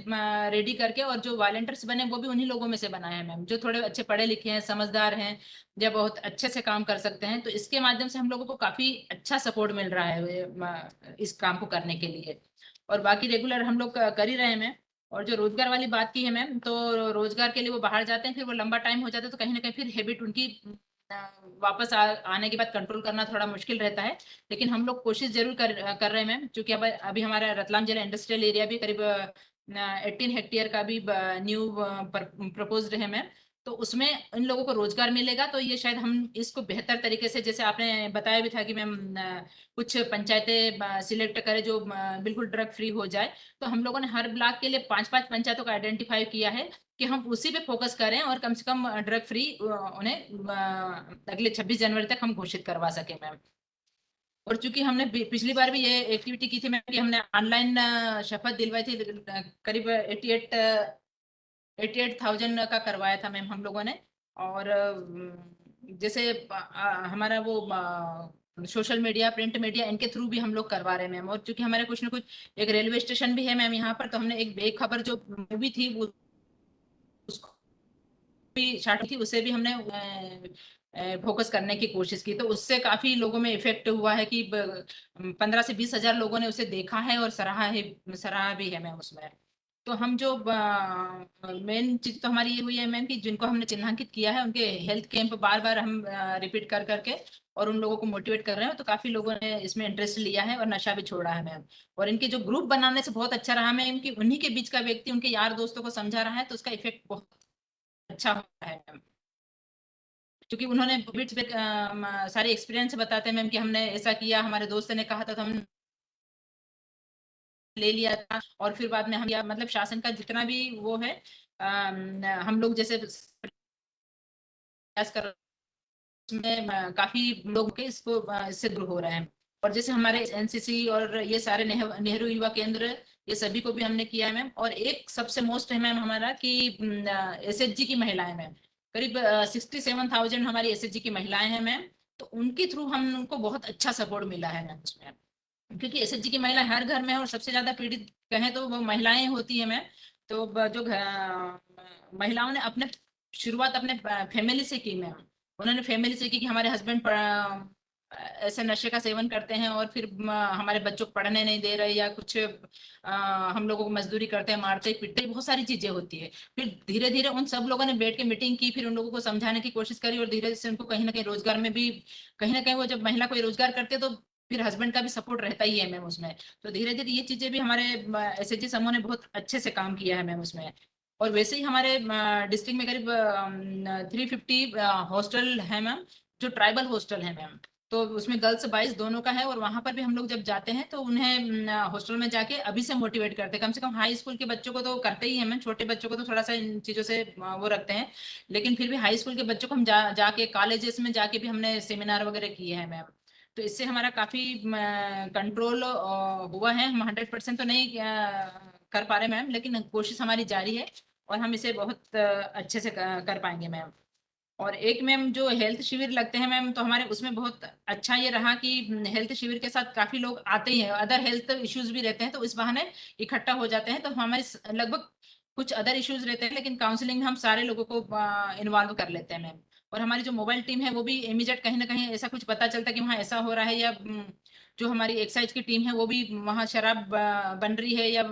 Speaker 11: रेडी करके, और जो वॉलेंटियर्स बने वो भी उन्हीं लोगों में से बनाए हैं मैम, जो थोड़े अच्छे पढ़े लिखे हैं, समझदार हैं या बहुत अच्छे से काम कर सकते हैं। तो इसके माध्यम से हम लोगों को काफी अच्छा सपोर्ट मिल रहा है इस काम को करने के लिए। और बाकी रेगुलर हम लोग कर ही रहे हैं मैम। और जो रोजगार वाली बात की है मैम, तो रोजगार के लिए वो बाहर जाते हैं, फिर वो लंबा टाइम हो जाता है तो कहीं ना कहीं फिर हैबिट उनकी अ, वापस आने के बाद कंट्रोल करना थोड़ा मुश्किल रहता है। लेकिन हम लोग कोशिश जरूर कर रहे हैं मैम, क्योंकि अब अभी हमारा रतलाम जिला इंडस्ट्रियल एरिया भी करीब 18 हेक्टेयर का भी न्यू प्रपोज्ड है मैम। तो उसमें इन लोगों को रोजगार मिलेगा, तो ये शायद हम इसको बेहतर तरीके से, जैसे आपने बताया भी था कि मैम कुछ पंचायतें सिलेक्ट करें जो बिल्कुल ड्रग फ्री हो जाए। तो हम लोगों ने हर ब्लॉक के लिए 5-5 पंचायतों का आइडेंटिफाई किया है कि हम उसी पे फोकस करें और कम से कम ड्रग फ्री उन्हें अगले 26 जनवरी तक हम घोषित करवा सके मैम। और चूंकि हमने पिछली बार भी ये एक्टिविटी की थी मैम कि हमने ऑनलाइन शपथ दिलवाई थी, करीब 88,000 का करवाया था मैम हम लोगों ने। और जैसे हमारा वो सोशल मीडिया, प्रिंट मीडिया, इनके थ्रू भी हम लोग करवा रहे हैं मैम। और चूंकि हमारे कुछ ना कुछ एक रेलवे स्टेशन भी है मैम यहाँ पर, तो हमने एक बेखबर जो मूवी थी वो उसको भी शार्ट थी, उसे भी हमने फोकस करने की कोशिश की, तो उससे काफी लोगों में इफेक्ट हुआ है कि 15 से 20 हजार लोगों ने उसे देखा है और सराहा भी है मैम उसमें। तो हम जो मेन चीज तो हमारी ये हुई है मैम कि जिनको हमने चिन्हांकित किया है उनके हेल्थ कैंप बार बार हम रिपीट कर करके और उन लोगों को मोटिवेट कर रहे हैं, तो काफी लोगों ने इसमें इंटरेस्ट लिया है और नशा भी छोड़ा है मैम। और इनके जो ग्रुप बनाने से बहुत अच्छा रहा मैम कि उन्हीं के बीच का व्यक्ति उनके यार दोस्तों को समझा रहा है, तो उसका इफेक्ट बहुत अच्छा होता है मैम। क्योंकि उन्होंने बिट्स पे सारे एक्सपीरियंस बताते हैं मैम कि हमने ऐसा किया, हमारे दोस्त ने कहा था तो हम ले लिया था, और फिर बाद में हम या मतलब शासन का जितना भी वो है हम लोग जैसे प्रयास कर उसमें काफी लोग के इसको इससे दूर हो रहे हैं। और जैसे हमारे एनसीसी और ये सारे नेहरू युवा केंद्र, ये सभी को भी हमने किया है मैम। और एक सबसे मोस्ट है मैम हमारा कि एसएचजी की महिलाएं मैम, करीब 67,000 हमारी एसएचजी की महिलाएं हैं मैम। तो उनके थ्रू हम उनको बहुत अच्छा सपोर्ट मिला है मैम उसमें, क्योंकि एसएचजी की महिला हर घर में है और सबसे ज्यादा पीड़ित कहें तो वो महिलाएं होती है मैम। तो जो महिलाओं ने अपने शुरुआत अपने फैमिली से की मैम। उन्होंने फैमिली से की कि हमारे हस्बैंड ऐसे नशे का सेवन करते हैं और फिर हमारे बच्चों को पढ़ने नहीं दे रहे, या कुछ हम लोगों को मजदूरी करते हैं, मारते पीटते, बहुत सारी चीजें होती है। फिर धीरे धीरे उन सब लोगों ने बैठ के मीटिंग की, फिर उन लोगों को समझाने की कोशिश करी, और धीरे से उनको कहीं ना कहीं रोजगार में भी, कहीं ना कहीं वो जब महिला कोई रोजगार करते हैं तो फिर हस्बैंड का भी सपोर्ट रहता ही है मैम उसमें। तो धीरे धीरे ये चीजें भी हमारे एसएचजी समूह ने बहुत अच्छे से काम किया है मैम उसमें। और वैसे ही हमारे डिस्ट्रिक्ट में करीब 350 हॉस्टल है मैम, जो ट्राइबल हॉस्टल है मैम। तो उसमें गर्ल्स बॉयज दोनों का है, और वहां पर भी हम लोग जब जाते हैं तो उन्हें हॉस्टल में जाके अभी से मोटिवेट करते हैं। कम से कम हाई स्कूल के बच्चों को तो करते ही हैं मैम, छोटे बच्चों को तो थोड़ा सा इन चीजों से वो रखते हैं, लेकिन फिर भी हाई स्कूल के बच्चों को हम जाके कॉलेजेस में जाके भी हमने सेमिनार वगैरह किए हैं मैम। तो इससे हमारा काफी कंट्रोल हुआ है। हम 100% तो नहीं कर पा रहे मैम, लेकिन कोशिश हमारी जारी है, और हम इसे बहुत अच्छे से कर पाएंगे मैम। और एक मैम जो हेल्थ शिविर लगते हैं मैम, तो हमारे उसमें बहुत अच्छा ये रहा कि हेल्थ शिविर के साथ काफी लोग आते ही हैं, अदर हेल्थ इश्यूज भी रहते हैं तो इस बहाने इकट्ठा हो जाते हैं। तो हमारे लगभग कुछ अदर इश्यूज रहते हैं, लेकिन काउंसलिंग में हम सारे लोगों को इन्वॉल्व कर लेते हैं मैम। और हमारी जो मोबाइल टीम है वो भी इमीडिएट कहीं ना कहीं ऐसा कुछ पता चलता है कि वहाँ ऐसा हो रहा है, या जो हमारी एक्साइज की टीम है वो भी वहाँ शराब बन रही है, या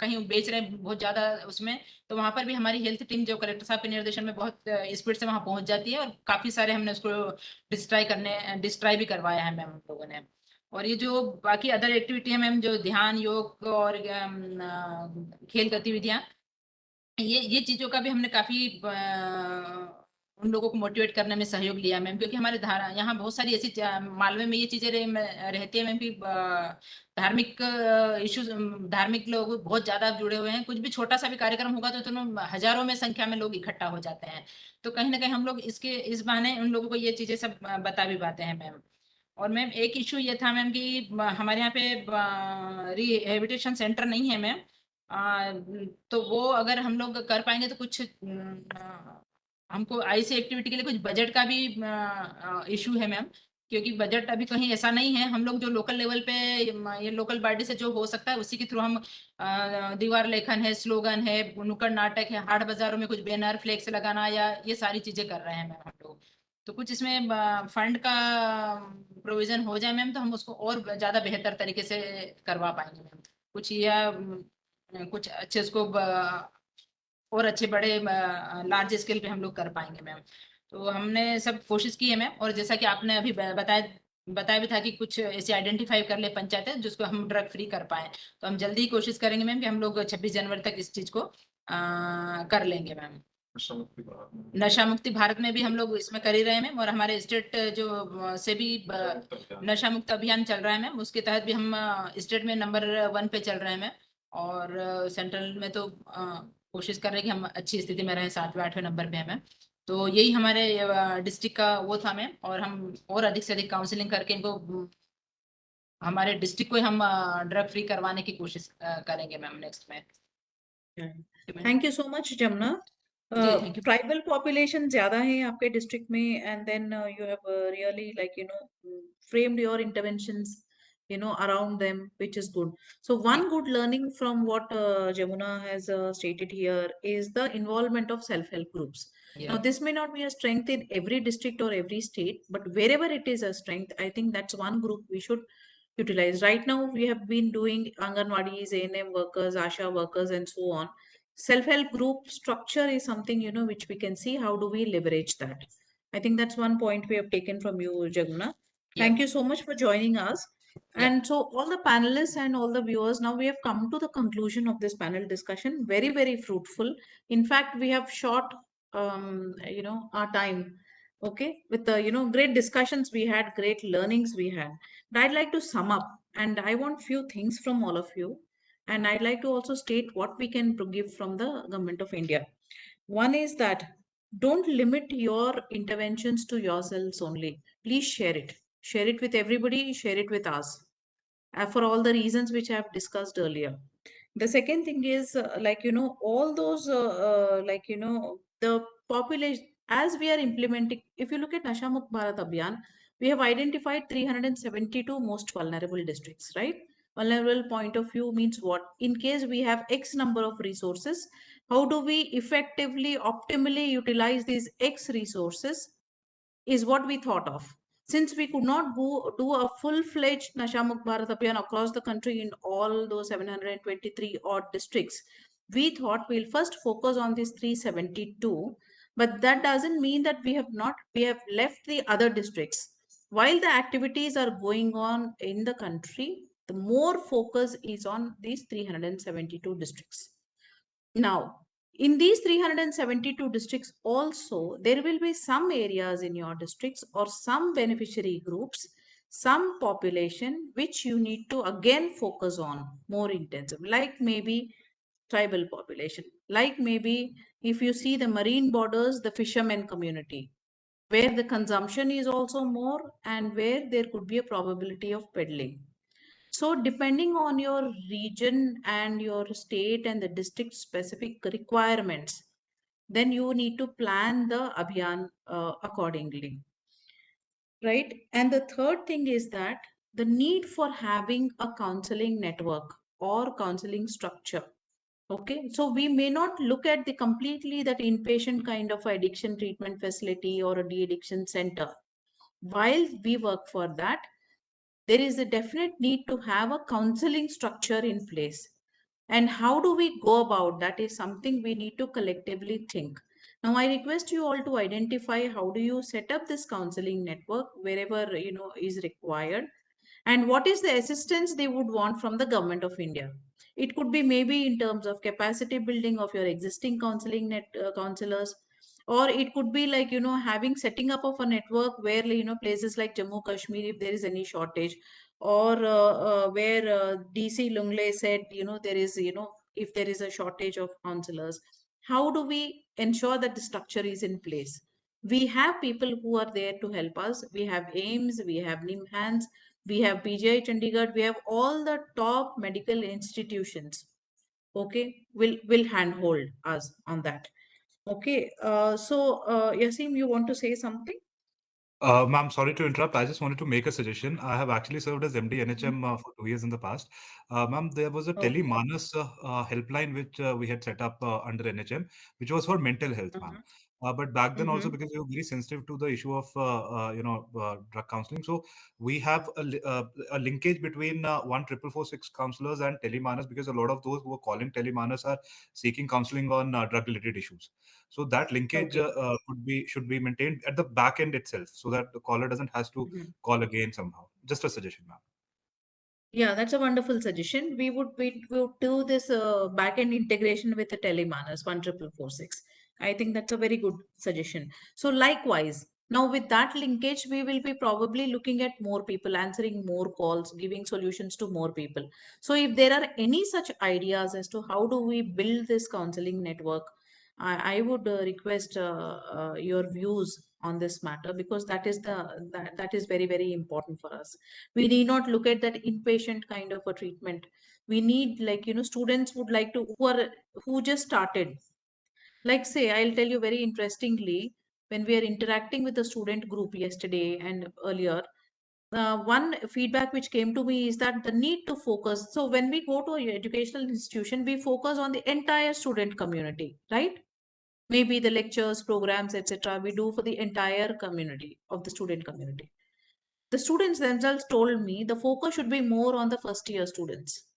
Speaker 11: कहीं बेच रहे हैं बहुत ज्यादा उसमें, तो वहां पर भी हमारी हेल्थ टीम जो कलेक्टर साहब के निर्देशन में बहुत स्पीड से वहां पहुंच जाती है, और काफी सारे हमने उसको डिस्ट्राई भी करवाया है मैम हम लोगों ने। और ये जो बाकी अदर एक्टिविटी है मैम, जो ध्यान योग और खेल गतिविधियां, ये चीजों का भी हमने काफी उन लोगों को मोटिवेट करने में सहयोग लिया मैम, क्योंकि हमारे धारा यहाँ बहुत सारी ऐसी मालवे में ये चीजें रहती है मैम कि धार्मिक इश्यूज, धार्मिक लोग बहुत ज्यादा जुड़े हुए हैं। कुछ भी छोटा सा भी कार्यक्रम होगा तो तुम हजारों में संख्या में लोग इकट्ठा हो जाते हैं। तो कहीं ना कहीं हम लोग इस बहाने उन लोगों को ये चीजें सब बता भी पाते हैं मैम। और मैम एक इशू ये था मैम कि हमारे यहाँ पे रिहेबिलिटेशन सेंटर नहीं है मैम। तो वो अगर हम लोग कर पाएंगे तो कुछ हमको ऐसी एक्टिविटी के लिए कुछ बजट का भी इशू है मैम, क्योंकि बजट अभी कहीं ऐसा नहीं है। हम लोग जो लोकल लेवल पे ये लोकल बॉडी से जो हो सकता है उसी के थ्रू हम दीवार लेखन है, स्लोगन है, नुक्कड़ नाटक है, हाट बाजारों में कुछ बैनर फ्लेक्स लगाना, या ये सारी चीजें कर रहे हैं मैम हम लोग। तो कुछ इसमें फंड का प्रोविजन हो जाए मैम, तो हम उसको और ज्यादा बेहतर तरीके से करवा पाएंगे मैम। कुछ या कुछ अच्छे उसको और अच्छे बड़े लार्ज स्केल पे हम लोग कर पाएंगे मैम। तो हमने सब कोशिश की है मैम, और जैसा कि आपने अभी बताया भी था कि कुछ ऐसे आइडेंटिफाई कर ले पंचायतें जिसको हम ड्रग फ्री कर पाए। तो हम जल्दी ही कोशिश करेंगे मैम कि हम लोग 26 जनवरी तक इस चीज को कर लेंगे मैम। नशा मुक्ति भारत में भी हम लोग इसमें कर ही रहे हैं मैम, और हमारे स्टेट जो से भी नशा मुक्त अभियान चल रहा है मैम, उसके तहत भी हम स्टेट में नंबर 1 पे चल रहे हैं मैम। और सेंट्रल में तो कोशिश कर रहे हैं कि हम अच्छी स्थिति में रहें, 7वें 8वें नंबर पे हैं मैम। तो यही हमारे डिस्ट्रिक्ट का वो था मैम, और हम और अधिक से अधिक काउंसलिंग करके इनको हमारे डिस्ट्रिक्ट को ही हम ड्रग फ्री करवाने की कोशिश करेंगे मैम नेक्स्ट में।
Speaker 1: Thank you so much Jamuna.
Speaker 11: जी थैंक यू।
Speaker 1: ट्राइबल पॉपुलेशन ज्यादा है आपके डिस्ट्रिक्ट में, and then you have really like framed your interventions around them, which is good. So one good learning from what Jamuna has stated here is the involvement of self-help groups. Now this may not be a strength in every district or every state, but wherever it is a strength, I think that's one group we should utilize. Right now we have been doing Anganwadis, ANM workers, ASHA workers, and so on. Self-help group structure is something which we can see how do we leverage that. I think that's one point we have taken from you, Jaguna. Thank you so much for joining us. And so all the panelists and all the viewers, now we have come to the conclusion of this panel discussion. Very, very fruitful. In fact, we have short, our time. Okay, with the great discussions we had, great learnings we had. And I'd like to sum up, and I want few things from all of you. And I'd like to also state what we can give from the government of India. One is that don't limit your interventions to yourselves only. Please share it. Share it with everybody, share it with us. For all the reasons which I have discussed earlier. The second thing is all those the population, as we are implementing, if you look at Nasha Mukt Bharat Abhiyan, we have identified 372 most vulnerable districts, right? Vulnerable point of view means what? In case we have X number of resources, how do we effectively, optimally utilize these X resources is what we thought of. since we could not do a full-fledged Nasha Mukt Bharat Abhiyan across the country in all those 723 odd districts, we thought we'll first focus on these 372. But that doesn't mean that we have left the other districts. While the activities are going on in the country, the more focus is on these 372 districts. Now, in these 372 districts also, there will be some areas in your districts or some beneficiary groups, some population which you need to again focus on more intensive, like maybe tribal population, like maybe if you see the marine borders, the fishermen community, where the consumption is also more and where there could be a probability of peddling. So depending on your region and your state and the district specific requirements, then you need to plan the abhiyan accordingly, right? And the third thing is that the need for having a counseling network or counseling structure. Okay, so we may not look at the completely that inpatient kind of addiction treatment facility or a de-addiction center. While we work for that, there is a definite need to have a counseling structure in place. And how do we go about that is something we need to collectively think. Now, I request you all to identify how do you set up this counseling network wherever is required, and what is the assistance they would want from the government of India. It could be maybe in terms of capacity building of your existing counselors, or it could be like having setting up of a network where places like Jammu Kashmir, if there is any shortage, or where DC Lungle said there is if there is a shortage of counselors, how do we ensure that the structure is in place? We have people who are there to help us. We have AIMS, we have NIMHANS, we have PGI Chandigarh, we have all the top medical institutions. Okay, will handhold us on that. Okay, Yasim, you want to say something?
Speaker 9: Ma'am, sorry to interrupt. I just wanted to make a suggestion. I have actually served as MD NHM for 2 years in the past. Ma'am, there was a
Speaker 1: Okay.
Speaker 9: Telemanas helpline which we had set up under NHM, which was for mental health, ma'am. But back then also, because we were very sensitive to the issue of drug counseling, so we have a linkage between 14446 counselors and Telemanas, because a lot of those who are calling Telemanas are seeking counseling on drug-related issues. So that linkage
Speaker 1: Okay.
Speaker 9: should be maintained at the back end itself, so that the caller doesn't has to call again somehow. Just a suggestion, ma'am.
Speaker 1: Yeah, that's a wonderful suggestion. We would do this back-end integration with the Telemanas 14446. I think that's a very good suggestion. So likewise, now with that linkage, we will be probably looking at more people, answering more calls, giving solutions to more people. So if there are any such ideas as to how do we build this counseling network, I would request your views on this matter, because that is very, very important for us. We need not look at that inpatient kind of a treatment. We need, like students would like to, who just started, like say, I'll tell you very interestingly, when we are interacting with a student group yesterday and earlier, one feedback which came to me is that the need to focus. So when we go to an educational institution, we focus on the entire student community, right? Maybe the lectures, programs, etc. we do for the entire community of the student community. The students themselves told me the focus should be more on the first year students.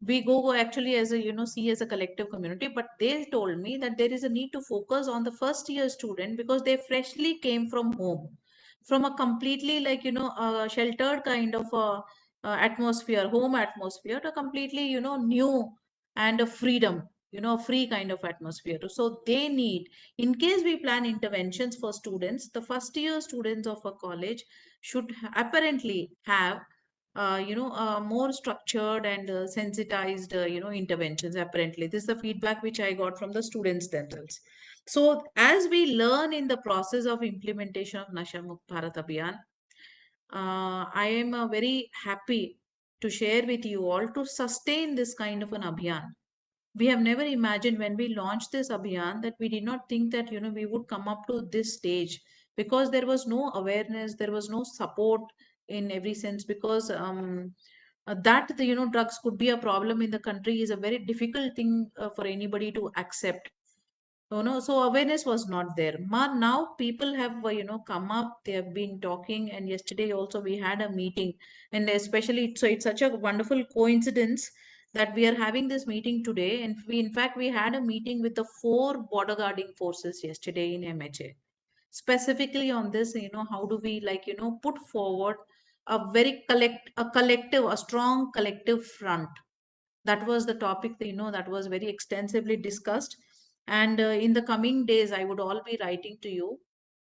Speaker 1: We go actually as a see as a collective community, but they told me that there is a need to focus on the first year student, because they freshly came from home, from a completely sheltered kind of atmosphere, home atmosphere, to completely new and a freedom, free kind of atmosphere. So they need, in case we plan interventions for students, the first year students of a college should apparently have more structured and sensitized, interventions. Apparently, this is the feedback which I got from the students themselves. So, as we learn in the process of implementation of Nasha Mukt Bharat Abhiyan, I am very happy to share with you all to sustain this kind of an abhiyan. We have never imagined when we launched this abhiyan that we did not think that we would come up to this stage, because there was no awareness, there was no support in every sense, because that the drugs could be a problem in the country is a very difficult thing for anybody to accept. So awareness was not there. Now people have, come up, they have been talking, and yesterday also we had a meeting, and especially, so it's such a wonderful coincidence that we are having this meeting today. And in fact, we had a meeting with the 4 border guarding forces yesterday in MHA, specifically on this, how do we put forward a collective, a strong collective front. That was the topic, that was very extensively discussed. And in the coming days, I would all be writing to you.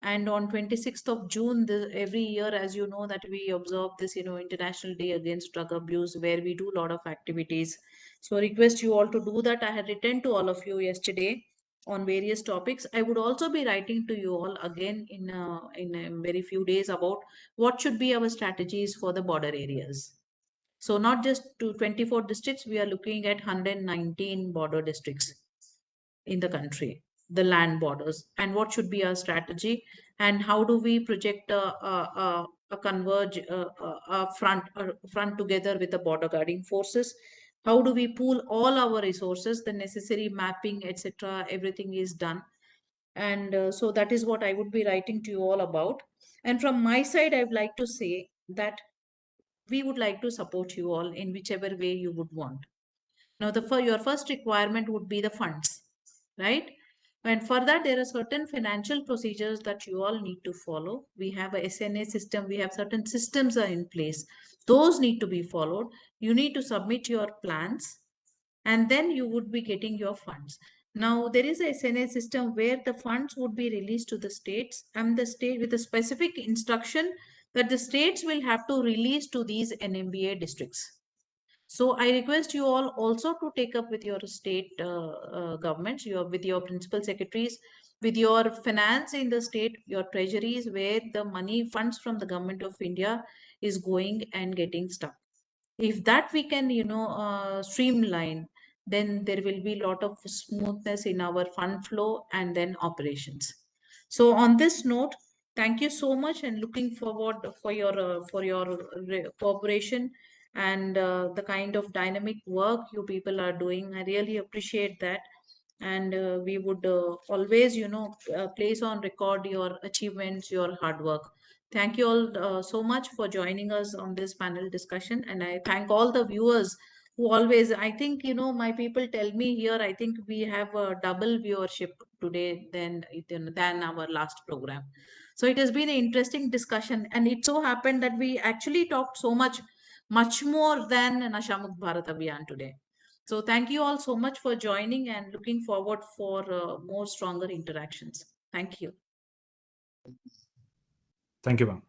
Speaker 1: And on 26th of June, every year, as you know, that we observe this, International Day Against Drug Abuse, where we do a lot of activities. So I request you all to do that. I had written to all of you yesterday on various topics. I would also be writing to you all again in a very few days about what should be our strategies for the border areas. So not just to 24 districts, we are looking at 119 border districts in the country, the land borders, and what should be our strategy, and how do we project a converge front together with the border guarding forces. How do we pool all our resources, the necessary mapping, etc. Everything is done. And so that is what I would be writing to you all about. And from my side, I would like to say that we would like to support you all in whichever way you would want. Now, your first requirement would be the funds, right? And for that, there are certain financial procedures that you all need to follow. We have a SNA system. We have certain systems are in place. Those need to be followed. You need to submit your plans, and then you would be getting your funds. Now, there is a SNA system where the funds would be released to the states, and the state with a specific instruction that the states will have to release to these NMBA districts. So I request you all also to take up with your state governments, with your principal secretaries, with your finance in the state, your treasuries, where the money funds from the government of India is going and getting stuck. If that we can, streamline, then there will be a lot of smoothness in our fund flow and then operations. So on this note, thank you so much, and looking forward for your cooperation and the kind of dynamic work you people are doing. I really appreciate that. And we would always, place on record your achievements, your hard work. Thank you all so much for joining us on this panel discussion. And I thank all the viewers who always, I think, my people tell me here, I think we have a double viewership today than our last program. So it has been an interesting discussion. And it so happened that we actually talked so much more than Nashamukh Bharat Abhiyan today. So thank you all so much for joining, and looking forward for more stronger interactions. Thank you.
Speaker 9: Thank you, ma'am.